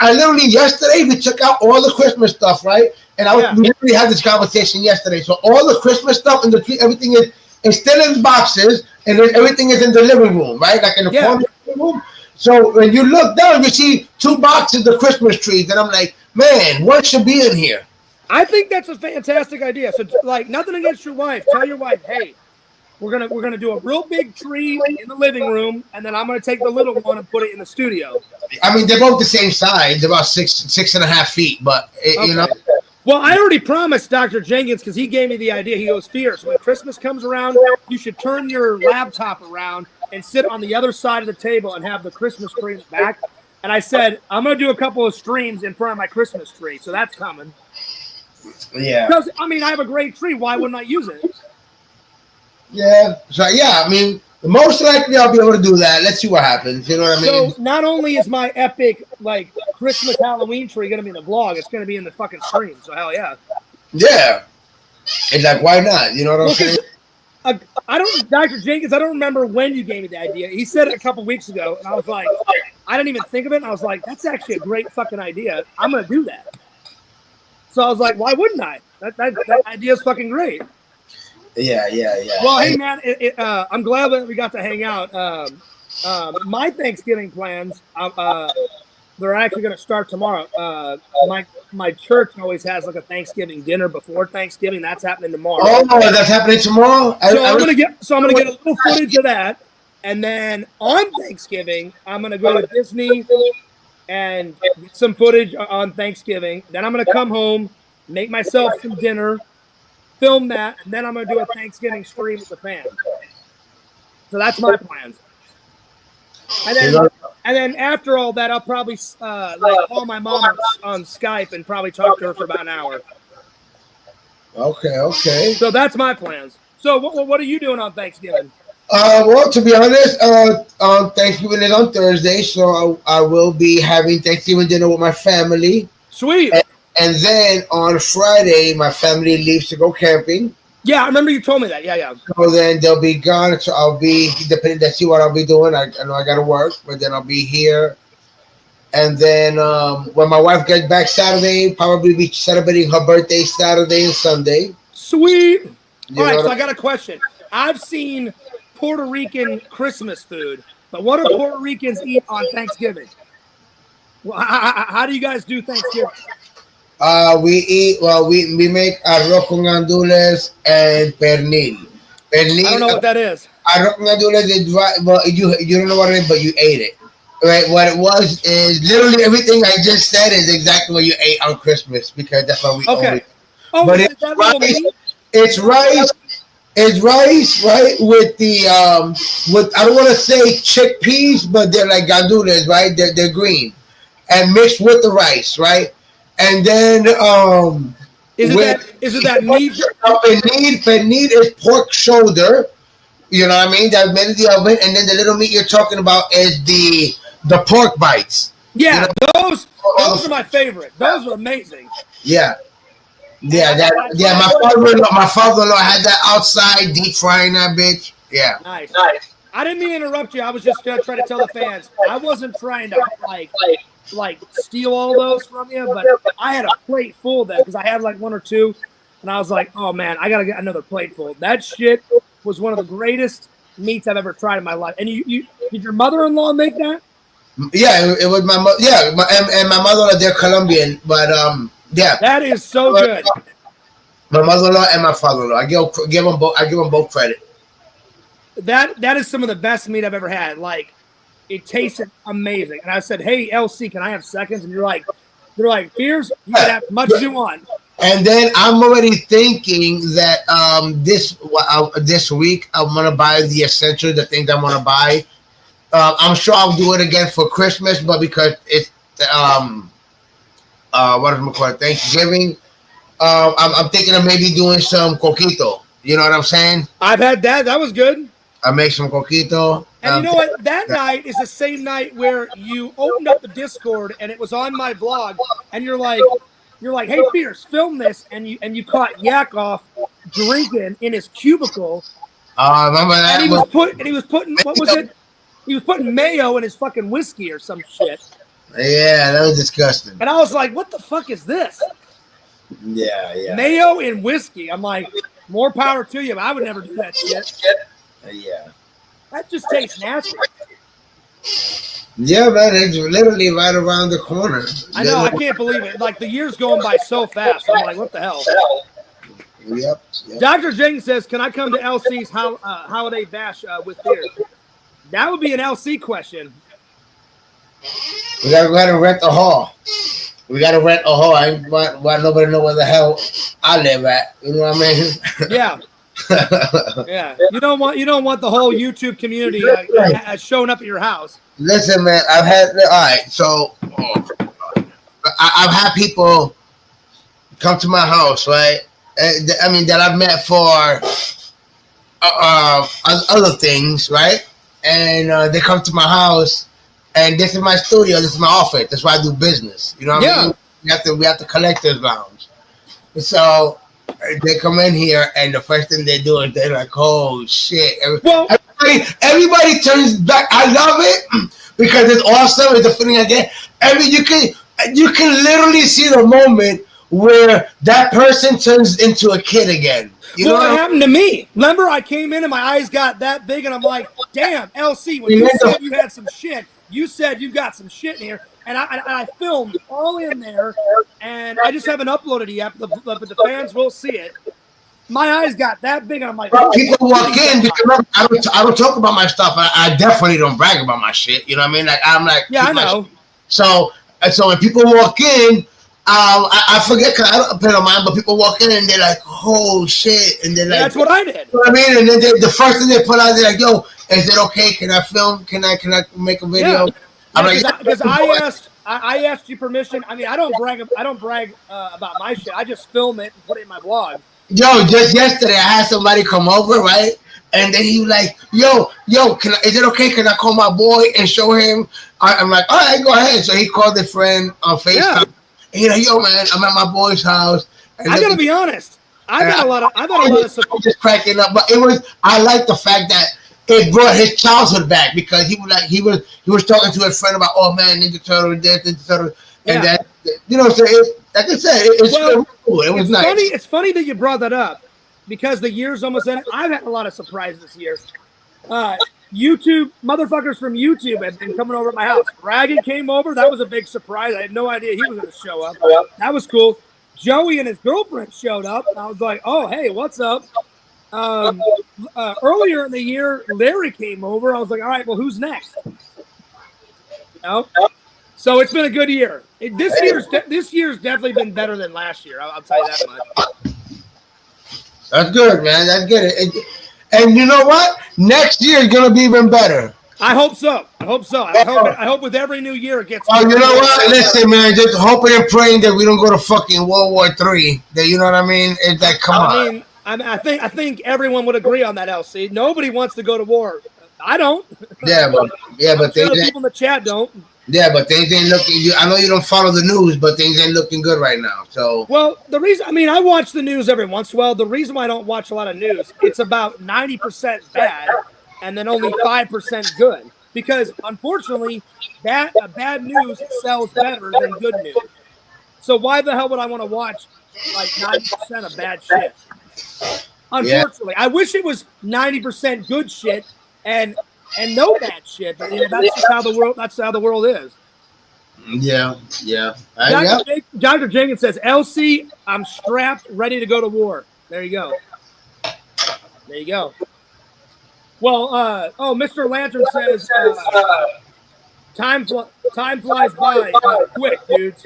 literally yesterday we took out all the Christmas stuff, right? And we literally had this conversation yesterday. So all the Christmas stuff and the tree, everything is still in boxes, and then everything is in the living room, right? Like in the corner of the living room. So when you look down, you see two boxes of Christmas trees, and I'm like, man, what should be in here?
I think that's a fantastic idea. So, like, nothing against your wife. Tell your wife, hey, we're gonna do a real big tree in the living room, and then I'm gonna take the little one and put it in the studio.
I mean, they're both the same size, about 6.5 feet, but you know.
Well, I already promised Dr. Jenkins, because he gave me the idea. He goes, Fierce, when Christmas comes around, you should turn your laptop around and sit on the other side of the table and have the Christmas tree in the back. And I said, I'm going to do a couple of streams in front of my Christmas tree. So that's coming.
Yeah.
Because, I mean, I have a great tree. Why wouldn't I use it?
Yeah. So, yeah, I mean, most likely I'll be able to do that. Let's see what happens. You know what I mean?
So not only is my epic, like, Christmas Halloween tree going to be in the vlog, it's going to be in the fucking stream. So hell yeah.
Yeah. And like, why not? You know what I'm saying?
Dr. Jenkins, I don't remember when you gave me the idea. He said it a couple weeks ago, and I was like, I didn't even think of it. And I was like, that's actually a great fucking idea. I'm going to do that. So I was like, why wouldn't I? That idea is fucking great.
Yeah.
Well, hey, man, I'm glad that we got to hang out. My Thanksgiving plans, they're actually going to start tomorrow. My church always has like a Thanksgiving dinner before Thanksgiving. That's happening tomorrow.
Oh, that's happening tomorrow?
I'm gonna get a little footage of that, and then on Thanksgiving, I'm gonna go to Disney and get some footage on Thanksgiving. Then I'm gonna come home, make myself some dinner, film that, and then I'm gonna do a Thanksgiving stream with the fans. So that's my plans. And then after all that, I'll probably call my mom on Skype and probably talk to her for about an hour.
Okay.
So that's my plans. So what are you doing on Thanksgiving?
Well, to be honest, Thanksgiving is on Thursday, so I will be having Thanksgiving dinner with my family.
Sweet.
And then on Friday, my family leaves to go camping.
Yeah, I remember you told me that. Yeah.
So then they'll be gone. So I'll be, depending, let's see what I'll be doing. I know I got to work, but then I'll be here. And then when my wife gets back Saturday, probably be celebrating her birthday Saturday and Sunday.
Sweet. All right, so I got a question. I've seen Puerto Rican Christmas food, but what do Puerto Ricans eat on Thanksgiving? Well, how do you guys do Thanksgiving?
We make arroz con gandules and pernil.
I don't know what that is.
Arroz con gandules is dry, well, you don't know what it is, but you ate it. Right? What it was is literally everything I just said is exactly what you ate on Christmas, because that's what we always.
Oh,
but
it's rice.
It's rice, It's rice, right? With the with I don't want to say chickpeas, but they're like gandules, right? They're green, and mixed with the rice, right? And then
is it that meat?
Pernil is pork shoulder. You know what I mean? That made in the oven, and then the little meat you're talking about is the pork bites.
Yeah,
you know?
those are my favorite. Those are amazing.
Yeah. My father-in-law had that outside deep frying that bitch. Yeah.
Nice. I didn't mean to interrupt you. I was just gonna try to tell the fans. I wasn't trying to like steal all those from you, but I had a plate full of them because I had like one or two, and I was like, oh man, I gotta get another plate full. That shit was one of the greatest meats I've ever tried in my life. And you did your mother-in-law make that?
Yeah, it was my mother. Yeah, and my mother-in-law, they're Colombian, but yeah.
That is so good.
My mother-in-law and my father-in-law. I give them both credit.
That is some of the best meat I've ever had. Like, it tasted amazing. And I said, "Hey, LC, can I have seconds?" And they're like, "Fears, you can have as much as you want."
And then I'm already thinking that this week I'm gonna buy the essentials, the things I'm gonna buy. I'm sure I'll do it again for Christmas, but because it's what is it called, Thanksgiving, I'm thinking of maybe doing some coquito. You know what I'm saying?
I've had that. That was good.
I make some coquito.
And you know what? That night is the same night where you opened up the Discord and it was on my blog, and you're like, "Hey, Fierce, film this," and you caught Yakov drinking in his cubicle.
Remember that?
And he was putting what was it? He was putting mayo in his fucking whiskey or some shit.
Yeah, that was disgusting.
And I was like, "What the fuck is this?"
Yeah.
Mayo and whiskey. I'm like, more power to you. But I would never do that shit.
Yeah.
That just tastes nasty.
Yeah, man, it's literally right around the corner.
I know, I can't believe it. Like, the year's going by so fast. I'm like, what the hell?
Yep.
Dr. Jenkins says, can I come to LC's holiday bash with beer? That would be an LC question.
We gotta rent a hall. I ain't want nobody to know where the hell I live at. You know what I mean?
Yeah. Yeah. You don't want the whole YouTube community showing up at your house.
Listen, man, I've had I've had people come to my house, right? I mean, that I've met for other things, right? And they come to my house, and this is my studio, this is my office. That's why I do business. You know what I mean? We have to collector's lounge. So they come in here, and the first thing they do is they're like, "Oh shit!" Everybody turns back. I love it because it's awesome. It's a feeling again. You can literally see the moment where that person turns into a kid again. You know
what happened to me? Remember, I came in and my eyes got that big, and I'm like, "Damn, LC, when you said you had some shit, you said you got some shit in here." And I filmed all in there, and I just haven't uploaded it yet, but the fans will see it. My eyes got that big, and I'm like,
people walk in because I don't talk about my stuff. I definitely don't brag about my shit. You know what I mean? Like I'm like,
yeah, I know.
So when people walk in, I forget because I don't pay no mind, but people walk in and they're like, "Oh shit!" And they're like,
"That's what I did."
You know what I mean? And then the first thing they put out, they're like, "Yo, is it okay? Can I film? Can I make a video?"
Yeah.
I'm
because I asked you permission. I mean, I don't brag about my shit. I just film it and put it in my blog.
Yo, just yesterday I had somebody come over, right? And then he was like, yo, is it okay? Can I call my boy and show him? I'm like, all right, go ahead. So he called a friend on FaceTime. Yeah. And he's like, yo, man, I'm at my boy's house. And
I gotta be honest. I've had a lot of support.
Just cracking up, but I like the fact that it brought his childhood back because he was talking to his friend about, oh man, Ninja Turtle and this, Ninja Turtle, and that, you know, so like I said, it's cool. It was nice.
It's funny that you brought that up because the year's almost ended. I've had a lot of surprises this year. YouTube motherfuckers from YouTube have been coming over at my house. Dragon came over. That was a big surprise. I had no idea he was going to show up. That was cool. Joey and his girlfriend showed up. I was like, oh, hey, what's up? Earlier in the year, Larry came over. I was like, all right, well, who's next? No. So it's been a good year. This year's definitely been better than last year. I'll tell you that much.
That's good, man. That's good. And you know what? Next year is gonna be even better.
I hope so. I hope with every new year it gets.
Oh, you know what? Listen, man. Just hoping and praying that we don't go to fucking World War III. That you know what I mean? It's like, come on.
I think everyone would agree on that, LC. Nobody wants to go to war. I don't.
Yeah, but
sure the people in the chat don't.
Yeah, but things ain't looking. I know you don't follow the news, but things ain't looking good right now. So,
well, the reason, I mean, I watch the news every once in a while. The reason why I don't watch a lot of news, it's about 90% bad, and then only 5% good. Because unfortunately, bad news sells better than good news. So why the hell would I want to watch like 90% of bad shit? Unfortunately, I wish it was 90% good shit and no bad shit. But you know, that's just how the world. That's how the world is.
Yeah.
Dr. Jenkins says, "LC, I'm strapped, ready to go to war." There you go. Well, Mr. Lantern says, time flies by quick, dudes.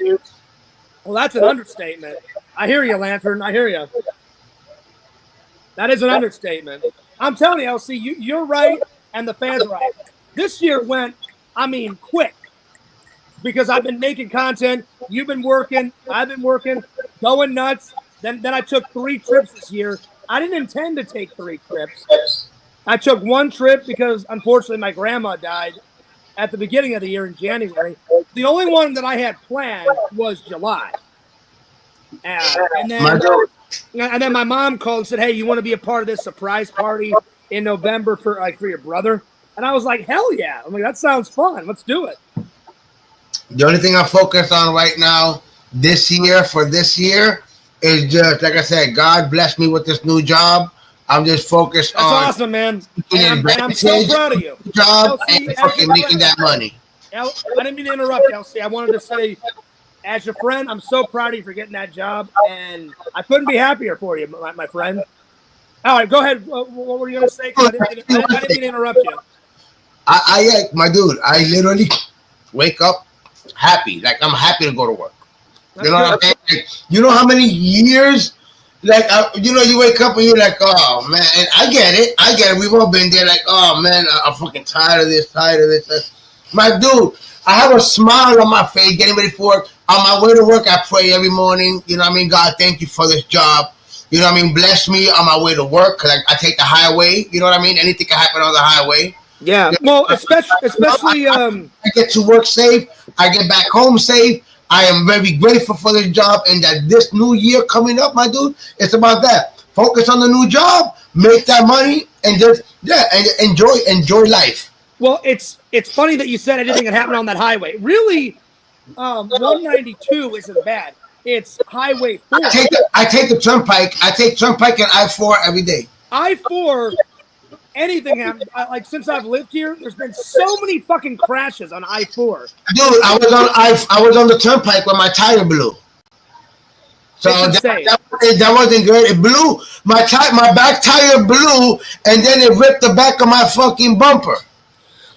Well, that's an understatement. I hear you, Lantern. I hear you. That is an understatement. I'm telling you, LC, you're right, and the fans are right. This year went, I mean, quick. Because I've been making content, you've been working, I've been working, going nuts. Then I took 3 trips this year. I didn't intend to take 3 trips. I took 1 trip because, unfortunately, my grandma died at the beginning of the year in January. The only one that I had planned was July. And then my mom called and said, "Hey, you want to be a part of this surprise party in November for your brother?" And I was like, "Hell yeah!" I'm like, "That sounds fun. Let's do it."
The only thing I'm focused on right now this year is just, like I said, God bless me with this new job. I'm just focused
That's
on
awesome, man. And I'm so proud of you.
Job
LC,
and fucking making that money.
I didn't mean to interrupt, LC. I wanted to say, as your friend, I'm so proud of you for getting that job, and I couldn't be happier for you, my friend. All right, go ahead. What were you going to say? I didn't mean to interrupt you.
My dude, I literally wake up happy. Like, I'm happy to go to work. You know what I'm saying? Like, you know how many years, like, you wake up and you're like, oh, man. And I get it. We've all been there like, oh, man, I'm fucking tired of this. My dude, I have a smile on my face getting ready for work. On my way to work, I pray every morning. You know what I mean? God, thank you for this job. You know what I mean? Bless me on my way to work because I take the highway. You know what I mean? Anything can happen on the highway.
Yeah. Well, especially
I get to work safe. I get back home safe. I am very grateful for this job, and that this new year coming up, my dude, it's about that. Focus on the new job, make that money, and just and enjoy life.
Well, it's funny that you said anything that happened on that highway. Really, 192 isn't bad. It's Highway 4.
I take the turnpike. I take turnpike and I-4 every day.
I-4. Anything happened, like since I've lived here, there's been so many fucking crashes on I-4.
Dude, I was on the turnpike when my tire blew. So that wasn't good. It blew. My back tire blew, and then it ripped the back of my fucking bumper.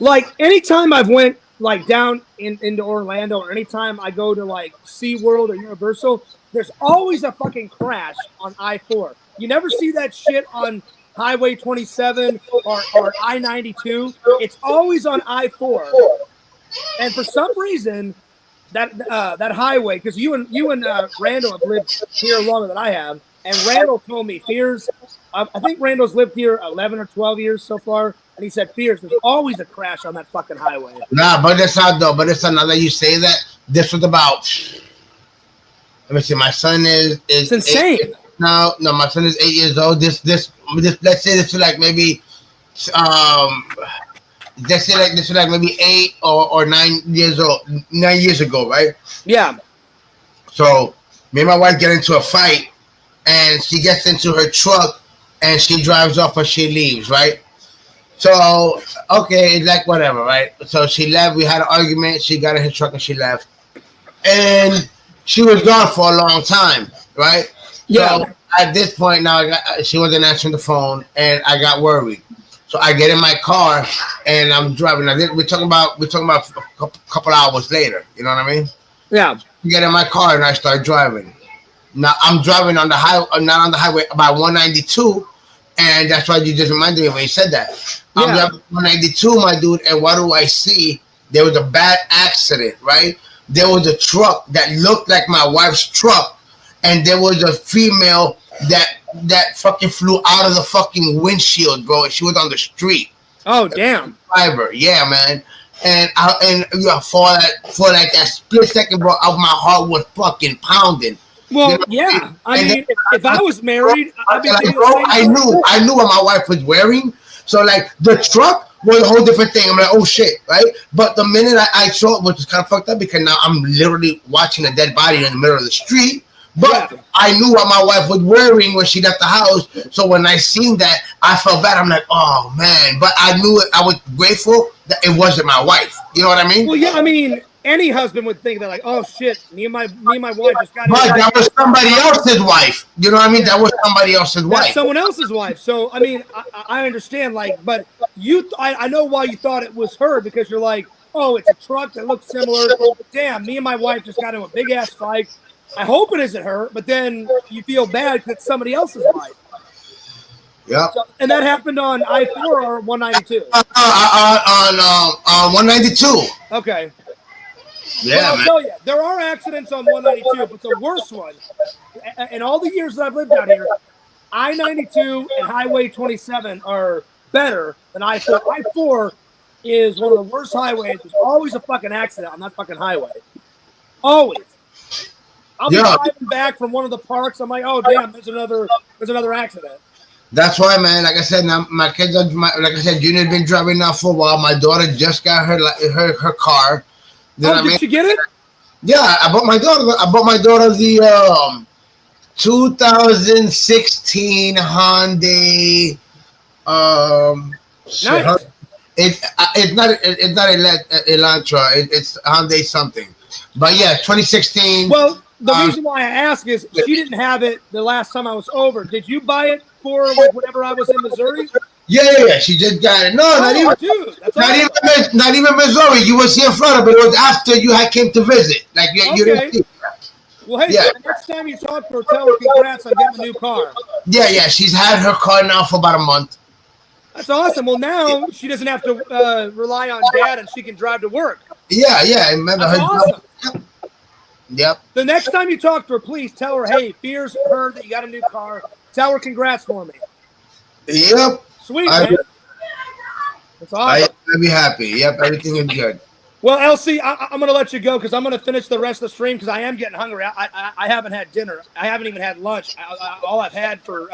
Like anytime I've went like down into Orlando, or anytime I go to like SeaWorld or Universal, there's always a fucking crash on I-4. You never see that shit on Highway 27 or I-92. It's always on I-4. And for some reason, that highway, because you and Randall have lived here longer than I have, and Randall told me, Fears, I think Randall's lived here 11 or 12 years so far, and he said, Fears, there's always a crash on that fucking highway.
Nah, but that's not though. But it's not that you say that. This was about, let me see, my son is
it's insane.
No, my son is 8 years old. This let's say this is like maybe let's say like this is like maybe 8 or 9 years old, 9 years ago, right?
Yeah.
So me and my wife get into a fight, and she gets into her truck and she drives off and she leaves, right? So okay, like whatever, right? So she left, we had an argument, she got in her truck and she left. And she was gone for a long time, right?
Yeah.
So at this point now, she wasn't answering the phone, and I got worried. So I get in my car and I'm driving. Now we're talking about a couple hours later. You know what I mean?
Yeah.
I get in my car and I start driving. Now I'm driving on the highway, not on the highway, by 192, and that's why you just reminded me when you said that. I'm driving 192, my dude, and what do I see? There was a bad accident, right? There was a truck that looked like my wife's truck, and there was a female that fucking flew out of the fucking windshield, bro. She was on the street.
Oh, damn.
Driver, yeah, man. And for like that split second, bro, my heart was fucking pounding.
Well,
you know?
yeah. I mean, if I was married, I'd be
like, bro, I knew what my wife was wearing. So like the truck was a whole different thing. I'm like, oh shit, right? But the minute I saw it, which is kind of fucked up because now I'm literally watching a dead body in the middle of the street. But I knew what my wife was wearing when she left the house. So when I seen that, I felt bad. I'm like, oh man. But I knew it. I was grateful that it wasn't my wife. You know what I mean?
Well, yeah. I mean, any husband would think that, like, oh shit, me and my wife just got.
But that was somebody else's wife. You know what I mean? That was somebody else's wife.
Someone else's wife. So I mean, I understand. Like, but I know why you thought it was her because you're like, oh, it's a truck that looks similar. Damn, me and my wife just got into a big ass fight. I hope it isn't her, but then you feel bad because it's somebody else's wife.
Yeah.
So, and that happened on I-4 or 192?
On 192.
Okay.
Yeah,
well, I'll
man.
tell you, there are accidents on 192, but the worst one, in all the years that I've lived out here, I-92 and Highway 27 are better than I-4. I-4 is one of the worst highways. There's always a fucking accident on that fucking highway. Always. I'll be driving back from one of the parks. I'm like, oh damn, there's another accident.
That's why, man. Like I said, now my kids are like I said, Junior's been driving now for a while. My daughter just got her car.
Did she get it?
Yeah, I bought my daughter the 2016 Hyundai.
Nice.
It's not Elantra. It's Hyundai something. But yeah, 2016.
Well, the reason why I ask is she didn't have it the last time I was over. Did you buy it for whenever I was in Missouri?
Yeah. She just got it. No, not even Missouri. You was here in Florida, but it was after you had came to visit. Like you didn't see.
Well, hey, the next time you talk to her, tell her congrats on getting a new car.
Yeah. She's had her car now for about a month.
That's awesome. Well, now she doesn't have to rely on dad, and she can drive to work.
Yeah. I remember
That's
her.
Awesome.
Yep.
The next time you talk to her, please tell her, hey, Fears heard that you got a new car. Tell her congrats for me.
Yep.
Sweet, man. That's awesome.
I'll be happy. Yep, everything is good.
Well, LC, I'm going to let you go because I'm going to finish the rest of the stream because I am getting hungry. I haven't had dinner. I haven't even had lunch. All I've had for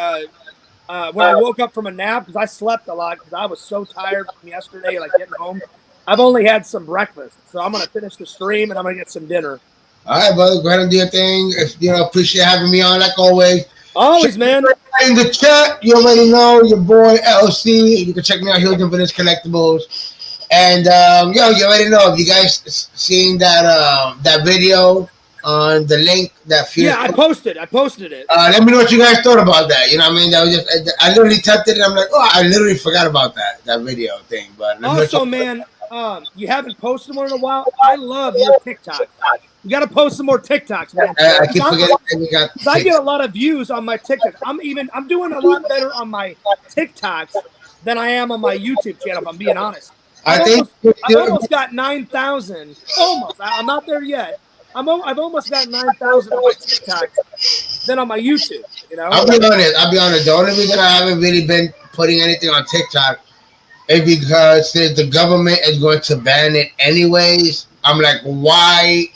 when I woke up from a nap, because I slept a lot because I was so tired from yesterday, like getting home. I've only had some breakfast. So I'm going to finish the stream and I'm going to get some dinner.
All right, brother. Go ahead and do your thing. Appreciate having me on like always.
Always, man.
In the chat, you already know your boy LC. You can check me out, Hilton Village Collectibles. And you already know if you guys seen that video on the link that Fears.
Yeah, I posted it.
Let me know what you guys thought about that. You know what I mean? That was just I literally tapped it and I'm like, oh, I literally forgot about that video thing. But
also, man, you haven't posted one in a while. I love your TikTok. You got to post some more TikToks, man.
I keep forgetting we got.
I get a lot of views on my TikTok. I'm doing a lot better on my TikToks than I am on my YouTube channel. If I'm being honest. I almost got 9,000. Almost. I'm not there yet. I've almost got 9,000 on my TikTok than on my YouTube. You know.
I'll be honest. The only reason I haven't really been putting anything on TikTok is because since the government is going to ban it anyways. I'm like, why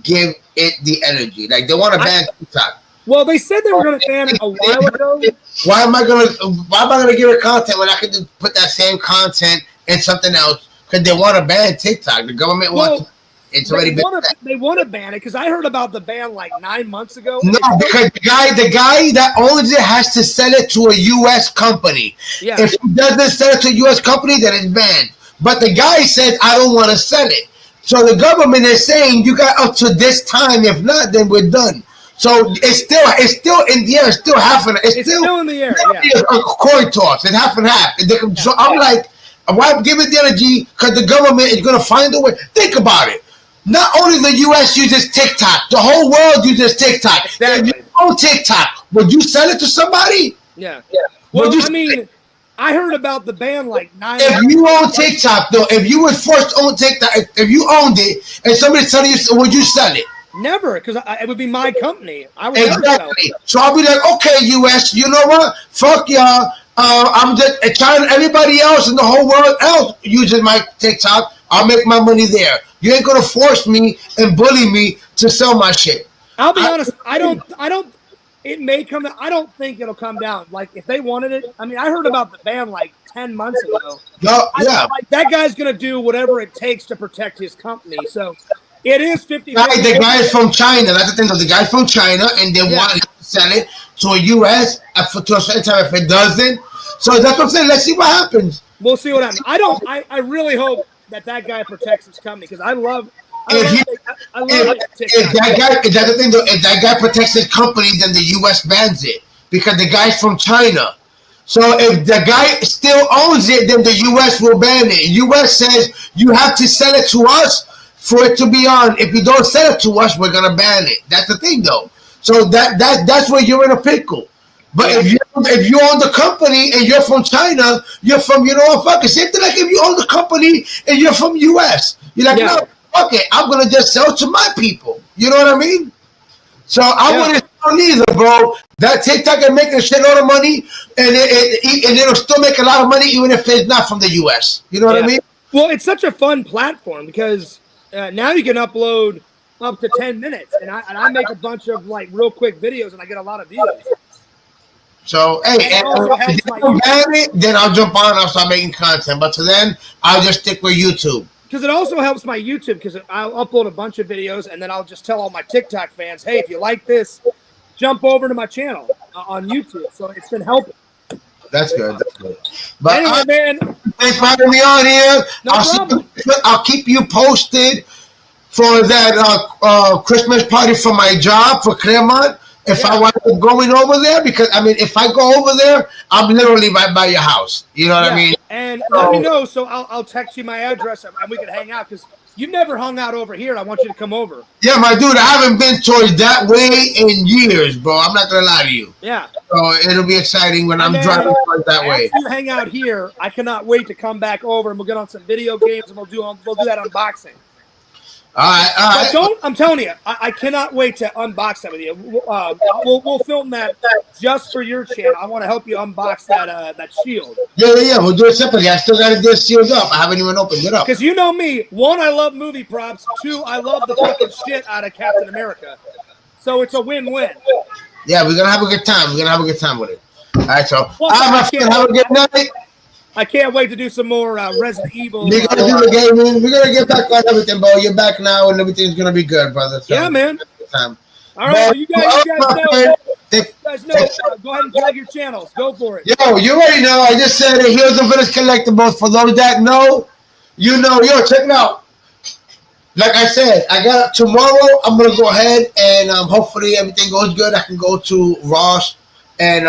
give it the energy? Like they want to ban TikTok.
Well, they said they were going to ban it a while ago.
Why am I gonna give it content when I could just put that same content in something else? Because they want to ban TikTok. The government wants. It's already been.
They want to ban it because I heard about the ban like 9 months ago.
No, because the guy that owns it has to sell it to a U.S. company.
Yeah.
If he doesn't sell it to a U.S. company, then it's banned. But the guy said, I don't want to sell it. So the government is saying you got up to this time. If not, then we're done. So it's still in the air. It's still half and it's still
in the air. Yeah.
A coin toss. It's half and half. So I'm like, why give it the energy? Because the government is going to find a way. Think about it. not only the U.S. uses TikTok, the whole world uses TikTok.
Exactly.
If you own TikTok, would you sell it to somebody?
Yeah. Well,
Would you
I mean, I heard about the ban like 9.
If you own TikTok, though, if you were forced to own TikTok, if you owned it and somebody's telling you, would you sell it?
Never, because it would be my company. I would never sell it.
So I'll be like, okay, US, you know what? Fuck y'all. I'm just trying. Everybody else in the whole world else uses my TikTok. I'll make my money there. You ain't gonna force me and bully me to sell my shit.
I'll be honest. I don't. It may come. I don't think it'll come down. Like if they wanted it. I mean, I heard about the ban like 10 months ago.
Yeah.
Like, that guy's gonna do whatever it takes to protect his company. So. It is 50.
The guy is from China. That's the thing. The guy's from China, and they want to sell it to a U.S. to a certain time. If it doesn't, so that's what I'm saying. Let's see what happens.
We'll see what happens. I really hope that guy protects his company because I love.
If that's the thing. Though, if that guy protects his company, then the U.S. bans it because the guy's from China. So if the guy still owns it, then the U.S. will ban it. U.S. says you have to sell it to us for it to be on. If you don't sell it to us, we're gonna ban it. That's the thing, though. So that's where you're in a pickle. But if you own the company and you're from China, you're from fuck it. Same thing like if you own the company and you're from US. You're like, no, fuck it. I'm gonna just sell to my people. You know what I mean? So I wouldn't sell neither, bro. That TikTok is making a shitload of money, and it'll still make a lot of money even if it's not from the US. You know what I mean?
Well, it's such a fun platform because. Now you can upload up to 10 minutes, and I make a bunch of like real quick videos, and I get a lot of views.
So hey, then I'll jump on and I'll start making content. But to then, I'll just stick with YouTube.
Because it also helps my YouTube because I'll upload a bunch of videos, and then I'll just tell all my TikTok fans, hey, if you like this, jump over to my channel on YouTube. So it's been helping.
That's good. That's good. But
anyway, man,
thanks for having me on here.
No problem.
I'll keep you posted for that Christmas party for my job for Clermont. If I wind up going over there, because I mean, if I go over there, I'm literally right by your house. You know what I mean?
And let me know, so I'll text you my address and we can hang out because you've never hung out over here. I want you to come over.
Yeah, my dude, I haven't been towards that way in years, bro. I'm not gonna lie to you.
Yeah.
So it'll be exciting when I'm driving towards that way.
After you hang out here, I cannot wait to come back over and we'll get on some video games and we'll do that unboxing.
All right.
I'm telling you, I cannot wait to unbox that with you. We'll film that just for your channel. I want to help you unbox that shield.
Yeah. We'll do it separately. I still got to get it sealed up. I haven't even opened it up.
Because you know me. 1, I love movie props. 2, I love the fucking shit out of Captain America. So it's a win-win.
Yeah, we're gonna have a good time. We're gonna have a good time with it. All right, so have a good night.
I can't wait to do some more Resident Evil.
We're gonna do the gaming. We're gonna get back on everything, bro. You're back now, and everything's gonna be good, brother. So,
yeah, man.
Time.
All right, well, you guys know. Go ahead and plug your channels. Go for it.
Yo, you already know. I just said it. Here's the Village Collectibles. For those that know, you know. Yo, check it out. Like I said, I got tomorrow. I'm gonna go ahead and hopefully everything goes good. I can go to Ross and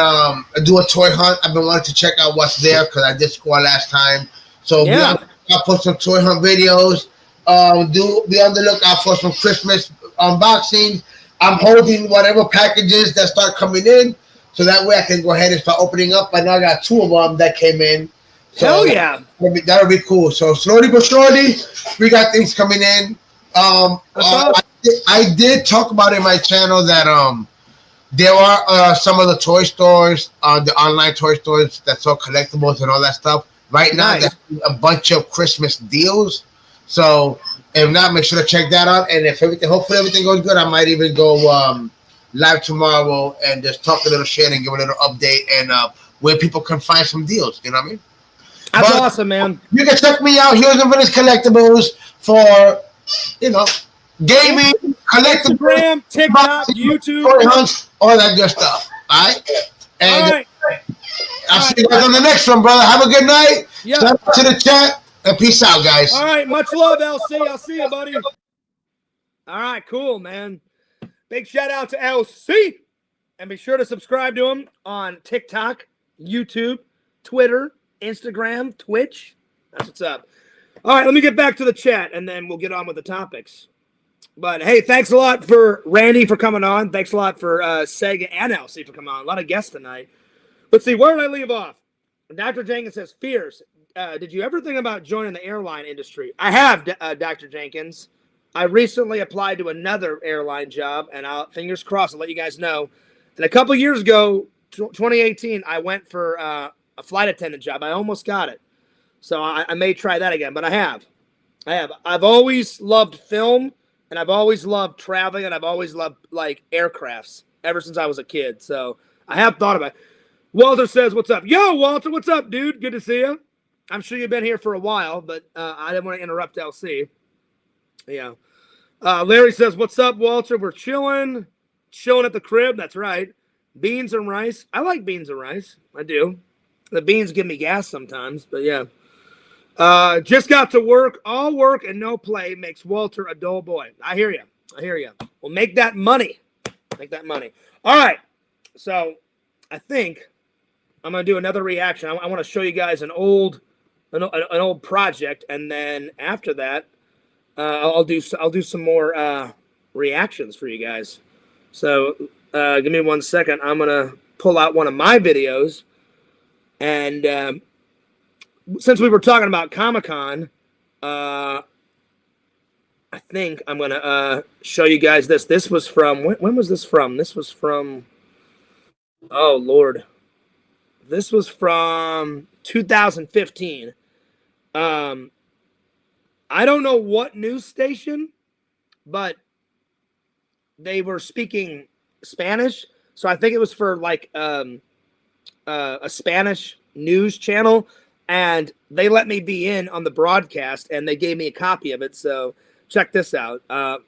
do a toy hunt. I've been wanting to check out what's there because I did score last time. So I'll put some toy hunt videos. Be on the lookout for some Christmas unboxings. I'm holding whatever packages that start coming in, so that way I can go ahead and start opening up. I know I got 2 of them that came in. So
hell yeah,
that'll be cool. So slowly but surely, we got things coming in. I did talk about in my channel that there are some of the toy stores, the online toy stores that sell collectibles and all that stuff. Right now, there's a bunch of Christmas deals. So if not, make sure to check that out. And if hopefully everything goes good, I might even go live tomorrow and just talk a little shit and give a little update and where people can find some deals. You know what I mean?
That's awesome, man.
You can check me out. Here's the Village Collectibles for, gaming, collectibles,
Instagram, TikTok, YouTube,
toy hunts, all that good stuff. All right? And I'll see you guys on the next one, brother. Have a good night. Shout out to the chat, and peace out, guys.
All right. Much love, LC. I'll see you, buddy. All right. Cool, man. Big shout out to LC. And be sure to subscribe to him on TikTok, YouTube, Twitter, Instagram, Twitch. That's what's up. All right, let me get back to the chat, and then we'll get on with the topics. But hey, thanks a lot for Randy for coming on. Thanks a lot for Sega and LC for coming on. A lot of guests tonight. Let's see, where did I leave off? Dr. Jenkins says, Fears, did you ever think about joining the airline industry? I have, Dr. Jenkins. I recently applied to another airline job, and fingers crossed, I'll let you guys know. And a couple years ago, 2018, I went for a flight attendant job. I almost got it. So I may try that again, but I have. I've always loved film, and I've always loved traveling, and I've always loved, like, aircrafts ever since I was a kid. So I have thought about it. Walter says, what's up? Yo, Walter, what's up, dude? Good to see you. I'm sure you've been here for a while, but I didn't want to interrupt LC. Yeah. Larry says, what's up, Walter? We're chilling at the crib. That's right. Beans and rice. I like beans and rice. I do. The beans give me gas sometimes, but yeah. Just got to work. All work and no play makes Walter a dull boy. I hear you. Well, make that money. All right. So I think I'm going to do another reaction. I want to show you guys an old project, and then after that, I'll do some more reactions for you guys. So give me 1 second. I'm gonna pull out one of my videos, and since we were talking about Comic-Con, I think I'm gonna show you guys this. This was from when was this from? This was from, oh Lord, this was from 2015. I don't know what news station, but they were speaking Spanish. So I think it was for like a Spanish news channel, and they let me be in on the broadcast, and they gave me a copy of it. So check this out. I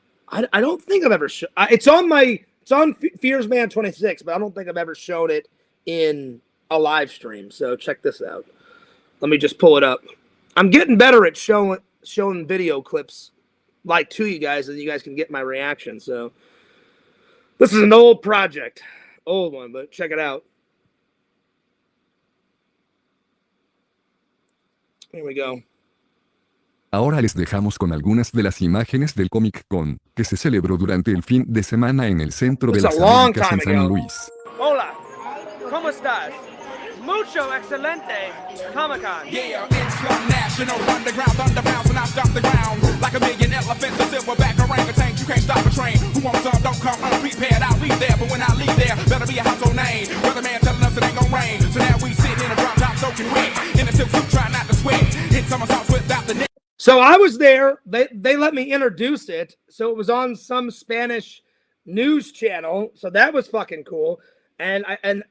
don't think I've ever shown. It's on Fears Man 26, but I don't think I've ever shown it in a live stream. So check this out. Let me just pull it up. I'm getting better at showing video clips like to you guys, and you guys can get my reaction. So this is an old project, old one, but check it out. Here we go.
Ahora les dejamos con algunas de las imágenes del Comic Con, que se celebró durante el fin de semana en el Centro de las Américas en San Luis.
Hola, ¿cómo estás? Mucho excelente, Comic-Con.
Yeah, it's from national underground thunderbounds when I stop the ground. Like a million elephants, a silverback orangutan, you can't stop a train. Who wants some, don't come unprepared, I'll be there. But when I leave there, better be a household name. Weatherman telling us it ain't gonna rain. So now we sit in a drop top soaking wet. In a silk suit, try not to sweat. Hit somersaults without the net.
So I was there. They let me introduce it. So it was on some Spanish news channel. So that was fucking cool. And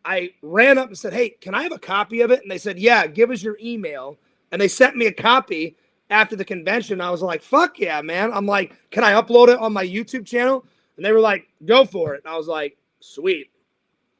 I ran up and said, hey, can I have a copy of it? And they said, yeah, give us your email. And they sent me a copy after the convention. I was like, fuck yeah, man. I'm like, can I upload it on my YouTube channel? And they were like, go for it. And I was like, sweet.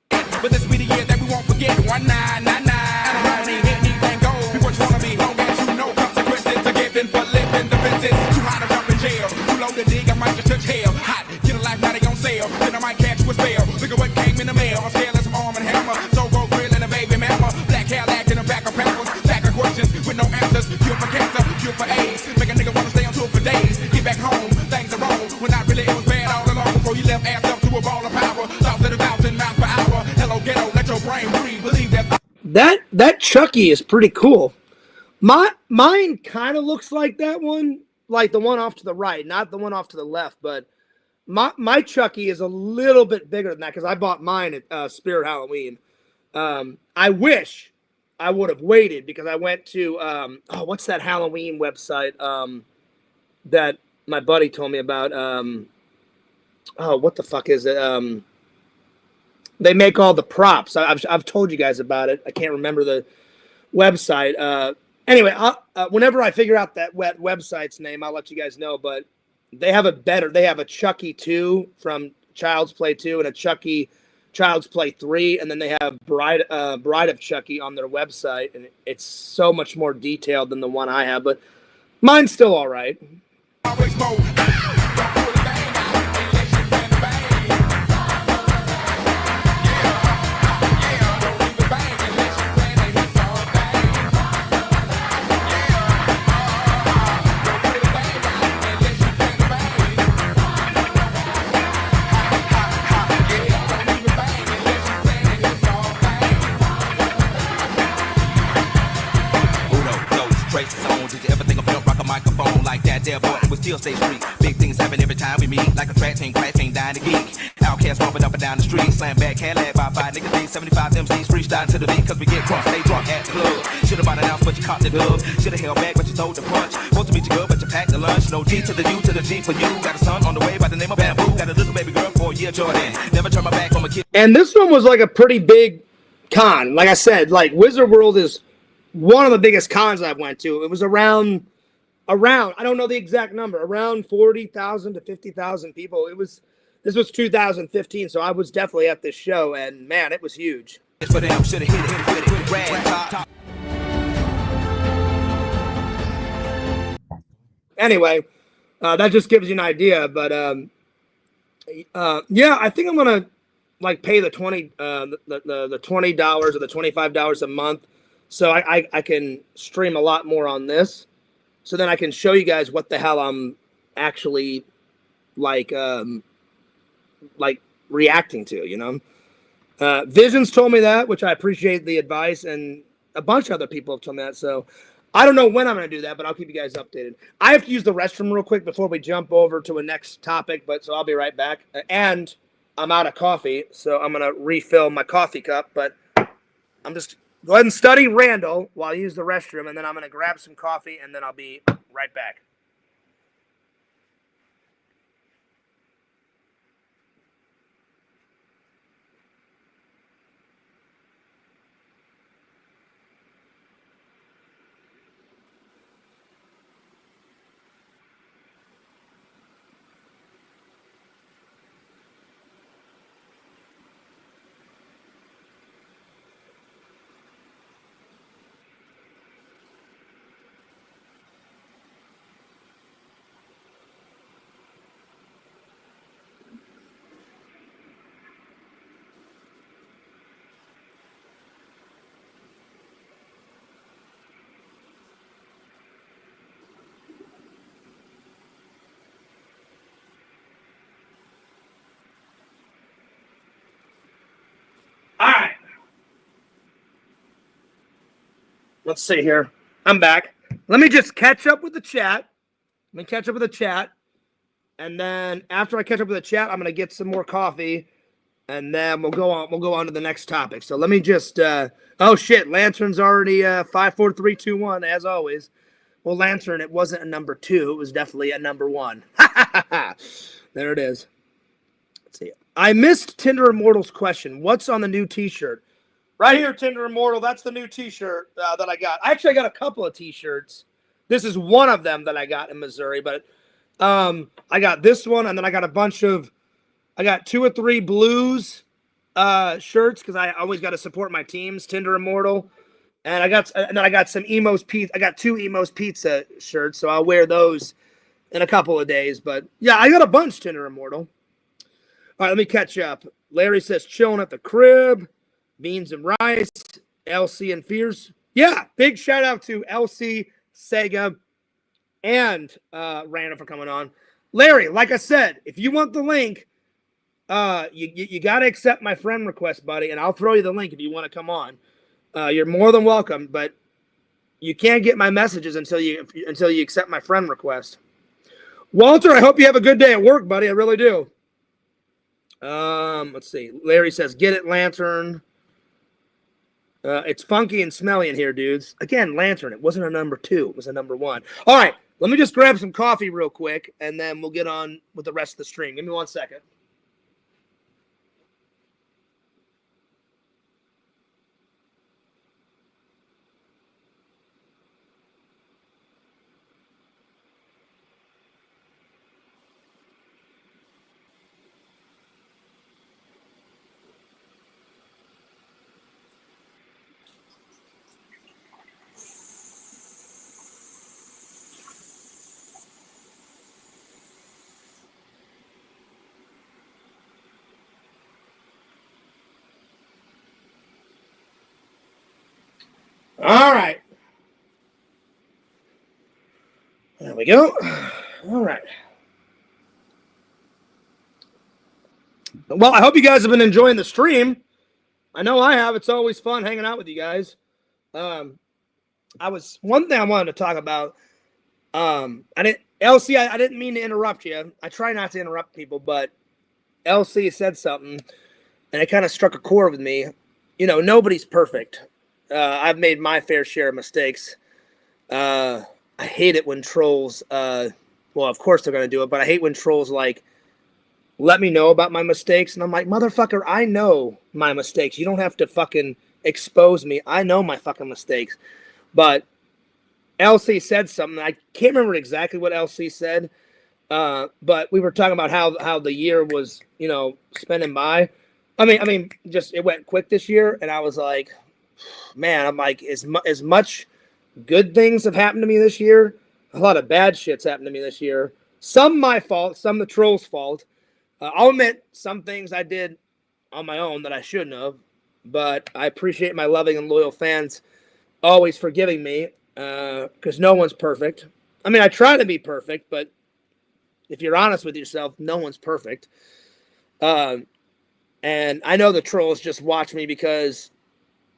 But this be the year that we won't forget. 1999. And around anything goes. People wanna be long as you know consequences are given for living defenses. Too hot to jump in jail. Too low to dig, I might just touch hell. Hot, get a life, now they on sale. Then I might catch you a spell. Look at what came in the mail. I'm scaling some arm and hammer. So go grill and a baby mama. Black hair lack in the back of pampers. Back of questions with no answers. Cure for cancer, cure for AIDS. Make a nigga wanna stay on tour for days. Get back home, things are wrong. When not really, it was bad all along. Before you left ass up to a ball of power. Thoughts at 1,000 miles per hour. Hello, ghetto, let your brain breathe. Believe that.
That Chucky is pretty cool. Mine kind of looks like that one, like the one off to the right, not the one off to the left, but my Chucky is a little bit bigger than that because I bought mine at Spirit Halloween. I wish I would have waited because I went to what's that Halloween website that my buddy told me about? What the fuck is it? They make all the props. I've told you guys about it. I can't remember the website. Anyway, whenever I figure out that website's name, I'll let you guys know. But they have They have a Chucky 2 from Child's Play 2 and a Chucky Child's Play 3, and then they have Bride of Chucky on their website, and it's so much more detailed than the one I have. But mine's still all right.
race is on. Did you ever think of pimp rock a microphone like that there boy? We still stay street. Big things happen every time we meet. Like a track team, crack team, dying to geek. Outcast bumping up and down the street. Slam back, Cadillac by 5 niggas. These 75 MCs freestyle to the beat. Cause we get drunk, stay drunk at the club. Should've bought an ounce, but you caught the dub. Should've held back, but you throw the punch. Supposed to meet you good, but you packed the lunch. No D to the U to the G for you. Got a son on the way by the name of Bamboo. Got a little baby girl for a year, Jordan. Never turn my back on my kid.
And this one was like a pretty big con. Like I said, like Wizard World is one of the biggest cons I've went to. It was around I don't know the exact number, around 40,000 to 50,000 people. This was 2015, so I was definitely at this show, and man, it was huge. Anyway, that just gives you an idea. But yeah, I think I'm gonna like pay the $20 or the $25 a month, so I can stream a lot more on this. So then I can show you guys what the hell I'm actually like reacting to, you know. Visions told me that, which I appreciate the advice, and a bunch of other people have told me that. So I don't know when I'm going to do that, but I'll keep you guys updated. I have to use the restroom real quick before we jump over to a next topic, but so I'll be right back. And I'm out of coffee, so I'm going to refill my coffee cup, but I'm just go ahead and study Randall while I use the restroom, and then I'm going to grab some coffee, and then I'll be right back. All right. Let's see here. I'm back. Let me just catch up with the chat. And then after I catch up with the chat, I'm going to get some more coffee, and then we'll go on to the next topic. So let me just oh shit, Lantern's already 5 4 3 2 1 as always. Well, Lantern, it wasn't a number 2, it was definitely a number 1. There it is. Let's see. I missed Tinder Immortal's question. What's on the new t-shirt? Right here, Tinder Immortal. That's the new t-shirt that I got. Actually, I got a couple of t-shirts. This is one of them that I got in Missouri, but I got this one, and then I got a bunch of, I got 2 or 3 blues shirts because I always got to support my teams, Tinder Immortal. And then I got some Emo's Pizza. I got 2 Emo's Pizza shirts, so I'll wear those in a couple of days. But yeah, I got a bunch, Tinder Immortal. All right, let me catch up. Larry says chilling at the crib, beans and rice, LC and Fears. Yeah, big shout out to LC, SEGA, and Randall for coming on. Larry, like I said, if you want the link, you got to accept my friend request, buddy, and I'll throw you the link if you want to come on. You're more than welcome, but you can't get my messages until you accept my friend request. Walter, I hope you have a good day at work, buddy. I really do. Let's see. Larry says, get it, Lantern. It's funky and smelly in here, dudes. Again, Lantern. It wasn't a number 2. It was a number 1. All right. Let me just grab some coffee real quick, and then we'll get on with the rest of the stream. Give me 1 second. All right. There we go. All right. Well, I hope you guys have been enjoying the stream. I know I have. It's always fun hanging out with you guys. one thing I wanted to talk about. LC, I didn't mean to interrupt you. I try not to interrupt people, but LC said something, and it kind of struck a chord with me. You know, nobody's perfect. I've made my fair share of mistakes. I hate it when trolls, well, of course they're going to do it, but I hate when trolls, like, let me know about my mistakes. And I'm like, motherfucker, I know my mistakes. You don't have to fucking expose me. I know my fucking mistakes. But LC said something. I can't remember exactly what LC said. But we were talking about how the year was, you know, spinning by. I mean, just it went quick this year, and I was like, man, I'm like, as much good things have happened to me this year, a lot of bad shit's happened to me this year. Some my fault, some the trolls' fault. I'll admit some things I did on my own that I shouldn't have, but I appreciate my loving and loyal fans always forgiving me, because no one's perfect. I mean, I try to be perfect, but if you're honest with yourself, no one's perfect. And I know the trolls just watch me because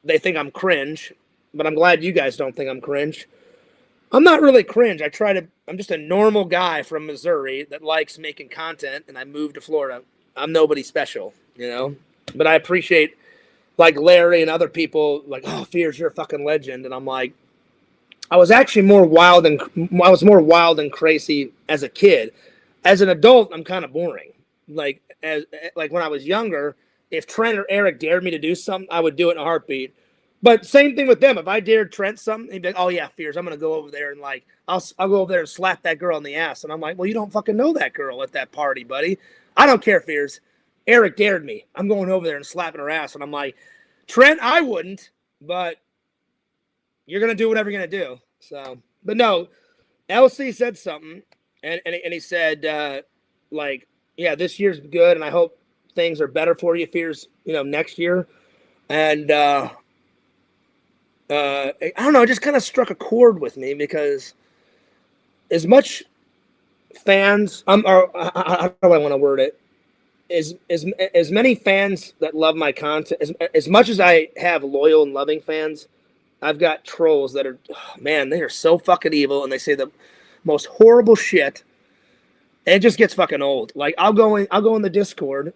they think I'm cringe, but I'm glad you guys don't think I'm cringe. I'm not really cringe. I'm just a normal guy from Missouri that likes making content, and I moved to Florida. I'm nobody special, you know? But I appreciate, like, Larry and other people, like, oh, Fears, you're a fucking legend. And I'm like, I was more wild and crazy as a kid. As an adult, I'm kind of boring. Like when I was younger, if Trent or Eric dared me to do something, I would do it in a heartbeat. But same thing with them. If I dared Trent something, he'd be like, oh yeah, Fears, I'm going to go over there and like, I'll go over there and slap that girl in the ass. And I'm like, well, you don't fucking know that girl at that party, buddy. I don't care, Fears. Eric dared me. I'm going over there and slapping her ass. And I'm like, Trent, I wouldn't, but you're going to do whatever you're going to do. So, but no, LC said something, and he said, like, yeah, this year's good, and I hope things are better for you, Fears, you know, next year. And I don't know, it just kind of struck a chord with me because as much fans, or how do I want to word it? As many fans that love my content, as much as I have loyal and loving fans, I've got trolls that are, oh, man, they are so fucking evil, and they say the most horrible shit, and it just gets fucking old. Like, I'll go in the Discord.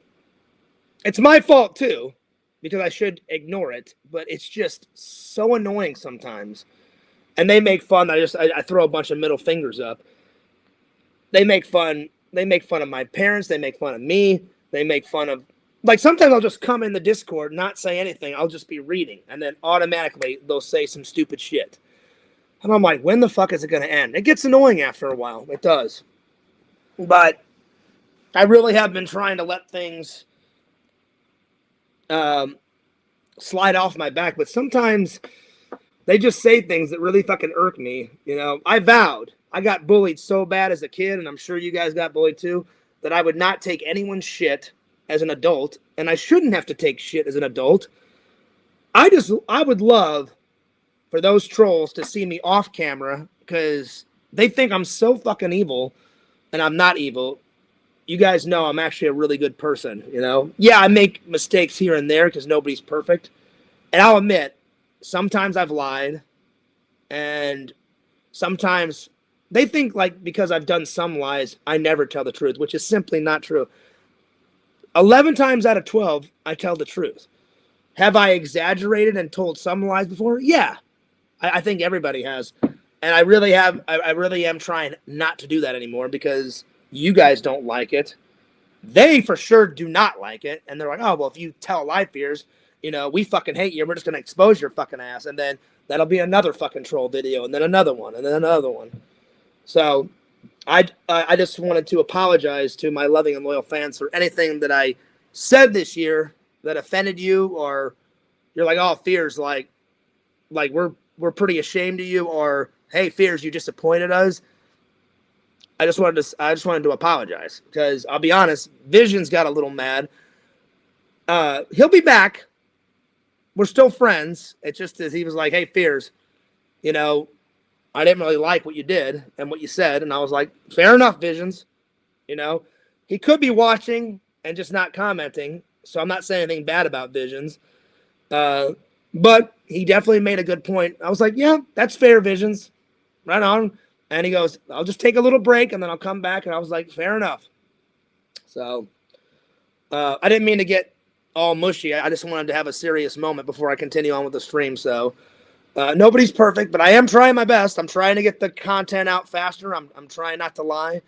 It's my fault too, because I should ignore it, but it's just so annoying sometimes. And they make fun. I throw a bunch of middle fingers up. They make fun of my parents. They make fun of me. They make fun of, like, sometimes I'll just come in the Discord, not say anything. I'll just be reading, and then automatically they'll say some stupid shit. And I'm like, when the fuck is it going to end? It gets annoying after a while. It does. But I really have been trying to let things slide off my back. But sometimes they just say things that really fucking irk me. You know, I vowed. I got bullied so bad as a kid, and I'm sure you guys got bullied too, that I would not take anyone's shit as an adult, and I shouldn't have to take shit as an adult. I would love for those trolls to see me off camera, because they think I'm so fucking evil, and I'm not evil. You guys know I'm actually a really good person, you know? Yeah, I make mistakes here and there because nobody's perfect. And I'll admit, sometimes I've lied, and sometimes they think, like, because I've done some lies, I never tell the truth, which is simply not true. 11 times out of 12, I tell the truth. Have I exaggerated and told some lies before? Yeah. I think everybody has. And I really am trying not to do that anymore because you guys don't like it. They for sure do not like it. And they're like, oh, well, if you tell lie, Fears, you know, we fucking hate you. We're just going to expose your fucking ass. And then that'll be another fucking troll video, and then another one, and then another one. So I just wanted to apologize to my loving and loyal fans for anything that I said this year that offended you, or you're like, oh, Fears, like we're pretty ashamed of you, or hey, Fears, you disappointed us. I just wanted to apologize, because I'll be honest, Vision's got a little mad. He'll be back. We're still friends. It's just that he was like, hey, Fears, you know, I didn't really like what you did and what you said. And I was like, fair enough, Visions. You know, he could be watching and just not commenting. So I'm not saying anything bad about Visions. But he definitely made a good point. I was like, yeah, that's fair, Visions. Right on. And he goes, I'll just take a little break and then I'll come back. And I was like, fair enough. So I didn't mean to get all mushy. I just wanted to have a serious moment before I continue on with the stream. So nobody's perfect, but I am trying my best. I'm trying to get the content out faster. I'm trying not to lie.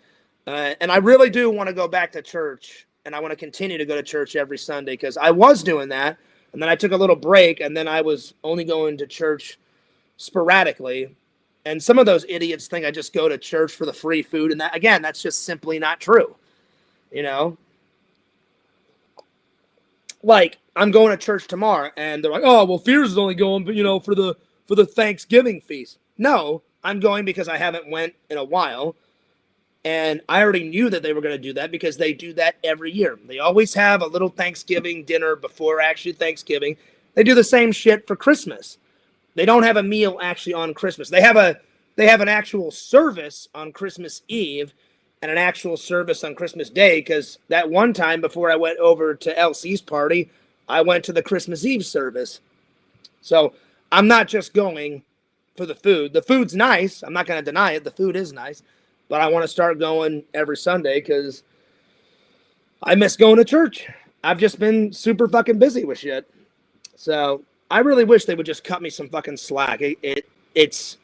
And I really do want to go back to church. And I want to continue to go to church every Sunday because I was doing that. And then I took a little break. And then I was only going to church sporadically. And some of those idiots think I just go to church for the free food. And that, again, that's just simply not true. You know? Like, I'm going to church tomorrow, and they're like, oh, well, Fears is only going, but, you know, for the Thanksgiving feast. No, I'm going because I haven't went in a while. And I already knew that they were going to do that because they do that every year. They always have a little Thanksgiving dinner before actually Thanksgiving. They do the same shit for Christmas. They don't have a meal actually on Christmas. They have an actual service on Christmas Eve and an actual service on Christmas Day because that one time before I went over to LC's party, I went to the Christmas Eve service. So I'm not just going for the food. The food's nice. I'm not going to deny it. The food is nice. But I want to start going every Sunday because I miss going to church. I've just been super fucking busy with shit. So I really wish they would just cut me some fucking slack. It's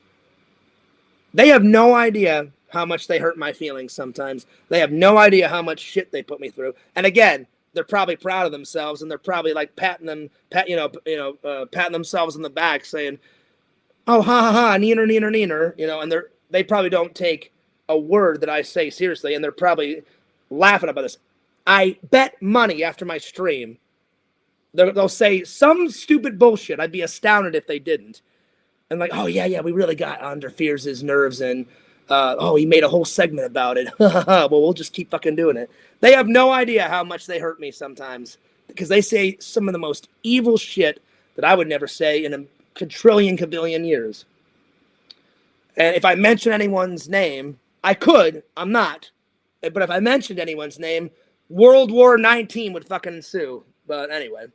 they have no idea how much they hurt my feelings sometimes. They have no idea how much shit they put me through. And again, they're probably proud of themselves and they're probably like patting themselves on the back saying, "Oh, ha ha ha, neener, neener, neener," you know, and they probably don't take a word that I say seriously and they're probably laughing about this. I bet money after my stream they'll say some stupid bullshit. I'd be astounded if they didn't. And like, oh, yeah, we really got under Fears' nerves. And, he made a whole segment about it. Well, we'll just keep fucking doing it. They have no idea how much they hurt me sometimes. Because they say some of the most evil shit that I would never say in a quadrillion, kabillion years. And if I mention anyone's name, I could. I'm not. But if I mentioned anyone's name, World War 19 would fucking ensue. But anyway.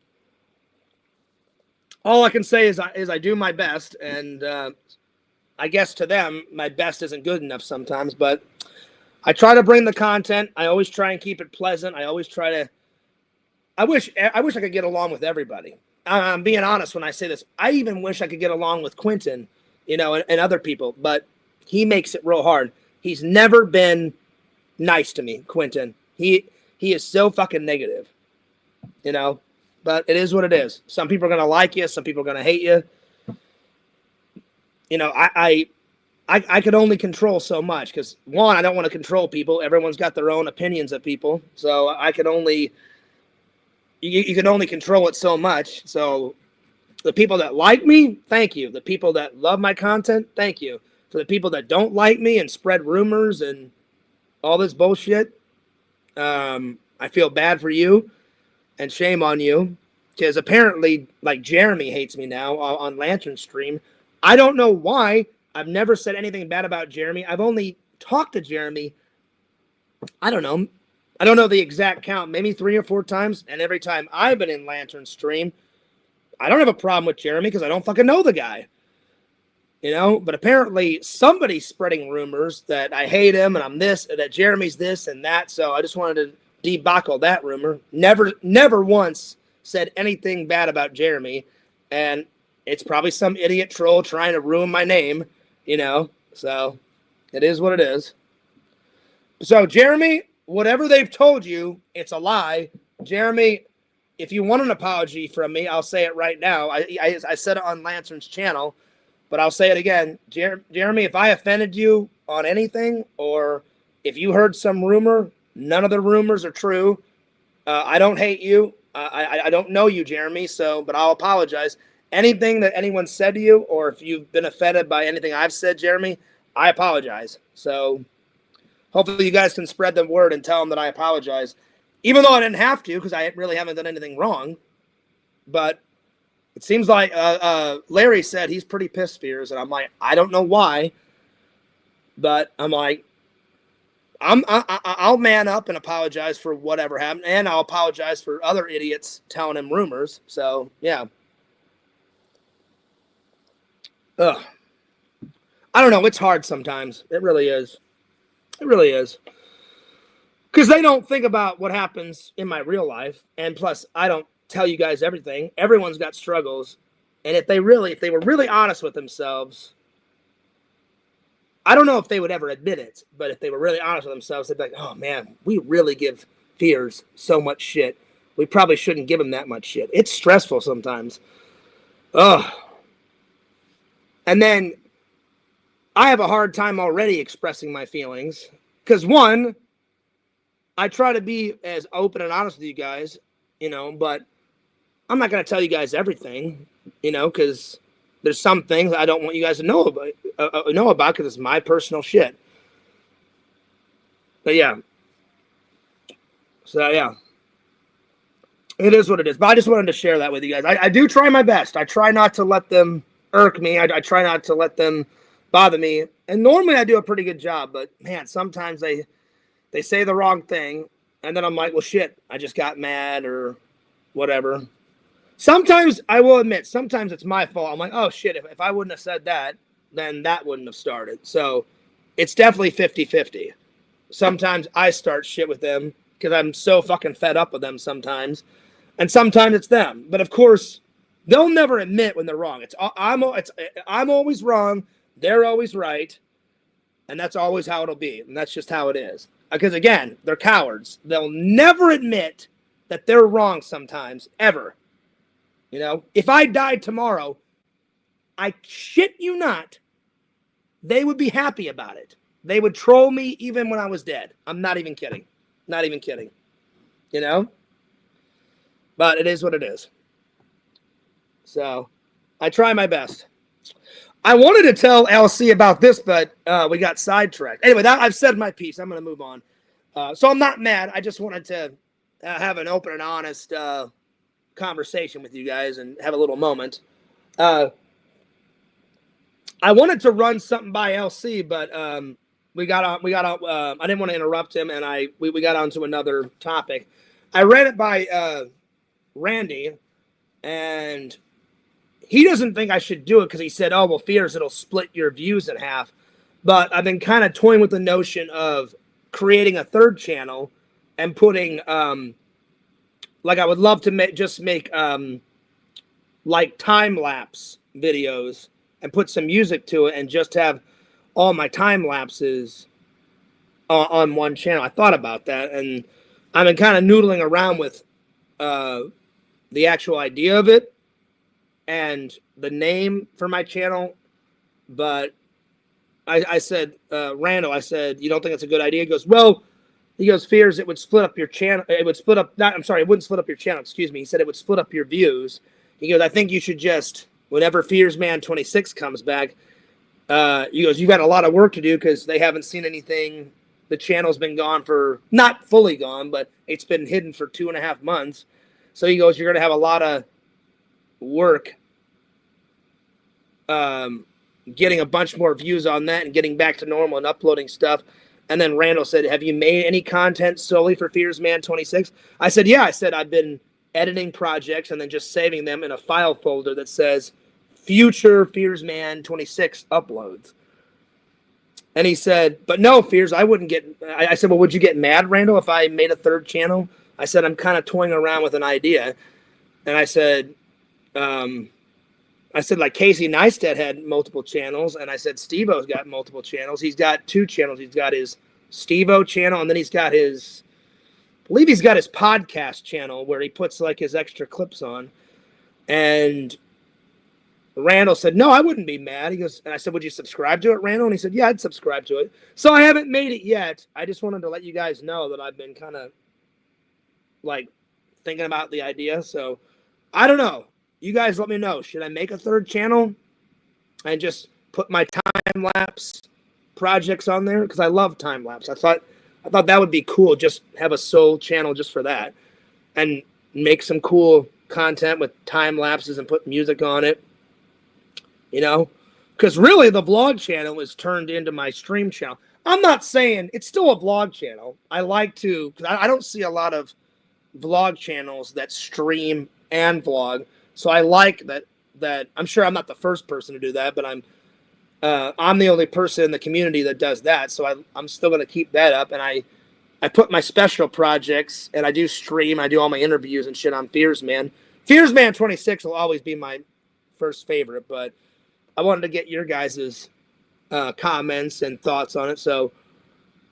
All I can say is I do my best, and I guess to them, my best isn't good enough sometimes, but I try to bring the content. I always try and keep it pleasant. I always try to... I wish I could get along with everybody. I'm being honest when I say this. I even wish I could get along with Quentin, you know, and other people, but he makes it real hard. He's never been nice to me, Quentin. He is so fucking negative, you know? But it is what it is. Some people are going to like you. Some people are going to hate you. You know, I could only control so much because, one, I don't want to control people. Everyone's got their own opinions of people. So I could only, you can only control it so much. So the people that like me, thank you. The people that love my content, thank you. For the people that don't like me and spread rumors and all this bullshit, I feel bad for you. And shame on you, because apparently, like, Jeremy hates me now on Lantern Stream. I don't know why. I've never said anything bad about Jeremy. I've only talked to Jeremy, I don't know. I don't know the exact count, maybe 3 or 4 times. And every time I've been in Lantern Stream, I don't have a problem with Jeremy because I don't fucking know the guy. You know, but apparently somebody's spreading rumors that I hate him and I'm this, that Jeremy's this and that. So I just wanted to debuckle that rumor. Never once said anything bad about Jeremy, and it's probably some idiot troll trying to ruin my name, you know, so it is what it is. So Jeremy, whatever they've told you, it's a lie. Jeremy, if you want an apology from me, I'll say it right now. I said it on Lantern's channel, but I'll say it again. Jeremy, if I offended you on anything, or if you heard some rumor, none of the rumors are true. I don't hate you. I don't know you, Jeremy, but I'll apologize. Anything that anyone said to you, or if you've been offended by anything I've said, Jeremy, I apologize. So hopefully you guys can spread the word and tell them that I apologize. Even though I didn't have to, because I really haven't done anything wrong. But it seems like Larry said he's pretty pissed, Fears, and I'm like, I don't know why. But I'm like, I'll man up and apologize for whatever happened, and I'll apologize for other idiots telling him rumors. So, yeah. Ugh. I don't know. It's hard sometimes. It really is. It really is. Because they don't think about what happens in my real life. And plus, I don't tell you guys everything. Everyone's got struggles. And if they were really honest with themselves, I don't know if they would ever admit it, but if they were really honest with themselves, they'd be like, oh man, we really give Fears so much shit. We probably shouldn't give him that much shit. It's stressful sometimes. Ugh. And then I have a hard time already expressing my feelings. Because one, I try to be as open and honest with you guys, but I'm not going to tell you guys everything, because there's some things I don't want you guys to know about because it's my personal shit. But yeah. So yeah. It is what it is. But I just wanted to share that with you guys. I do try my best. I try not to let them irk me. I try not to let them bother me. And normally I do a pretty good job. But, man, sometimes they say the wrong thing. And then I'm like, well, shit, I just got mad or whatever. Sometimes, I will admit, sometimes it's my fault. I'm like, oh, shit, if I wouldn't have said that, then that wouldn't have started. So it's definitely 50-50. Sometimes I start shit with them because I'm so fucking fed up with them sometimes. And sometimes it's them. But, of course, they'll never admit when they're wrong. I'm always wrong. They're always right. And that's always how it'll be. And that's just how it is. Because, again, they're cowards. They'll never admit that they're wrong sometimes, ever. If I died tomorrow, I shit you not, they would be happy about it. They would troll me even when I was dead. I'm not even kidding. Not even kidding. But it is what it is. So, I try my best. I wanted to tell LC about this, but we got sidetracked. Anyway, I've said my piece. I'm going to move on. So I'm not mad. I just wanted to have an open and honest conversation with you guys and have a little moment. I wanted to run something by LC, but we got on. I didn't want to interrupt him, and we got on to another topic. I ran it by Randy, and he doesn't think I should do it because he said, oh, well, Fears, it'll split your views in half. But I've been kind of toying with the notion of creating a third channel and putting, like, I would love to make like time-lapse videos and put some music to it and just have all my time lapses on one channel. I thought about that, and I've been kind of noodling around with the actual idea of it and the name for my channel. But I said, Randall, I said, you don't think it's a good idea? He goes, well, Fears, it would split up your channel. It would split up, it wouldn't split up your channel, excuse me. He said it would split up your views. He goes, I think you should just, whenever Fears Man 26 comes back, he goes, you've got a lot of work to do because they haven't seen anything. The channel's been gone for, not fully gone, but it's been hidden for 2.5 months. So he goes, you're going to have a lot of work getting a bunch more views on that and getting back to normal and uploading stuff. And then Randall said, have you made any content solely for Fears Man 26? I said, yeah. I said, I've been editing projects and then just saving them in a file folder that says future Fears Man 26 uploads. And he said, but no, Fears, I wouldn't get... I said, well, would you get mad, Randall, if I made a third channel? I said, I'm kind of toying around with an idea. And I said, like, Casey Neistat had multiple channels, and I said, Steve-O's got multiple channels. He's got 2 channels. He's got his Steve-O channel, and then he's got his... I believe he's got his podcast channel where he puts, like, his extra clips on. And Randall said, no, I wouldn't be mad. He goes, and I said, would you subscribe to it, Randall? And he said, yeah, I'd subscribe to it. So I haven't made it yet. I just wanted to let you guys know that I've been kind of, like, thinking about the idea. So I don't know. You guys let me know. Should I make a third channel and just put my time-lapse projects on there? Because I love time-lapse. I thought that would be cool. Just have a sole channel just for that. And make some cool content with time-lapses and put music on it. You know? Because really, the vlog channel is turned into my stream channel. I'm not saying... It's still a vlog channel. I like to... Because I don't see a lot of vlog channels that stream and vlog. So I like that that I'm sure I'm not the first person to do that, but I'm the only person in the community that does that. So I'm still going to keep that up. And I put my special projects, and I do stream. I do all my interviews and shit on Fears Man. Fears Man 26 will always be my first favorite, but I wanted to get your guys' comments and thoughts on it. So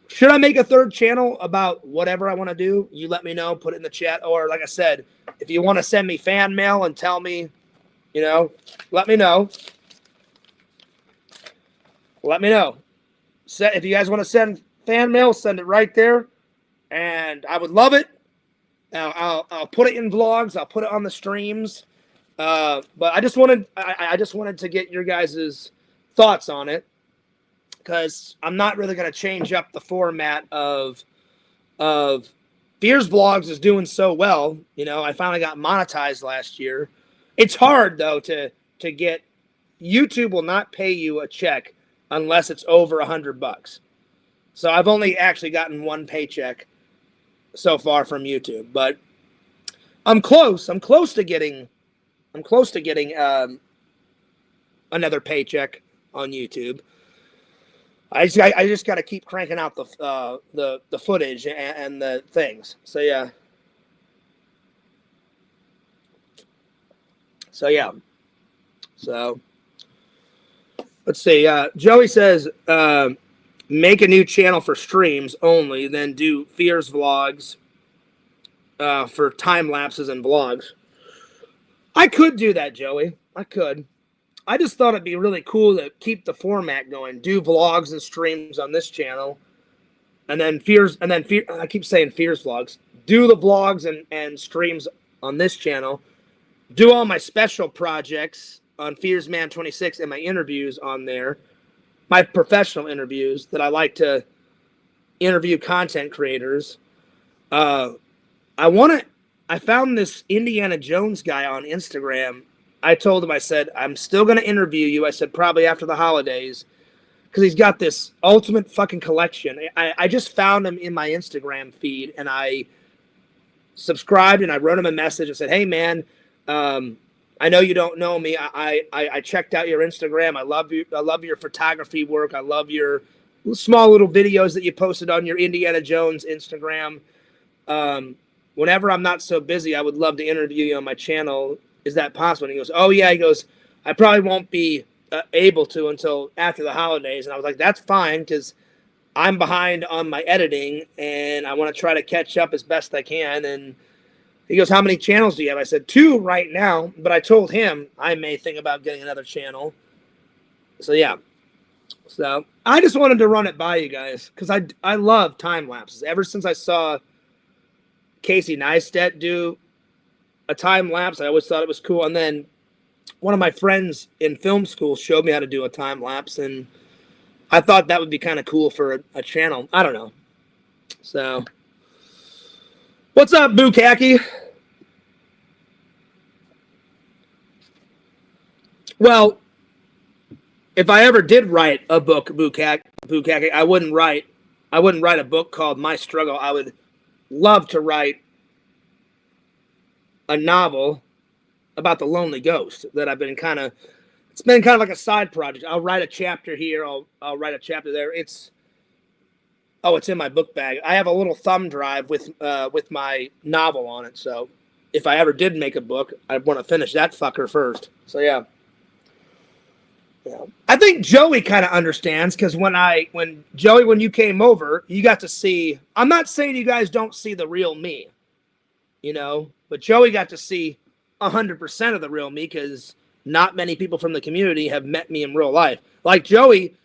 should I make a third channel about whatever I want to do? You let me know, put it in the chat. Or like I said, if you want to send me fan mail and tell me, let me know. Let me know. If you guys want to send fan mail, send it right there. And I would love it. I'll put it in vlogs. I'll put it on the streams. But I just wanted to get your guys' thoughts on it, because I'm not really going to change up the format of Fears Vlogs is doing so well. I finally got monetized last year. It's hard though to get. YouTube will not pay you a check unless it's over $100. So I've only actually gotten one paycheck so far from YouTube, but I'm close. I'm close to getting another paycheck on YouTube. I just got to keep cranking out the footage and the things. So yeah. So let's see. Joey says, make a new channel for streams only, then do Fears vlogs for time lapses and vlogs. I could do that, Joey. I could. I just thought it'd be really cool to keep the format going. Do vlogs and streams on this channel, and then I keep saying Fears vlogs. Do the vlogs and streams on this channel. Do all my special projects on Fears Man 26 and my interviews on there. My professional interviews that I like to interview content creators. I found this Indiana Jones guy on Instagram. I told him, I said, I'm still going to interview you. I said, probably after the holidays, because he's got this ultimate fucking collection. I just found him in my Instagram feed, and I subscribed, and I wrote him a message and said, hey, man, I know you don't know me. I checked out your Instagram. I love you. I love your photography work. I love your small little videos that you posted on your Indiana Jones Instagram. Whenever I'm not so busy, I would love to interview you on my channel. Is that possible? And he goes, oh yeah. He goes, I probably won't be able to until after the holidays. And I was like, that's fine, because I'm behind on my editing and I want to try to catch up as best I can. And he goes, how many channels do you have? I said 2 right now, but I told him I may think about getting another channel. So yeah. So I just wanted to run it by you guys, because I love time lapses. Ever since I saw Casey Neistat do a time lapse, I always thought it was cool. And then one of my friends in film school showed me how to do a time lapse, and I thought that would be kind of cool for a channel. I don't know. So what's up, Bukaki? Well, if I ever did write a book, Bukaki, I wouldn't write a book called My Struggle. I would love to write a novel about the lonely ghost that I've been it's been kind of like a side project. I'll write a chapter here. I'll write a chapter there. It's in my book bag. I have a little thumb drive with my novel on it. So if I ever did make a book, I'd want to finish that fucker first. So yeah. I think Joey kind of understands, because when you came over, you got to see. I'm not saying you guys don't see the real me, but Joey got to see 100% of the real me, because not many people from the community have met me in real life. Like Joey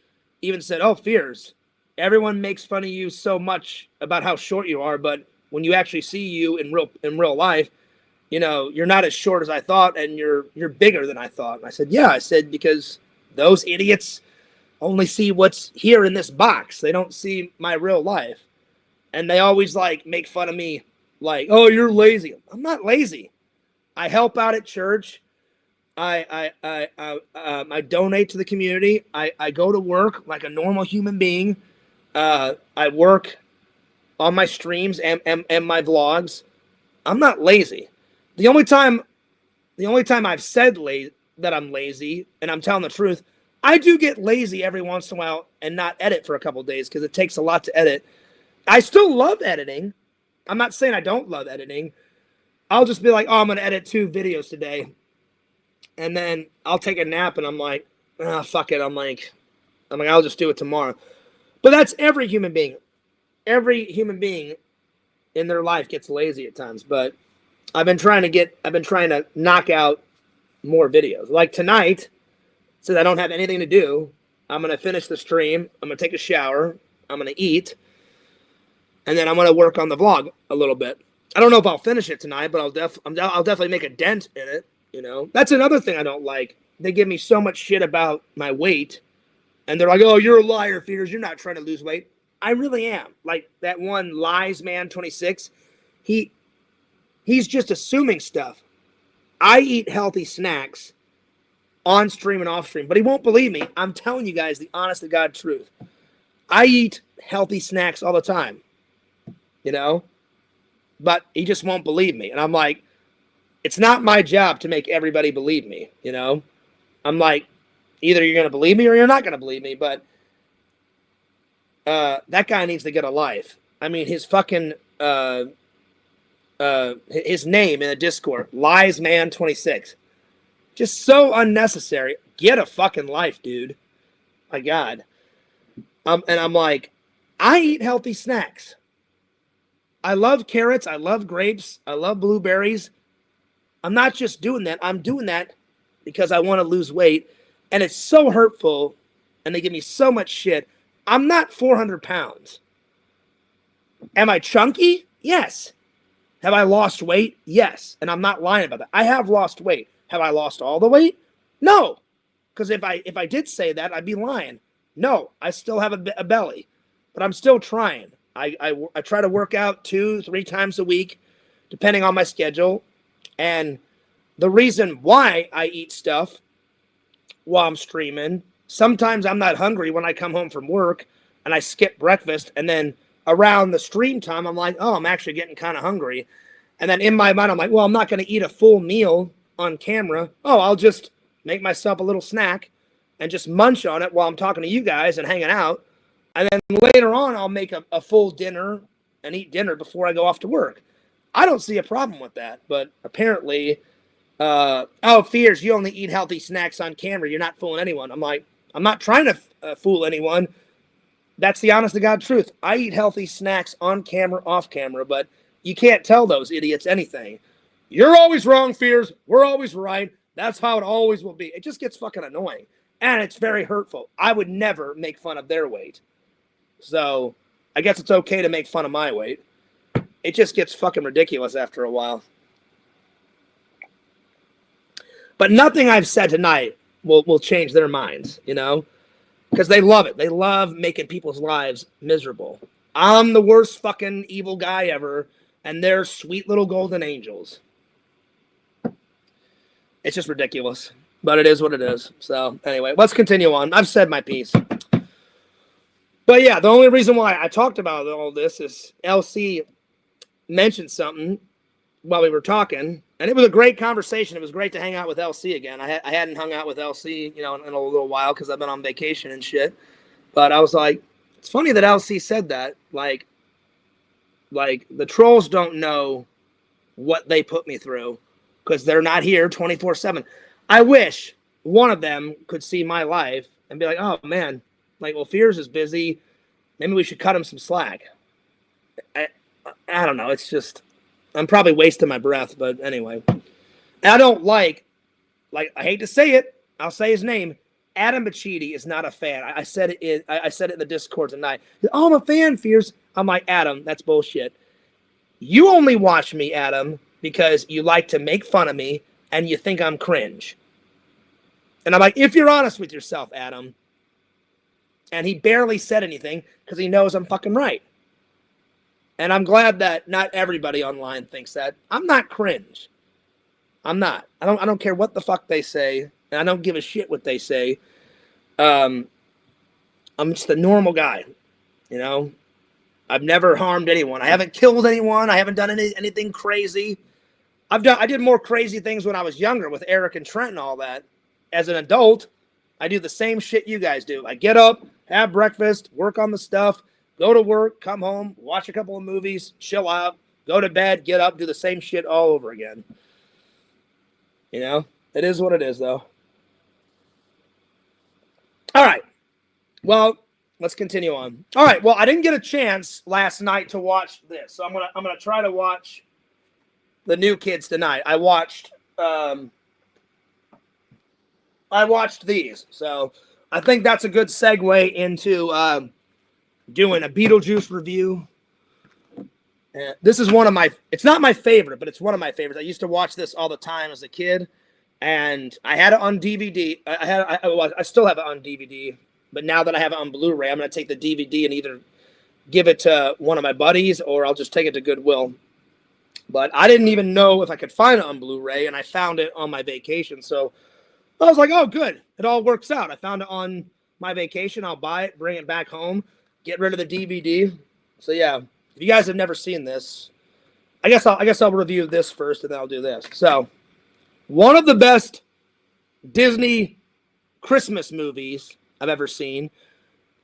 even said, "Oh, Fears, everyone makes fun of you so much about how short you are, but when you actually see you in real life, you're not as short as I thought, and you're bigger than I thought." And I said, "Yeah," I said, because those idiots only see what's here in this box. They don't see my real life. And they always make fun of me, like, "Oh, you're lazy." I'm not lazy. I help out at church. I donate to the community. I go to work like a normal human being. I work on my streams and my vlogs. I'm not lazy. The only time I've said that I'm lazy, and I'm telling the truth. I do get lazy every once in a while and not edit for a couple days because it takes a lot to edit. I still love editing. I'm not saying I don't love editing. I'll just be like, oh, I'm going to edit 2 videos today. And then I'll take a nap and I'm like, fuck it. I'm like, I'll just do it tomorrow. But that's every human being. Every human being in their life gets lazy at times. But I've been trying to knock out more videos. Like tonight, since I don't have anything to do, I'm going to finish the stream. I'm going to take a shower. I'm going to eat. And then I'm going to work on the vlog a little bit. I don't know if I'll finish it tonight, but I'll definitely make a dent in it. You know, that's another thing I don't like. They give me so much shit about my weight, and they're like, "Oh, you're a liar, Fears. You're not trying to lose weight." I really am. Like that one Lies Man 26. He's just assuming stuff. I eat healthy snacks on stream and off stream, but he won't believe me. I'm telling you guys the honest to God truth. I eat healthy snacks all the time, you know, but he just won't believe me. And I'm like, it's not my job to make everybody believe me, you know. I'm like, either you're going to believe me or you're not going to believe me, but that guy needs to get a life. I mean, his fucking, his name in the Discord, Lies Man 26. Just so unnecessary. Get a fucking life, dude. My God. And I'm like, I eat healthy snacks. I love carrots. I love grapes. I love blueberries. I'm not just doing that. I'm doing that because I want to lose weight. And it's so hurtful. And they give me so much shit. I'm not 400 pounds. Am I chunky? Yes. Have I lost weight? Yes. And I'm not lying about that. I have lost weight. Have I lost all the weight? No. Because if I did say that, I'd be lying. No. I still have a belly. But I'm still trying. I try to work out 2-3 times a week, depending on my schedule. And the reason why I eat stuff while I'm streaming, sometimes I'm not hungry when I come home from work and I skip breakfast. And then around the stream time, I'm like, oh, I'm actually getting kind of hungry. And then in my mind, I'm like, well, I'm not going to eat a full meal on camera. Oh, I'll just make myself a little snack and just munch on it while I'm talking to you guys and hanging out. And then later on, I'll make a full dinner and eat dinner before I go off to work. I don't see a problem with that, but apparently, Fears, you only eat healthy snacks on camera. You're not fooling anyone. I'm like, I'm not trying to fool anyone. That's the honest to God truth. I eat healthy snacks on camera, off camera, but you can't tell those idiots anything. You're always wrong, Fears. We're always right. That's how it always will be. It just gets fucking annoying, and it's very hurtful. I would never make fun of their weight. So I guess it's okay to make fun of my weight. It just gets fucking ridiculous after a while. But nothing I've said tonight will change their minds, you know? Because they love it. They love making people's lives miserable. I'm the worst fucking evil guy ever, and they're sweet little golden angels. It's just ridiculous. But it is what it is. So, anyway, let's continue on. I've said my piece. But yeah, the only reason why I talked about all this is LC mentioned something while we were talking, and it was a great conversation. It was great to hang out with LC again. I hadn't hung out with LC, you know, in a little while because I've been on vacation and shit. But I was like, it's funny that LC said that. Like the trolls don't know what they put me through because they're not here 24/7. I wish one of them could see my life and be like, oh man, like, well, Fears is busy. Maybe we should cut him some slack. I don't know. It's just, I'm probably wasting my breath, but anyway. And I don't like, I hate to say it. I'll say his name. Adam Bachidi is not a fan. I said it in the Discord tonight. Oh, I'm a fan, Fears. I'm like, Adam, that's bullshit. You only watch me, Adam, because you like to make fun of me and you think I'm cringe. And I'm like, if you're honest with yourself, Adam. And he barely said anything because he knows I'm fucking right. And I'm glad that not everybody online thinks that. I'm not cringe. I'm not. I don't care what the fuck they say. And I don't give a shit what they say. I'm just a normal guy. You know? I've never harmed anyone. I haven't killed anyone. I haven't done anything crazy. I did more crazy things when I was younger with Eric and Trent and all that. as an adult, I do the same shit you guys do. I get up, have breakfast, work on the stuff, go to work, come home, watch a couple of movies, chill out, go to bed, get up, do the same shit all over again. You know, it is what it is, though. All right. Well, let's continue on. All right. Well, I didn't get a chance last night to watch this, so I'm gonna try to watch the New Kids tonight. I watched these, so I think that's a good segue into doing a Beetlejuice review. This is one of my, it's not my favorite, but it's one of my favorites. I used to watch this all the time as a kid, and I had it on DVD. I still have it on DVD, but now that I have it on Blu-ray, I'm going to take the DVD and either give it to one of my buddies or I'll just take it to Goodwill. But I didn't even know if I could find it on Blu-ray, and I found it on my vacation. So I was like, oh, good. It all works out. I found it on my vacation. I'll buy it, bring it back home, get rid of the DVD. So, yeah, if you guys have never seen this, I guess I'll review this first, and then I'll do this. So, one of the best Disney Christmas movies I've ever seen,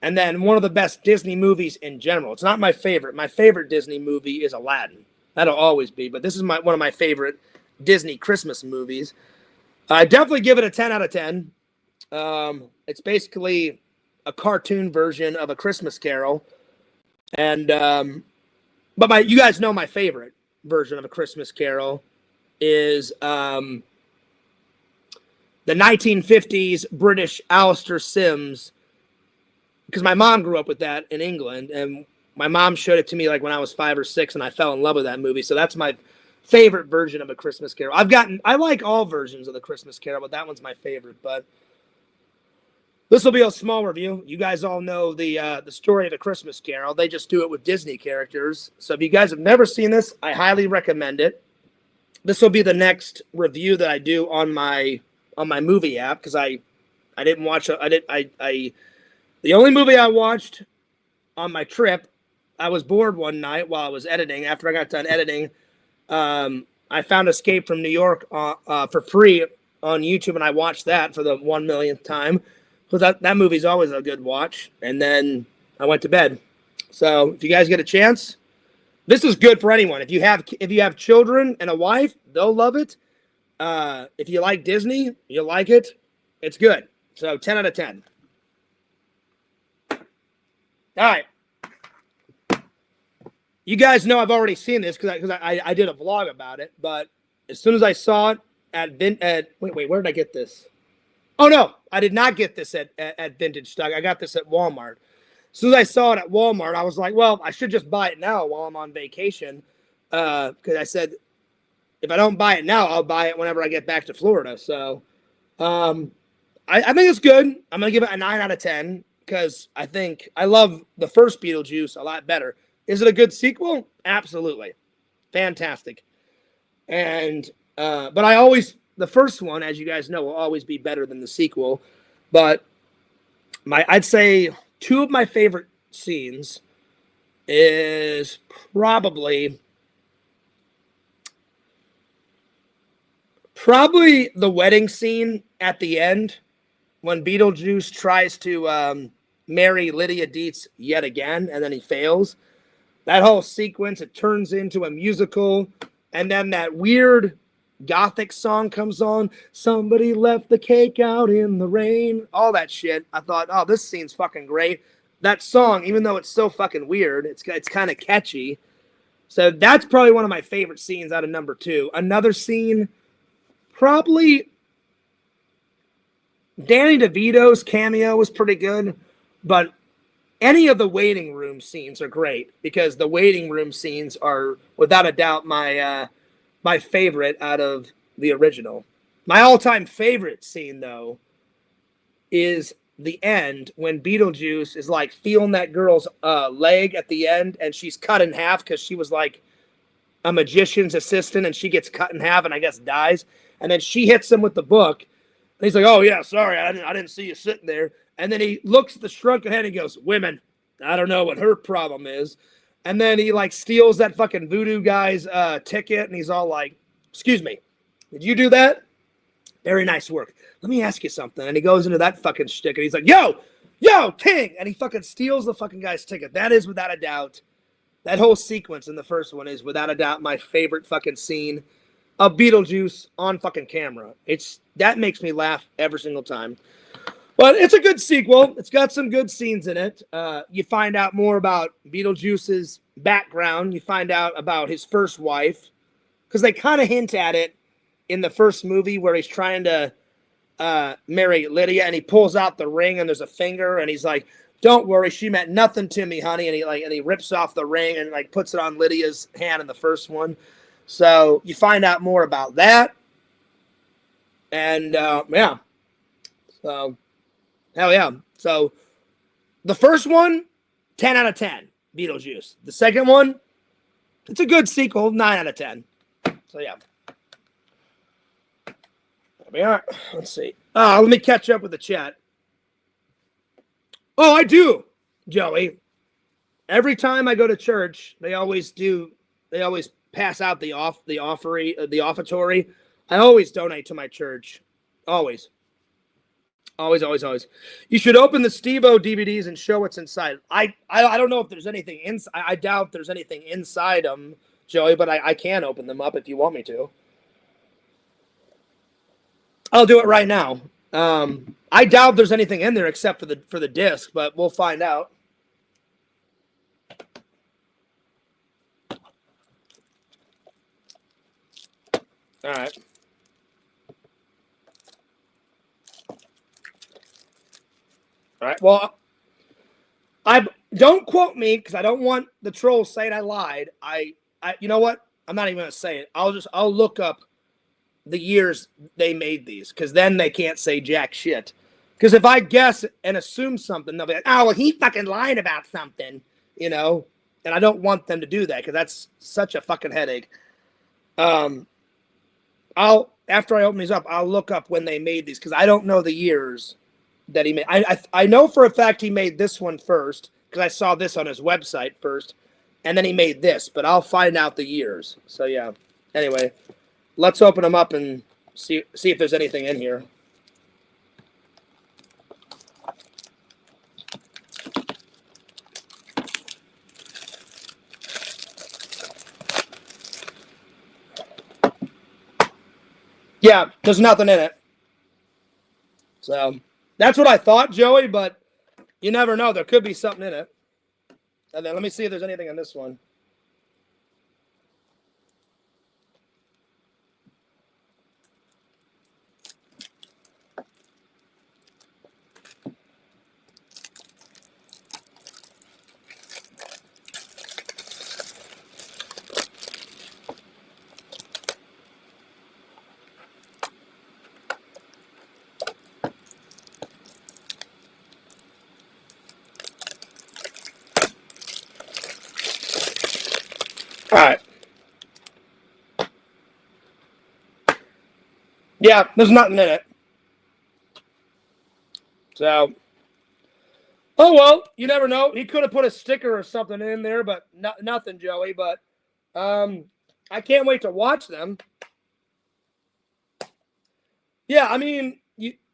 and then one of the best Disney movies in general. It's not my favorite. My favorite Disney movie is Aladdin. That'll always be, but this is one of my favorite Disney Christmas movies. I definitely give it a 10 out of 10. It's basically a cartoon version of A Christmas Carol. And but you guys know my favorite version of A Christmas Carol is the 1950s British Alistair Sims, because my mom grew up with that in England, and my mom showed it to me like when I was 5 or 6, and I fell in love with that movie. So that's my favorite version of A Christmas Carol. I like all versions of The Christmas Carol, but that one's my favorite. But this will be a small review. You guys all know the story of A Christmas Carol. They just do it with Disney characters. So if you guys have never seen this, I highly recommend it. This will be the next review that I do on my movie app, because I didn't watch the only movie I watched on my trip. I was bored one night while I was editing. After I got done editing, I found Escape from New York for free on YouTube, and I watched that for the 1 millionth time. Because that movie's always a good watch. And then I went to bed. So if you guys get a chance, this is good for anyone. If you have children and a wife, they'll love it. If you like Disney, you'll like it. It's good. So 10 out of 10. All right. You guys know I've already seen this because I did a vlog about it. But as soon as I saw it wait, where did I get this? Oh, no, I did not get this at Vintage Stock. I got this at Walmart. As soon as I saw it at Walmart, I was like, well, I should just buy it now while I'm on vacation. Because I said, if I don't buy it now, I'll buy it whenever I get back to Florida. So I think it's good. I'm going to give it a 9 out of 10 because I love the first Beetlejuice a lot better. Is it a good sequel? Absolutely. Fantastic. And but the first one, as you guys know, will always be better than the sequel. But I'd say two of my favorite scenes is probably the wedding scene at the end when Beetlejuice tries to marry Lydia Dietz yet again, and then he fails. That whole sequence, it turns into a musical, and then that weird Gothic song comes on. Somebody left the cake out in the rain. All that shit. I thought, oh, this scene's fucking great. That song, even though it's so fucking weird, it's kind of catchy. So that's probably one of my favorite scenes out of number 2. Another scene, probably Danny DeVito's cameo was pretty good, but any of the waiting room scenes are great because the waiting room scenes are, without a doubt, my favorite out of the original. My all-time favorite scene, though, is the end when Beetlejuice is like feeling that girl's leg at the end, and she's cut in half because she was like a magician's assistant, and she gets cut in half and I guess dies. And then she hits him with the book, and he's like, "Oh yeah, sorry, I didn't see you sitting there." And then he looks at the shrunken head and he goes, "Women, I don't know what her problem is." And then he like steals that fucking voodoo guy's ticket, and he's all like, "Excuse me, did you do that?" Very nice work. Let me ask you something. And he goes into that fucking shtick and he's like, yo, King. And he fucking steals the fucking guy's ticket. That is without a doubt. That whole sequence in the first one is without a doubt my favorite fucking scene of Beetlejuice on fucking camera. That makes me laugh every single time. But it's a good sequel. It's got some good scenes in it. You find out more about Beetlejuice's background. You find out about his first wife. Because they kind of hint at it in the first movie where he's trying to marry Lydia, and he pulls out the ring and there's a finger, and he's like, "Don't worry, she meant nothing to me, honey." And he rips off the ring and like puts it on Lydia's hand in the first one. So you find out more about that. And yeah. So hell yeah. So the first one, 10 out of 10, Beetlejuice. The second one, it's a good sequel, 9 out of 10. So yeah. There we are. Let's see. Let me catch up with the chat. Oh, I do, Joey. Every time I go to church, they always pass out the offertory. I always donate to my church. Always. Always. You should open the Steve-O DVDs and show what's inside. I don't know if there's anything inside. I doubt there's anything inside them, Joey, but I can open them up if you want me to. I'll do it right now. I doubt there's anything in there except for the disc, but we'll find out. All right. All right. Well, I don't quote me because I don't want the trolls saying I lied. You know what? I'm not even gonna say it. I'll look up the years they made these, because then they can't say jack shit. Because if I guess and assume something, they'll be like, "Oh, well, he fucking lied about something," you know. And I don't want them to do that because that's such a fucking headache. After I open these up, I'll look up when they made these because I don't know the years that he made. I know for a fact he made this one first because I saw this on his website first, and then he made this. But I'll find out the years. So yeah. Anyway, let's open them up and see if there's anything in here. Yeah, there's nothing in it. So that's what I thought, Joey, but you never know. There could be something in it. And then let me see if there's anything in this one. All right. Yeah, there's nothing in it. So, oh well, you never know. He could have put a sticker or something in there, but nothing, Joey. But I can't wait to watch them. Yeah, I mean,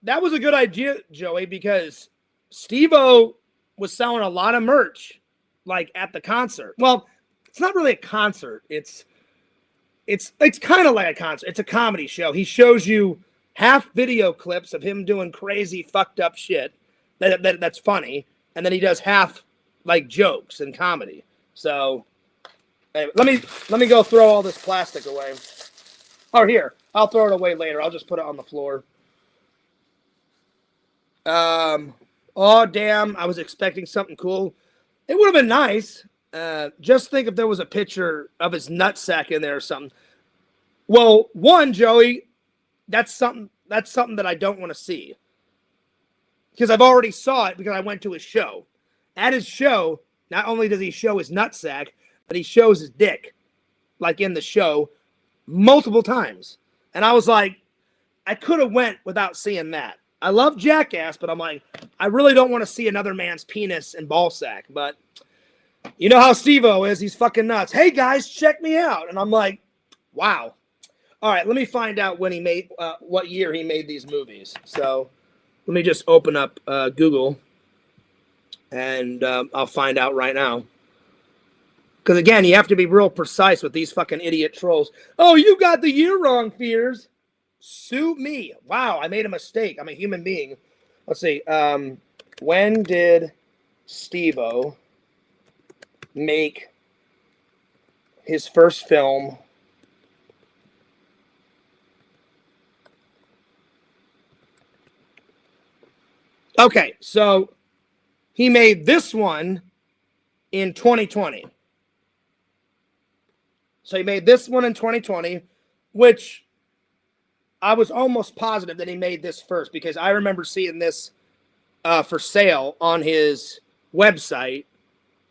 that was a good idea, Joey, because Steve-O was selling a lot of merch, like at the concert. Well, it's not really a concert. It's kind of like a concert. It's a comedy show. He shows you half video clips of him doing crazy, fucked up shit that's funny, and then he does half like jokes and comedy. So anyway, let me go throw all this plastic away. Or here, I'll throw it away later. I'll just put it on the floor. Oh damn! I was expecting something cool. It would have been nice. Just think if there was a picture of his nutsack in there or something. Well, one, Joey, that's something that I don't want to see. Because I've already saw it because I went to his show. At his show, not only does he show his nutsack, but he shows his dick, like in the show, multiple times. And I was like, I could have went without seeing that. I love Jackass, but I'm like, I really don't want to see another man's penis and ball sack. But you know how Steve-O is. He's fucking nuts. Hey, guys, check me out. And I'm like, wow. All right, let me find out when he made, what year he made these movies. So let me just open up Google, and I'll find out right now. Because again, you have to be real precise with these fucking idiot trolls. Oh, you got the year wrong, Fears. Sue me. Wow, I made a mistake. I'm a human being. Let's see. When did Steve-O make his first film? Okay, so he made this one in 2020. So he made this one in 2020, which I was almost positive that he made this first because I remember seeing this for sale on his website,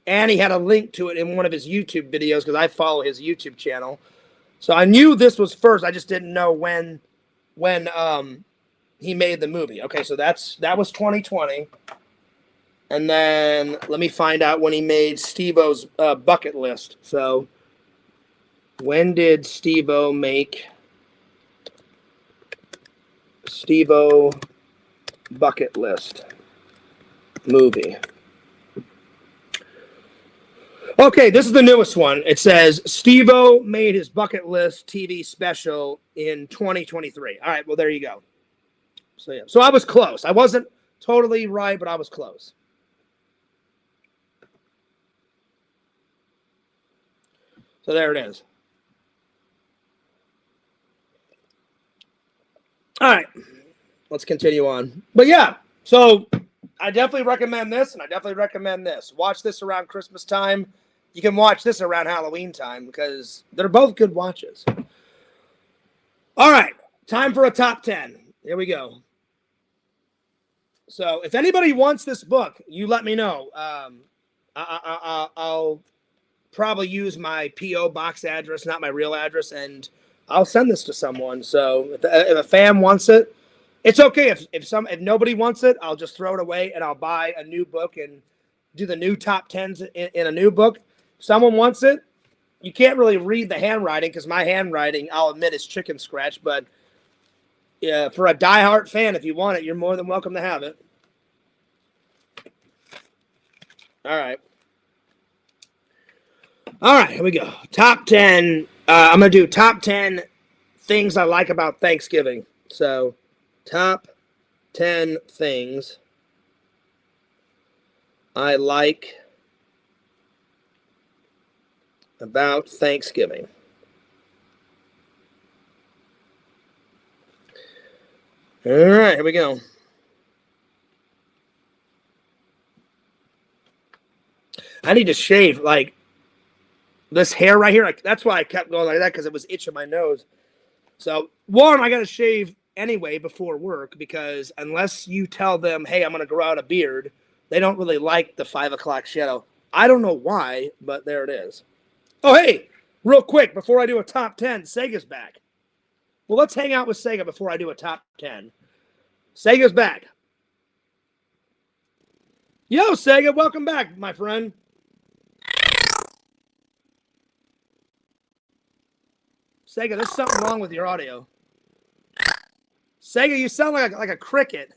and he had a link to it in one of his YouTube videos because I follow his YouTube channel. So I knew this was first. I just didn't know when he made the movie. Okay, so that was 2020. And then let me find out when he made Steve-O's bucket list. So when did Steve-O make Steve-O bucket list movie? Okay, this is the newest one. It says Steve-O made his bucket list TV special in 2023. All right, well, there you go. So, yeah. So I was close. I wasn't totally right, but I was close. So there it is. All right, let's continue on. But yeah, so I definitely recommend this, and I definitely recommend this. Watch this around Christmas time. You can watch this around Halloween time because they're both good watches. All right, time for a top 10. Here we go. So if anybody wants this book, you let me know. I'll probably use my P.O. box address, not my real address, and I'll send this to someone. So if a fan wants it, it's okay. If nobody wants it, I'll just throw it away and I'll buy a new book and do the new top 10s in a new book. If someone wants it, you can't really read the handwriting because my handwriting, I'll admit, is chicken scratch. But yeah, for a diehard fan, if you want it, you're more than welcome to have it. All right. All right, here we go. Top 10. I'm going to do top 10 things I like about Thanksgiving. So, top 10 things I like about Thanksgiving. All right, here we go. I need to shave, like, this hair right here. Like, that's why I kept going like that, because it was itching my nose. So, one, I got to shave anyway before work, because unless you tell them, hey, I'm going to grow out a beard, they don't really like the 5 o'clock shadow. I don't know why, but there it is. Oh, hey, real quick, before I do a top 10, Sega's back. Well, let's hang out with Sega before I do a top 10. Sega's back. Yo, Sega, welcome back, my friend. Sega, there's something wrong with your audio. Sega, you sound like a cricket.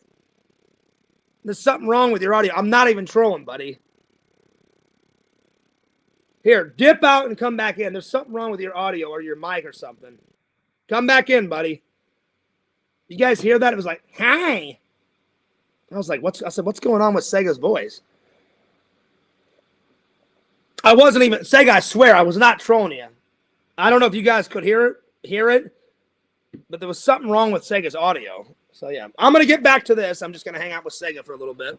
There's something wrong with your audio. I'm not even trolling, buddy. Here, dip out and come back in. There's something wrong with your audio or your mic or something. Come back in, buddy. You guys hear that? It was like, hey. I was like, what's going on with Sega's voice? I wasn't even, Sega, I swear, I was not trolling you. I don't know if you guys could hear it, but there was something wrong with Sega's audio. So, yeah, I'm going to get back to this. I'm just going to hang out with Sega for a little bit.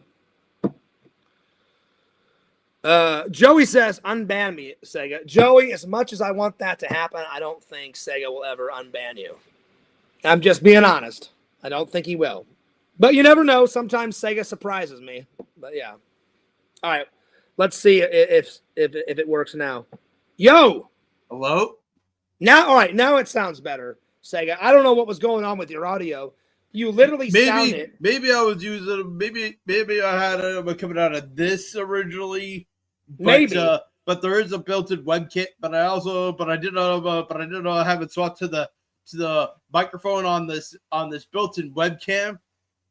Joey says, unban me, Sega. Joey, as much as I want that to happen, I don't think Sega will ever unban you. I'm just being honest. I don't think he will. But you never know. Sometimes Sega surprises me. But, yeah. All right. Let's see if it works now. Yo!
Hello?
Now, all right, now it sounds better, Sega. I don't know what was going on with your audio. You literally sounded.
Maybe I was using. Maybe I had it coming out of this originally. But,
Maybe.
But there is a built-in WebKit. But I didn't know. I haven't swapped to the microphone on this built-in webcam.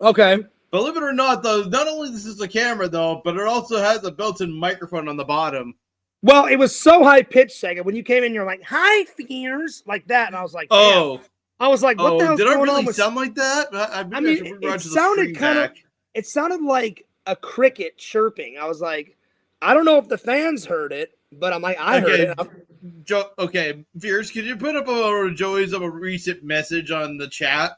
Okay.
Believe it or not, though, not only this is a camera though, but it also has a built-in microphone on the bottom.
Well, it was so high pitched, Sega. When you came in, you're like, "Hi, fears," like that, and I was like,
"Oh."
Damn. I was like, "What the hell's
did I
going
really
on with?"
sound like that?
I mean, it sounded kind of. It sounded like a cricket chirping. I was like, I don't know if the fans heard it, but I'm like, I heard it.
Okay, Fierce, could you put up Joey's a recent message on the chat?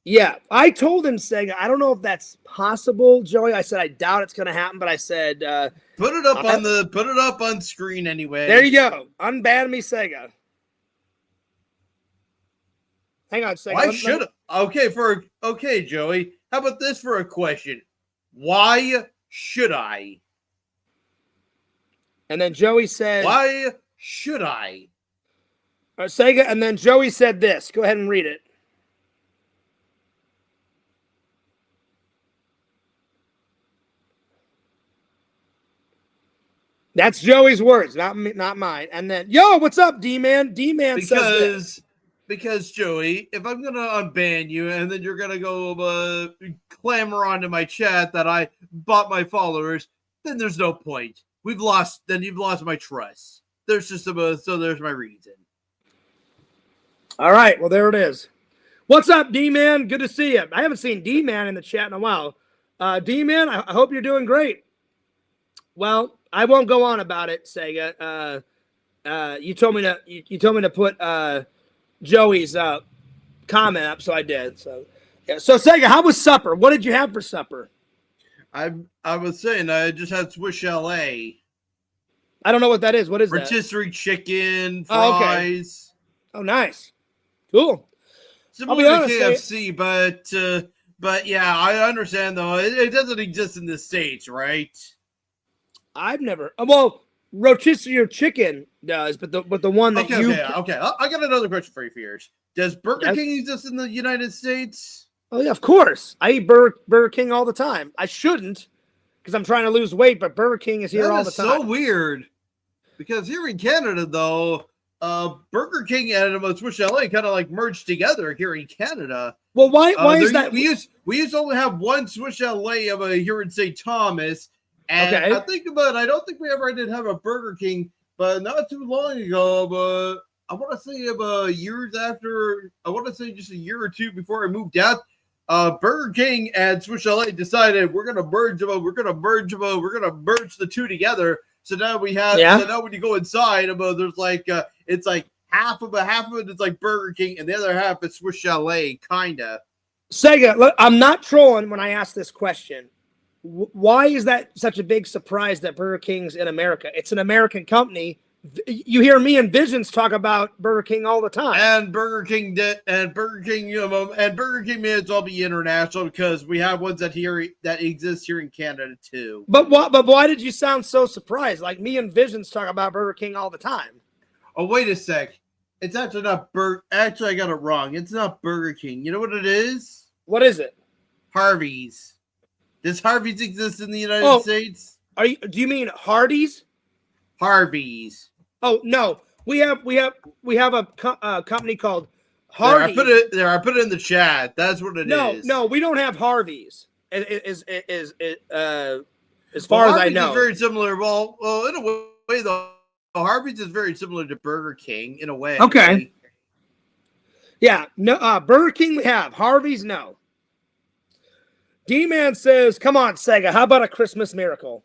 Yeah, I told him, Sega, I don't know if that's possible, Joey. I said I doubt it's going to happen, but I said
put it up on screen anyway.
There you go. Unban me, Sega. Hang on, Sega.
Why should okay, Joey? How about this for a question? Why should I?
And then Joey said,
"Why should I?"
Sega, and then Joey said this. Go ahead and read it. That's Joey's words, not mine. And then, yo, what's up, D-Man? D-Man says this.
Because, Joey, if I'm going to unban you and then you're going to go clamor onto my chat that I bought my followers, then there's no point. You've lost my trust. There's just so there's my reason.
All right, well, there it is. What's up, D-Man? Good to see you. I haven't seen D-Man in the chat in a while. D-Man, I hope you're doing great. Well, I won't go on about it, Sega. You told me to put Joey's comment up, so I did. So, yeah. So Sega, how was supper? What did you have for supper?
I was saying I just had Swiss Chalet.
I don't know what that is. What is that?
Rotisserie chicken, fries.
Oh, nice, cool.
Similar to KFC, but yeah, I understand though. It doesn't exist in the States, right?
I've never. Well, rotisserie chicken does, but the one that
okay. I got another question for you, Fierce. Does Burger King exist in the United States?
Oh yeah, of course. I eat Burger King all the time. I shouldn't, because I'm trying to lose weight, but Burger King is here all the time.
That's so weird. Because here in Canada, though, Burger King and Swiss Chalet kind of like merged together here in Canada.
Well, why is that?
We used to only have one Swiss Chalet here in St. Thomas. And I don't think we ever did have a Burger King, but not too long ago. But I want to say years after, I want to say just a year or two before I moved out, Burger King and Swiss Chalet decided we're gonna merge them. We're gonna merge the two together. So now we have. So now when you go inside, there's like it's like half of it is like Burger King, and the other half is Swiss Chalet, kinda.
Sega, look, I'm not trolling when I ask this question. Why is that such a big surprise that Burger King's in America? It's an American company. You hear me and Visions talk about Burger King all the time.
And Burger King may as well be international because we have ones that exist here in Canada too.
But why did you sound so surprised? Like me and Visions talk about Burger King all the time.
Oh, wait a sec. It's actually not Actually, I got it wrong. It's not Burger King. You know what it is?
What is it?
Harvey's. Does Harvey's exist in the United States?
Do you mean Hardee's?
Harvey's.
Oh no, we have a company called Harvey's.
I put it in the chat. That's what it is.
No, we don't have Harvey's. As far as I know,
is very similar. Well, in a way though, Harvey's is very similar to Burger King in a way.
Okay. Yeah. No. Burger King we have. Harvey's no. D-Man says, come on, Sega, how about a Christmas miracle?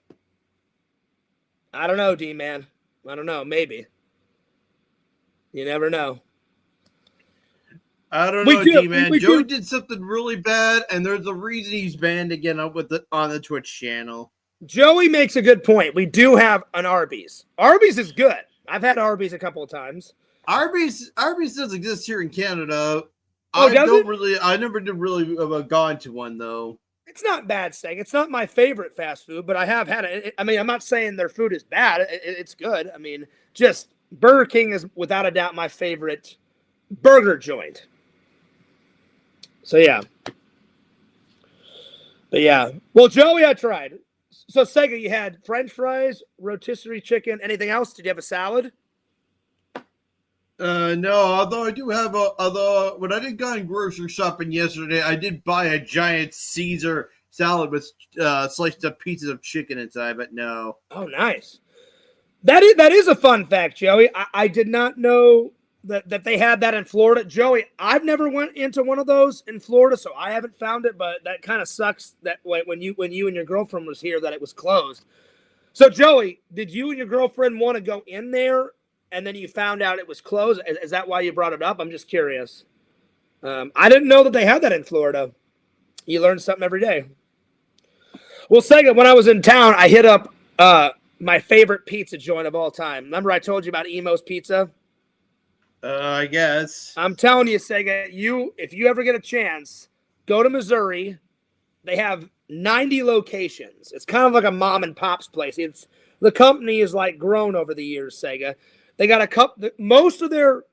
I don't know, D-Man. I don't know, maybe. You never know.
I don't know, D-Man. Joey did something really bad, and there's a reason he's banned again on the Twitch channel.
Joey makes a good point. We do have an Arby's. Arby's is good. I've had Arby's a couple of times.
Arby's does exist here in Canada.
Oh,
I never did really gone to one, though.
It's not bad, Seg. It's not my favorite fast food, but I have had it. I mean, I'm not saying their food is bad. It's good. I mean, just Burger King is without a doubt my favorite burger joint. So, yeah. But, yeah. Well, Joey, I tried. So, Sega, you had French fries, rotisserie chicken, anything else? Did you have a salad?
No, although I do have although when I did go grocery shopping yesterday, I did buy a giant Caesar salad with sliced up pieces of chicken inside, but no.
Oh, nice. That is a fun fact, Joey. I did not know that they had that in Florida. Joey, I've never went into one of those in Florida, so I haven't found it, but that kind of sucks that when you and your girlfriend was here that it was closed. So, Joey, did you and your girlfriend want to go in there and then you found out it was closed? Is that why you brought it up? I'm just curious. I didn't know that they had that in Florida. You learn something every day. Well, Sega, when I was in town, I hit up my favorite pizza joint of all time. Remember I told you about Emo's Pizza?
I guess.
I'm telling you, Sega, if you ever get a chance, go to Missouri. They have 90 locations. It's kind of like a mom and pop's place. The company is like grown over the years, Sega. They got most of their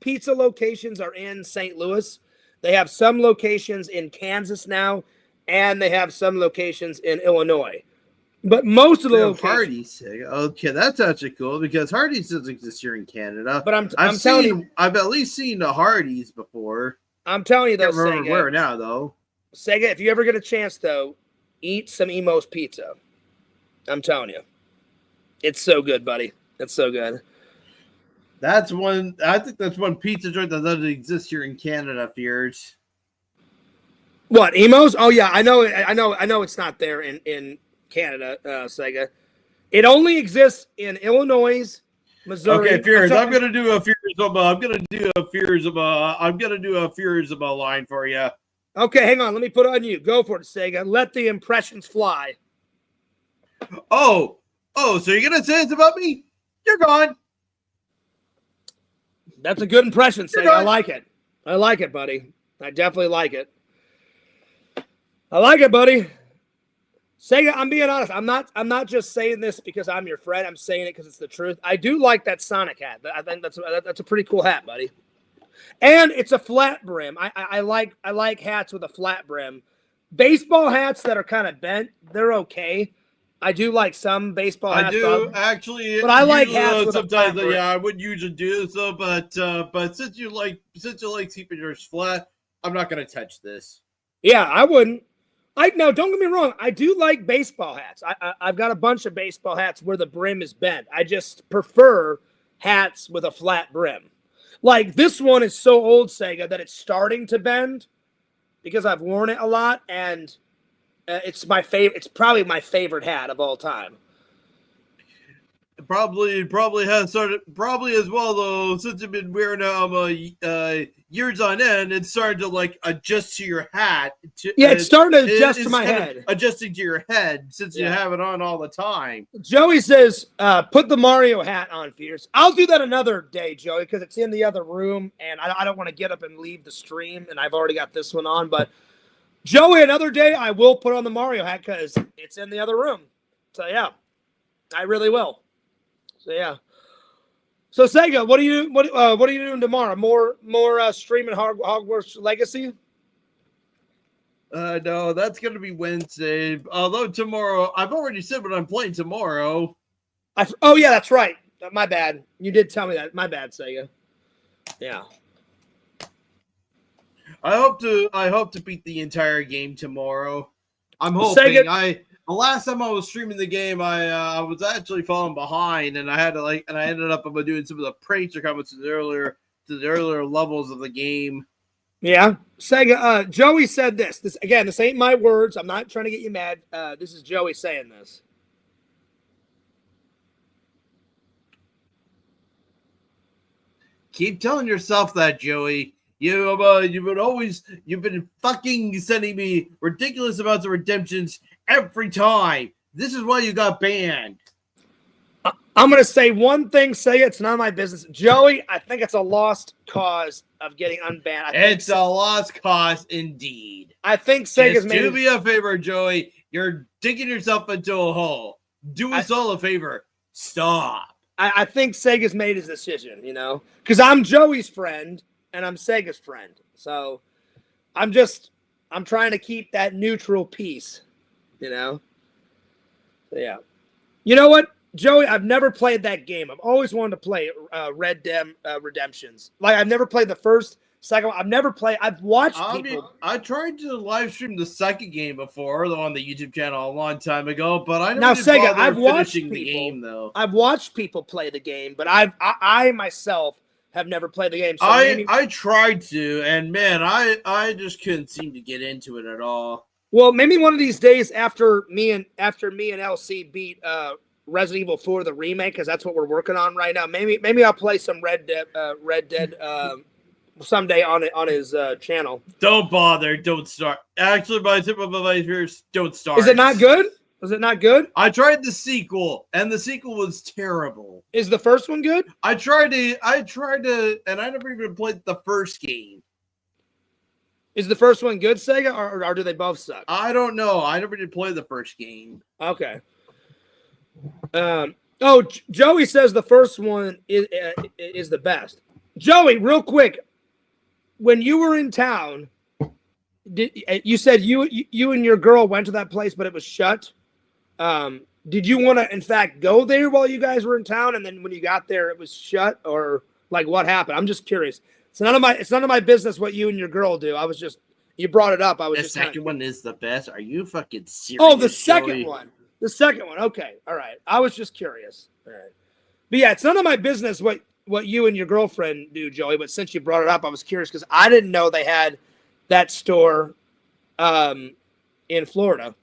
pizza locations are in St. Louis. They have some locations in Kansas now, and they have some locations in Illinois. But most of the locations.
Hardee's. Okay, that's actually cool because Hardee's doesn't exist here in Canada.
But I'm telling you,
I've at least seen the Hardee's before.
I'm telling you, though,
Can't remember
Sega,
where now, though.
Sega, if you ever get a chance, though, eat some Emo's Pizza. I'm telling you, it's so good, buddy. It's so good.
That's one. I think that's one pizza joint that doesn't exist here in Canada. Fears.
What, Emo's? Oh yeah, I know. It's not there in Canada, Sega. It only exists in Illinois, Missouri.
Okay, Fears. I'm gonna do a Fears line for you.
Okay, hang on. Let me put it on you. Go for it, Sega. Let the impressions fly.
Oh, so you're gonna say it's about me? You're gone.
That's a good impression, Sega. I like it. I like it, buddy. I definitely like it. I like it, buddy. Sega, I'm being honest. I'm not just saying this because I'm your friend. I'm saying it because it's the truth. I do like that Sonic hat. I think that's a pretty cool hat, buddy. And it's a flat brim. I like hats with a flat brim. Baseball hats that are kind of bent, they're okay. I do like some baseball hats.
I do actually,
but I like hats with
sometimes.
a flat brim.
I wouldn't usually do so, but since you like keeping yours flat, I'm not gonna touch this.
Yeah, I wouldn't. No, don't get me wrong. I do like baseball hats. I've got a bunch of baseball hats where the brim is bent. I just prefer hats with a flat brim. Like this one is so old, Sega, that it's starting to bend because I've worn it a lot, and it's my favorite. It's probably my favorite hat of all time.
Probably has started as well though. Since you've been wearing years on end, it's starting to like adjust to your hat.
It's starting to adjust to my head.
Adjusting to your head since you have it on all the time.
Joey says, "Put the Mario hat on, Fierce." I'll do that another day, Joey, because it's in the other room, and I don't want to get up and leave the stream, and I've already got this one on. But Joey, another day I will put on the Mario hat because it's in the other room. So yeah, I really will. So yeah. So Sega, what are you doing tomorrow? More streaming Hogwarts Legacy?
No, that's gonna be Wednesday. Although tomorrow, I've already said what I'm playing tomorrow.
Oh yeah, that's right. My bad. You did tell me that. My bad, Sega. Yeah.
I hope to beat the entire game tomorrow. I'm hoping. The last time I was streaming the game, I was actually falling behind, and I ended up doing some of the pranks or comments to the earlier levels of the game.
Yeah, Sega. Joey said this. This ain't my words. I'm not trying to get you mad. This is Joey saying this.
Keep telling yourself that, Joey. You've been fucking sending me ridiculous amounts of redemptions every time. This is why you got banned.
I'm going to say one thing, say it's none of my business. Joey, I think it's a lost cause of getting unbanned.
It's a lost cause indeed.
I think Sega's
do me a favor, Joey. You're digging yourself into a hole. Do us all a favor. Stop.
I think Sega's made his decision, because I'm Joey's friend and I'm Sega's friend. So I'm trying to keep that neutral peace, So yeah. You know what? Joey, I've never played that game. I've always wanted to play Red Dead Redemptions. Like, I've never played the first, second one. I've never played. I've watched people.
I tried to live stream the second game before on the YouTube channel a long time ago, but I never
Now,
did
Sega,
bother
I've watched
finishing
people,
the game though.
I've watched people play the game, but I myself have never played the game. So
I tried to, and man, I just couldn't seem to get into it at all.
Well, maybe one of these days after me and LC beat Resident Evil 4 the remake, because that's what we're working on right now. Maybe I'll play some Red Dead someday on his channel.
Don't bother. Don't start. Actually, my tip of advice here is don't start.
Is it not good? Was it not good?
I tried the sequel, and the sequel was terrible.
Is the first one good?
I tried to, and I never even played the first game.
Is the first one good, Sega, or do they both suck?
I don't know. I never did play the first game.
Okay. Joey says the first one is the best. Joey, real quick, when you were in town, you said you and your girl went to that place, but it was shut. Did you want to, in fact, go there while you guys were in town, and then when you got there, it was shut, or like what happened? I'm just curious. It's none of my business what you and your girl do. I was just, you brought it up.
The second one is the best. Are you fucking serious?
Oh, the second
Joey?
one. The second one. Okay. All right. I was just curious. All right. But yeah, it's none of my business what you and your girlfriend do, Joey. But since you brought it up, I was curious because I didn't know they had that store in Florida.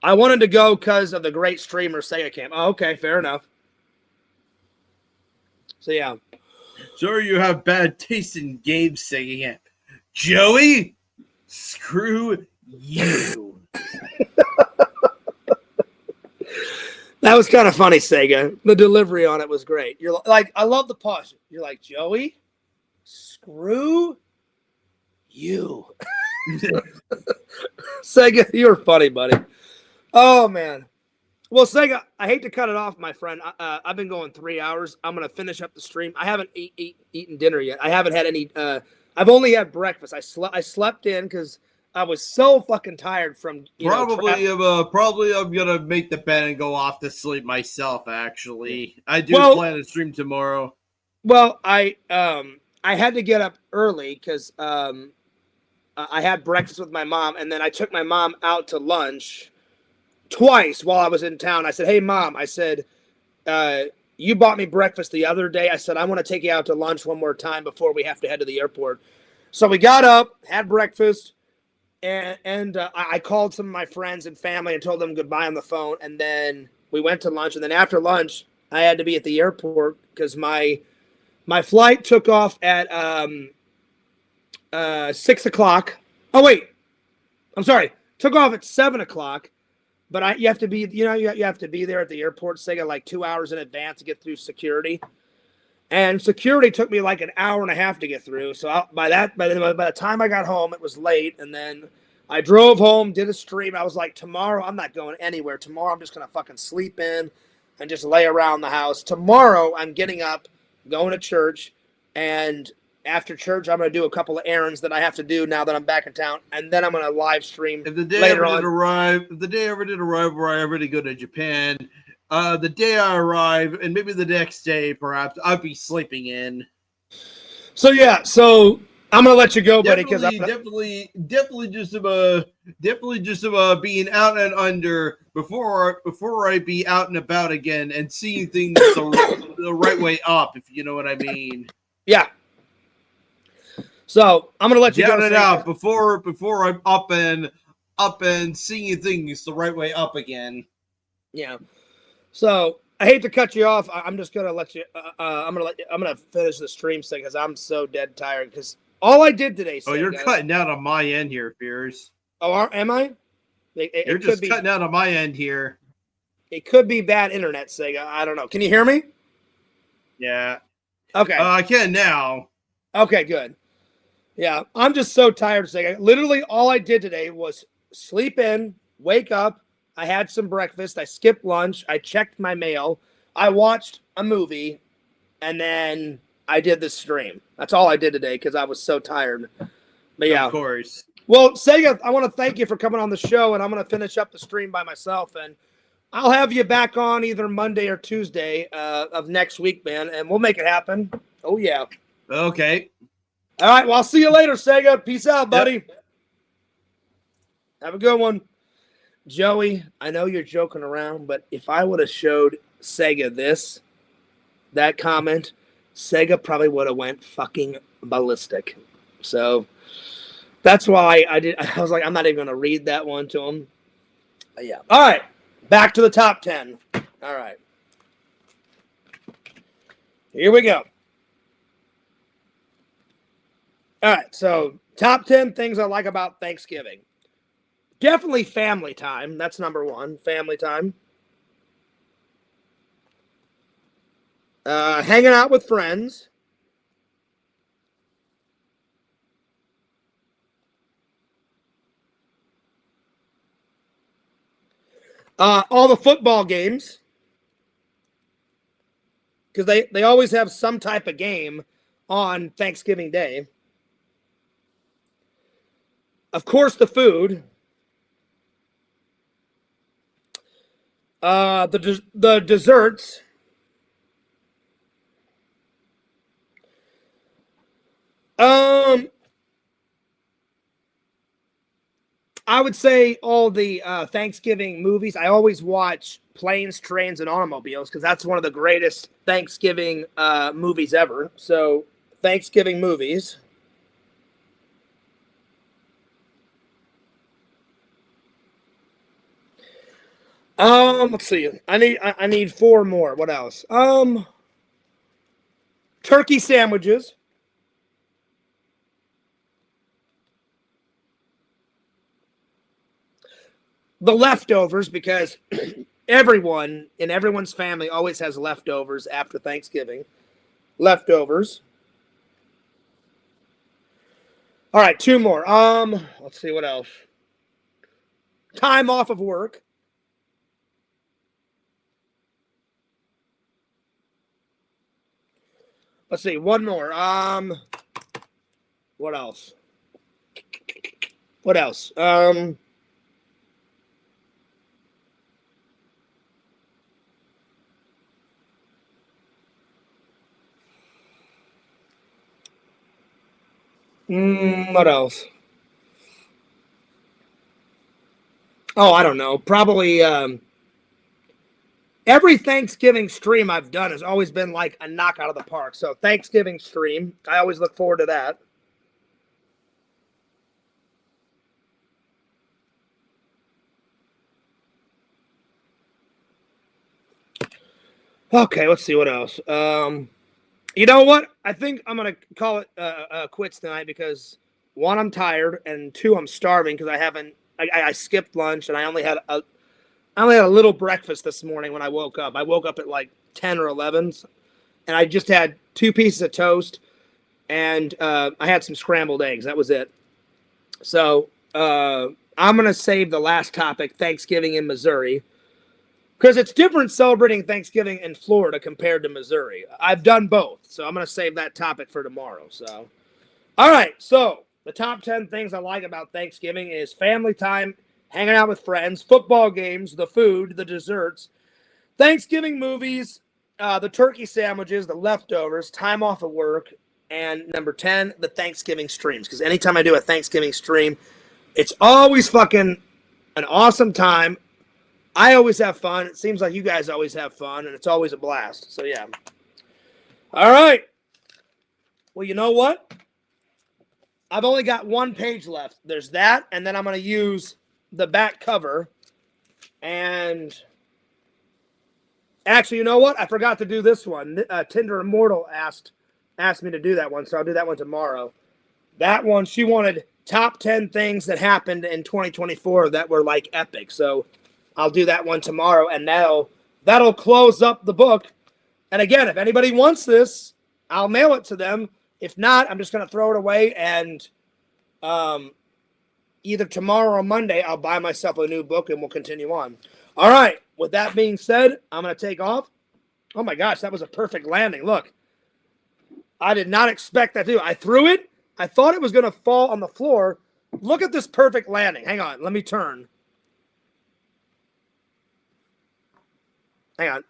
I wanted to go because of the great streamer Sega Camp. Oh, okay. Fair enough. So yeah.
Sure, you have bad taste in games, Sega. Joey, screw you.
That was kind of funny, Sega. The delivery on it was great. You're like, I love the pause. You're like, Joey, screw you. Sega, you're funny, buddy. Oh man. Well, Sega, I hate to cut it off, my friend. I've been going 3 hours. I'm gonna finish up the stream. I haven't eaten dinner yet. I haven't had any. I've only had breakfast. I slept in because I was so fucking tired from.
Probably I'm gonna make the bed and go off to sleep myself. Actually, I do plan to stream tomorrow.
Well, I had to get up early because I had breakfast with my mom, and then I took my mom out to lunch. Twice while I was in town, I said, "Hey, Mom," I said, "You bought me breakfast the other day." I said, "I want to take you out to lunch one more time before we have to head to the airport." So we got up, had breakfast, and I called some of my friends and family and told them goodbye on the phone. And then we went to lunch. And then after lunch, I had to be at the airport because my flight took off at 6 o'clock. Oh wait, I'm sorry, took off at 7 o'clock. But you have to be, you have to be there at the airport, Sega, like 2 hours in advance to get through security. And security took me like an hour and a half to get through. So by the time I got home, it was late. And then I drove home, did a stream. I was like, tomorrow I'm not going anywhere. Tomorrow I'm just gonna fucking sleep in and just lay around the house. Tomorrow I'm getting up, going to church, and after church, I'm going to do a couple of errands that I have to do now that I'm back in town, and then I'm going to live stream
if the day
later
ever
on.
Did arrive, if the day ever did arrive where I ever did go to Japan, the day I arrive, and maybe the next day, perhaps, I'll be sleeping in.
So yeah, I'm going to let you go, buddy, because
definitely just about being out and under before I be out and about again and seeing things the right way up, if you know what I mean.
Yeah. So I'm gonna let you
get
go
it out before I'm up and seeing things the right way up again.
Yeah. So I hate to cut you off. I'm just gonna let you. I'm gonna finish the stream thing because I'm so dead tired. Because all I did today.
You're cutting out on my end here, Fears.
Oh, am I?
You're just cutting out on my end here.
It could be bad internet, Sega. I don't know. Can you hear me?
Yeah.
Okay.
I can now.
Okay, good. Yeah, I'm just so tired, Sega. Literally, all I did today was sleep in, wake up. I had some breakfast. I skipped lunch. I checked my mail. I watched a movie, and then I did the stream. That's all I did today because I was so tired. But yeah,
of course.
Well, Sega, I want to thank you for coming on the show, and I'm going to finish up the stream by myself, and I'll have you back on either Monday or Tuesday of next week, man, and we'll make it happen. Oh, yeah.
Okay.
All right, well, I'll see you later, Sega. Peace out, buddy. Yep. Have a good one. Joey, I know you're joking around, but if I would have showed Sega that comment, Sega probably would have went fucking ballistic. So that's why I was like, I'm not even going to read that one to him. Yeah. All right. Back to the top 10. All right. Here we go. All right. So top 10 things I like about Thanksgiving. Definitely family time. That's number one. Family time. Hanging out with friends. All the football games. Because they always have some type of game on Thanksgiving Day. Of course, the food. The desserts. I would say all the Thanksgiving movies. I always watch Planes, Trains, and Automobiles because that's one of the greatest Thanksgiving movies ever. So, Thanksgiving movies. Let's see. I need four more. What else? Turkey sandwiches. The leftovers, because everyone's family always has leftovers after Thanksgiving. Leftovers. All right, two more. Let's see what else. Time off of work. Let's see, one more. What else? What else? What else? Oh, I don't know. Probably every Thanksgiving stream I've done has always been like a knock out of the park. So Thanksgiving stream, I always look forward to that. Okay, let's see what else. You know what? I think I'm going to call it quits tonight because, one, I'm tired, and two, I'm starving because I skipped lunch, and I only had a little breakfast this morning when I woke up. I woke up at like 10 or 11, and I just had 2 pieces of toast, and I had some scrambled eggs. That was it. So I'm going to save the last topic, Thanksgiving in Missouri, because it's different celebrating Thanksgiving in Florida compared to Missouri. I've done both, so I'm going to save that topic for tomorrow. So, all right, so the top 10 things I like about Thanksgiving is family time, hanging out with friends, football games, the food, the desserts, Thanksgiving movies, the turkey sandwiches, the leftovers, time off of work, and number 10, the Thanksgiving streams. Because anytime I do a Thanksgiving stream, it's always fucking an awesome time. I always have fun. It seems like you guys always have fun, and it's always a blast. So, yeah. All right. Well, you know what? I've only got 1 page left. There's that, and then I'm going to use the back cover. And actually, you know what? I forgot to do this one. Tinder Immortal asked me to do that one, so I'll do that one tomorrow. That one, she wanted top 10 things that happened in 2024 that were, like, epic. So I'll do that one tomorrow, and that'll close up the book. And again, if anybody wants this, I'll mail it to them. If not, I'm just going to throw it away, and either tomorrow or Monday, I'll buy myself a new book, and we'll continue on. All right. With that being said, I'm going to take off. Oh, my gosh, that was a perfect landing. Look, I did not expect that to do. I threw it. I thought it was going to fall on the floor, Look at this perfect landing. Hang on. Let me turn. Hang on.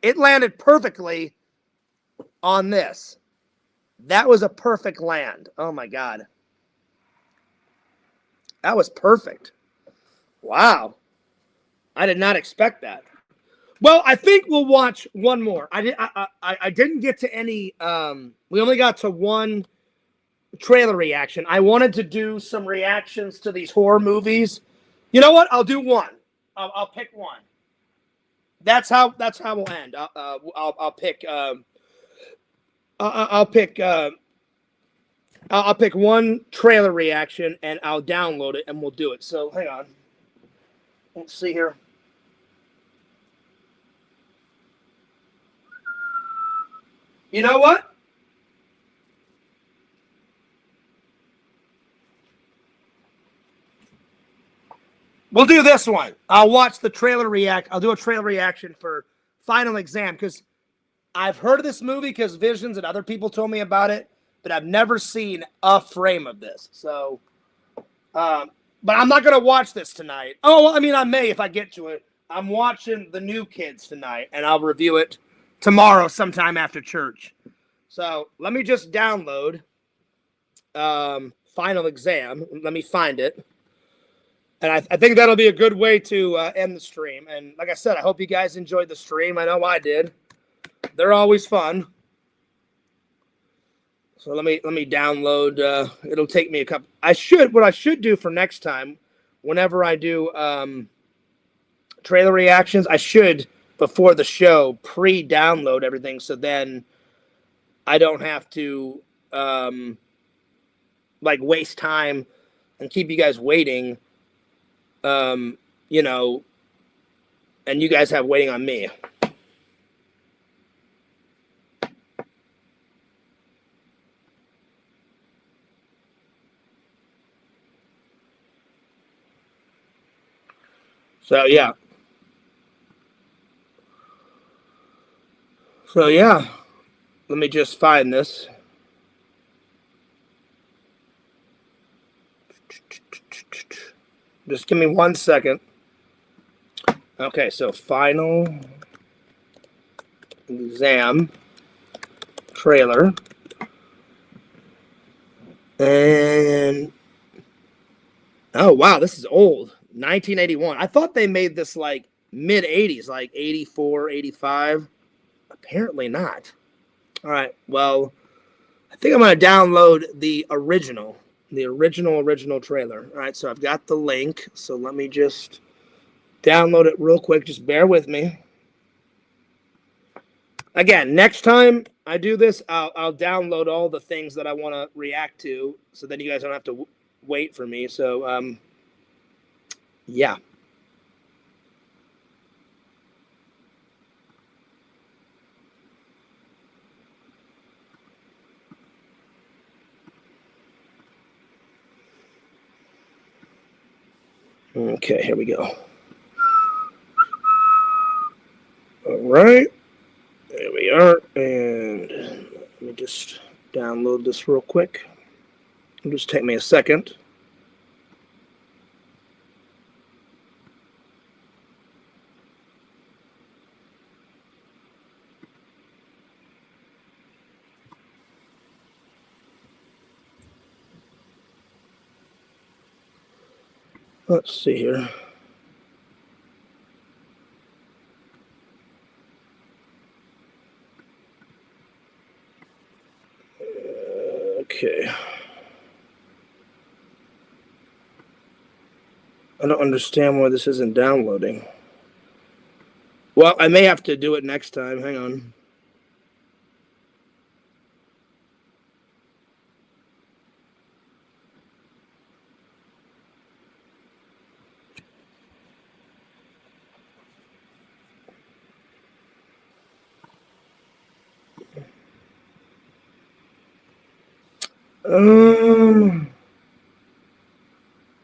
It landed perfectly on this. That was a perfect land. Oh, my God. That was perfect. Wow. I did not expect that. Well, I think we'll watch one more. I didn't get to any. We only got to one trailer reaction. I wanted to do some reactions to these horror movies. You know what? I'll do one. I'll pick one. That's how we'll end. I'll pick. I'll pick one trailer reaction and I'll download it and we'll do it. So hang on. Let's see here. You know what? We'll do this one. I'll watch the trailer react. I'll do a trailer reaction for Final Exam because I've heard of this movie because Visions and other people told me about it, but I've never seen a frame of this. So, but I'm not going to watch this tonight. Oh, well, I mean, I may if I get to it. I'm watching The New Kids tonight, and I'll review it tomorrow sometime after church. So let me just download Final Exam. Let me find it. And I think that'll be a good way to end the stream. And like I said, I hope you guys enjoyed the stream. I know I did. They're always fun. So let me download. It'll take me a couple. What I should do for next time, whenever I do trailer reactions, I should before the show pre-download everything, so then I don't have to waste time and keep you guys waiting. You know, and you guys have waiting on me. So yeah. Let me just find this. Just give me 1 second. Okay, so Final Exam trailer. And oh wow, this is old. 1981. I thought they made this like mid 80s, like 84, 85. Apparently not. All right, well, I think I'm going to download the original trailer. All right, so I've got the link. So let me just download it real quick. Just bear with me. Again, next time I do this, I'll download all the things that I want to react to, so then you guys don't have to wait for me. So, yeah. Okay, here we go. All right. There we are. And let me just download this real quick. It'll just take me a second. Let's see here. Okay. I don't understand why this isn't downloading. Well, I may have to do it next time. Hang on.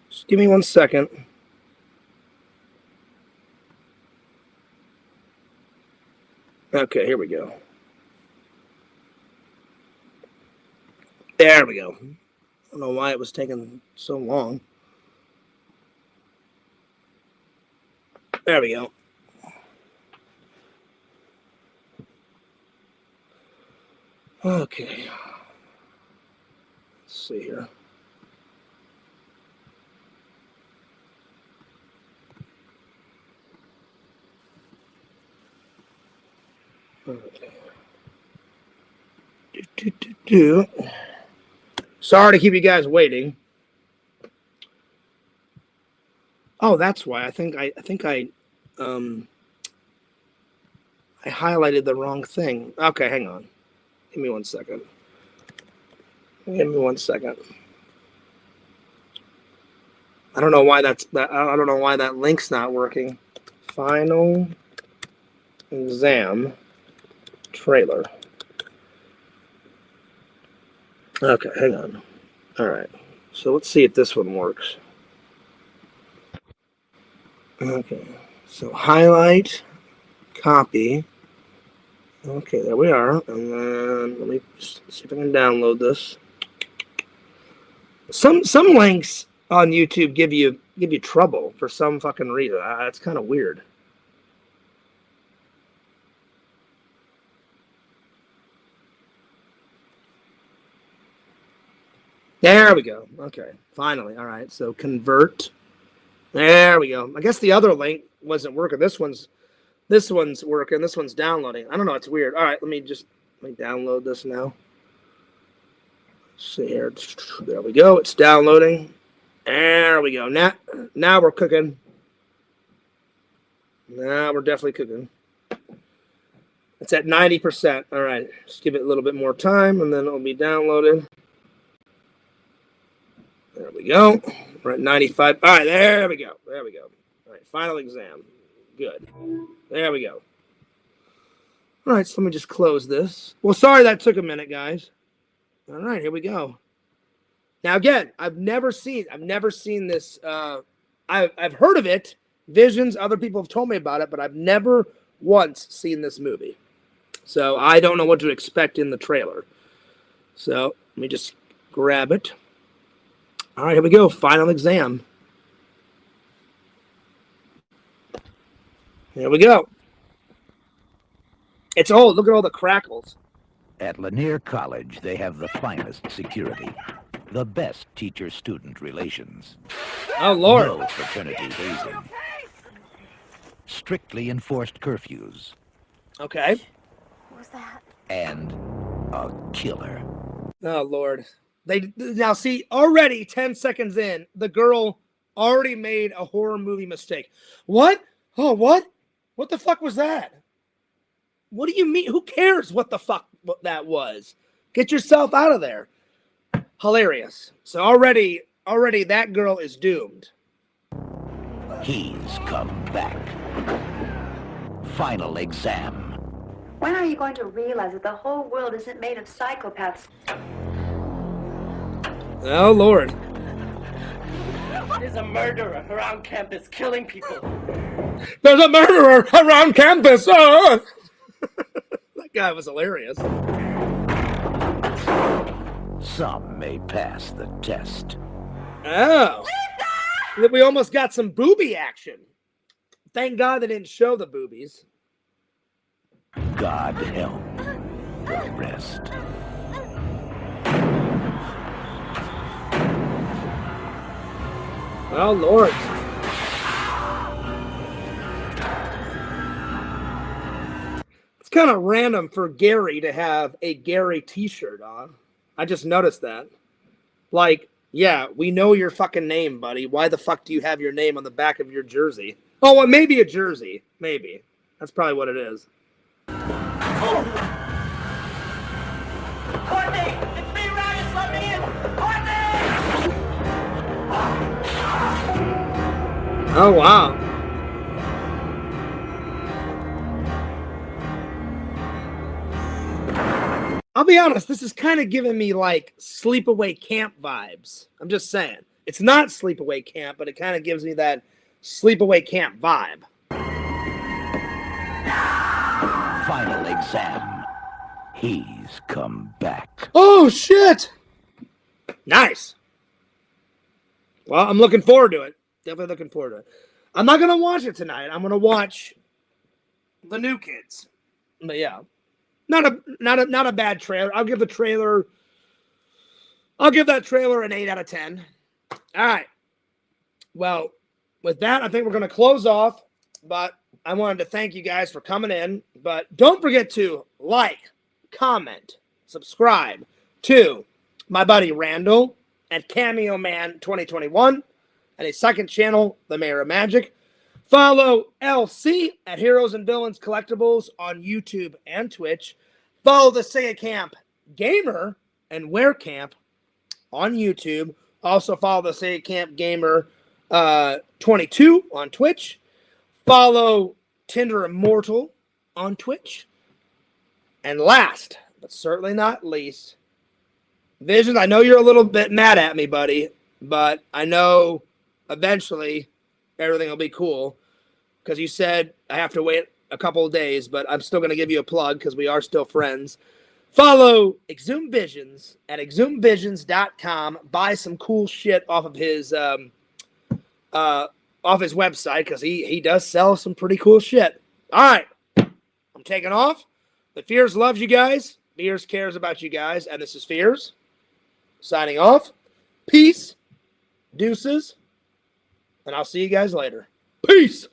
Just give me 1 second. Okay, here we go. There we go. don't know why it was taking so long. There we go. Okay. Let's see here. Okay. Sorry to keep you guys waiting. Oh, that's why. I think I highlighted the wrong thing. Okay, hang on. Give me 1 second. Give me 1 second. I don't know why I don't know why that link's not working. Final exam trailer. Okay, hang on. All right. So let's see if this one works. Okay. So highlight, copy. Okay, there we are. And then let me see if I can download this. Some links on YouTube give you trouble for some fucking reason. It's kind of weird. There we go. Okay, finally. All right, so convert. There we go. I guess the other link wasn't working. This one's working. This one's downloading. I don't know. It's weird. All right, let me download this now. Let's see here. There we go. It's downloading. There we go. Now we're cooking. Now we're definitely cooking. It's at 90%. All right. Just give it a little bit more time, and then it'll be downloaded. There we go. We're at 95. All right. There we go. There we go. All right. Final exam. Good. There we go. All right. So let me just close this. Well, sorry that took a minute, guys. All right. Here we go. Now, again, I've never seen this. I've heard of it. Visions. Other people have told me about it, but I've never once seen this movie. So I don't know what to expect in the trailer. So let me just grab it. All right, here we go. Final exam. Here we go. It's old. Look at all the crackles.
At Lanier College, they have the finest security, the best teacher-student relations.
Oh, Lord.
No fraternity hazing. Strictly enforced curfews.
Okay.
What was that?
And a killer.
Oh, Lord. Now, see, already 10 seconds in, the girl already made a horror movie mistake. What? Oh, what? What the fuck was that? What do you mean? Who cares what the fuck that was? Get yourself out of there. Hilarious. So already that girl is doomed.
He's come back. Final exam.
When are you going to realize that the whole world isn't made of psychopaths?
Oh, Lord.
There's a murderer around campus killing people.
There's a murderer around campus. Oh! That guy was hilarious.
Some may pass the test.
Oh. We almost got some booby action. Thank God they didn't show the boobies.
God help the rest.
Oh, Lord. It's kind of random for Gary to have a Gary t-shirt on. I just noticed that. Like, yeah, we know your fucking name, buddy. Why the fuck do you have your name on the back of your jersey? Oh, well, maybe a jersey. Maybe. That's probably what it is.
Courtney! It's me, Ryan! Let me in! Courtney!
Oh, wow. I'll be honest, this is kind of giving me like sleepaway camp vibes. I'm just saying. It's not sleepaway camp, but it kind of gives me that sleepaway camp vibe.
Final exam. He's come back.
Oh, shit. Nice. Well, I'm looking forward to it. Definitely looking forward to it. I'm not gonna watch it tonight. I'm gonna watch the New Kids. But yeah, not a bad trailer. I'll give that trailer an 8 out of 10. All right. Well, with that, I think we're gonna close off. But I wanted to thank you guys for coming in. But don't forget to like, comment, subscribe to my buddy Randall at Cameo Man 2021 and his second channel, The Mayor of Magic. Follow LC at Heroes and Villains Collectibles on YouTube and Twitch. Follow the SEGA Camp Gamer and Wear Camp on YouTube. Also follow the SEGA Camp Gamer 22 on Twitch. Follow Tinder Immortal on Twitch. And last, but certainly not least, Visions, I know you're a little bit mad at me, buddy, but I know eventually everything will be cool because you said I have to wait a couple of days, but I'm still going to give you a plug because we are still friends. Follow Exhumed Visions at exhumedvisions.com. Buy some cool shit off of his website because he does sell some pretty cool shit. All right, I'm taking off. The Fears loves you guys. Fears cares about you guys, and this is Fears signing off. Peace, deuces, and I'll see you guys later. Peace.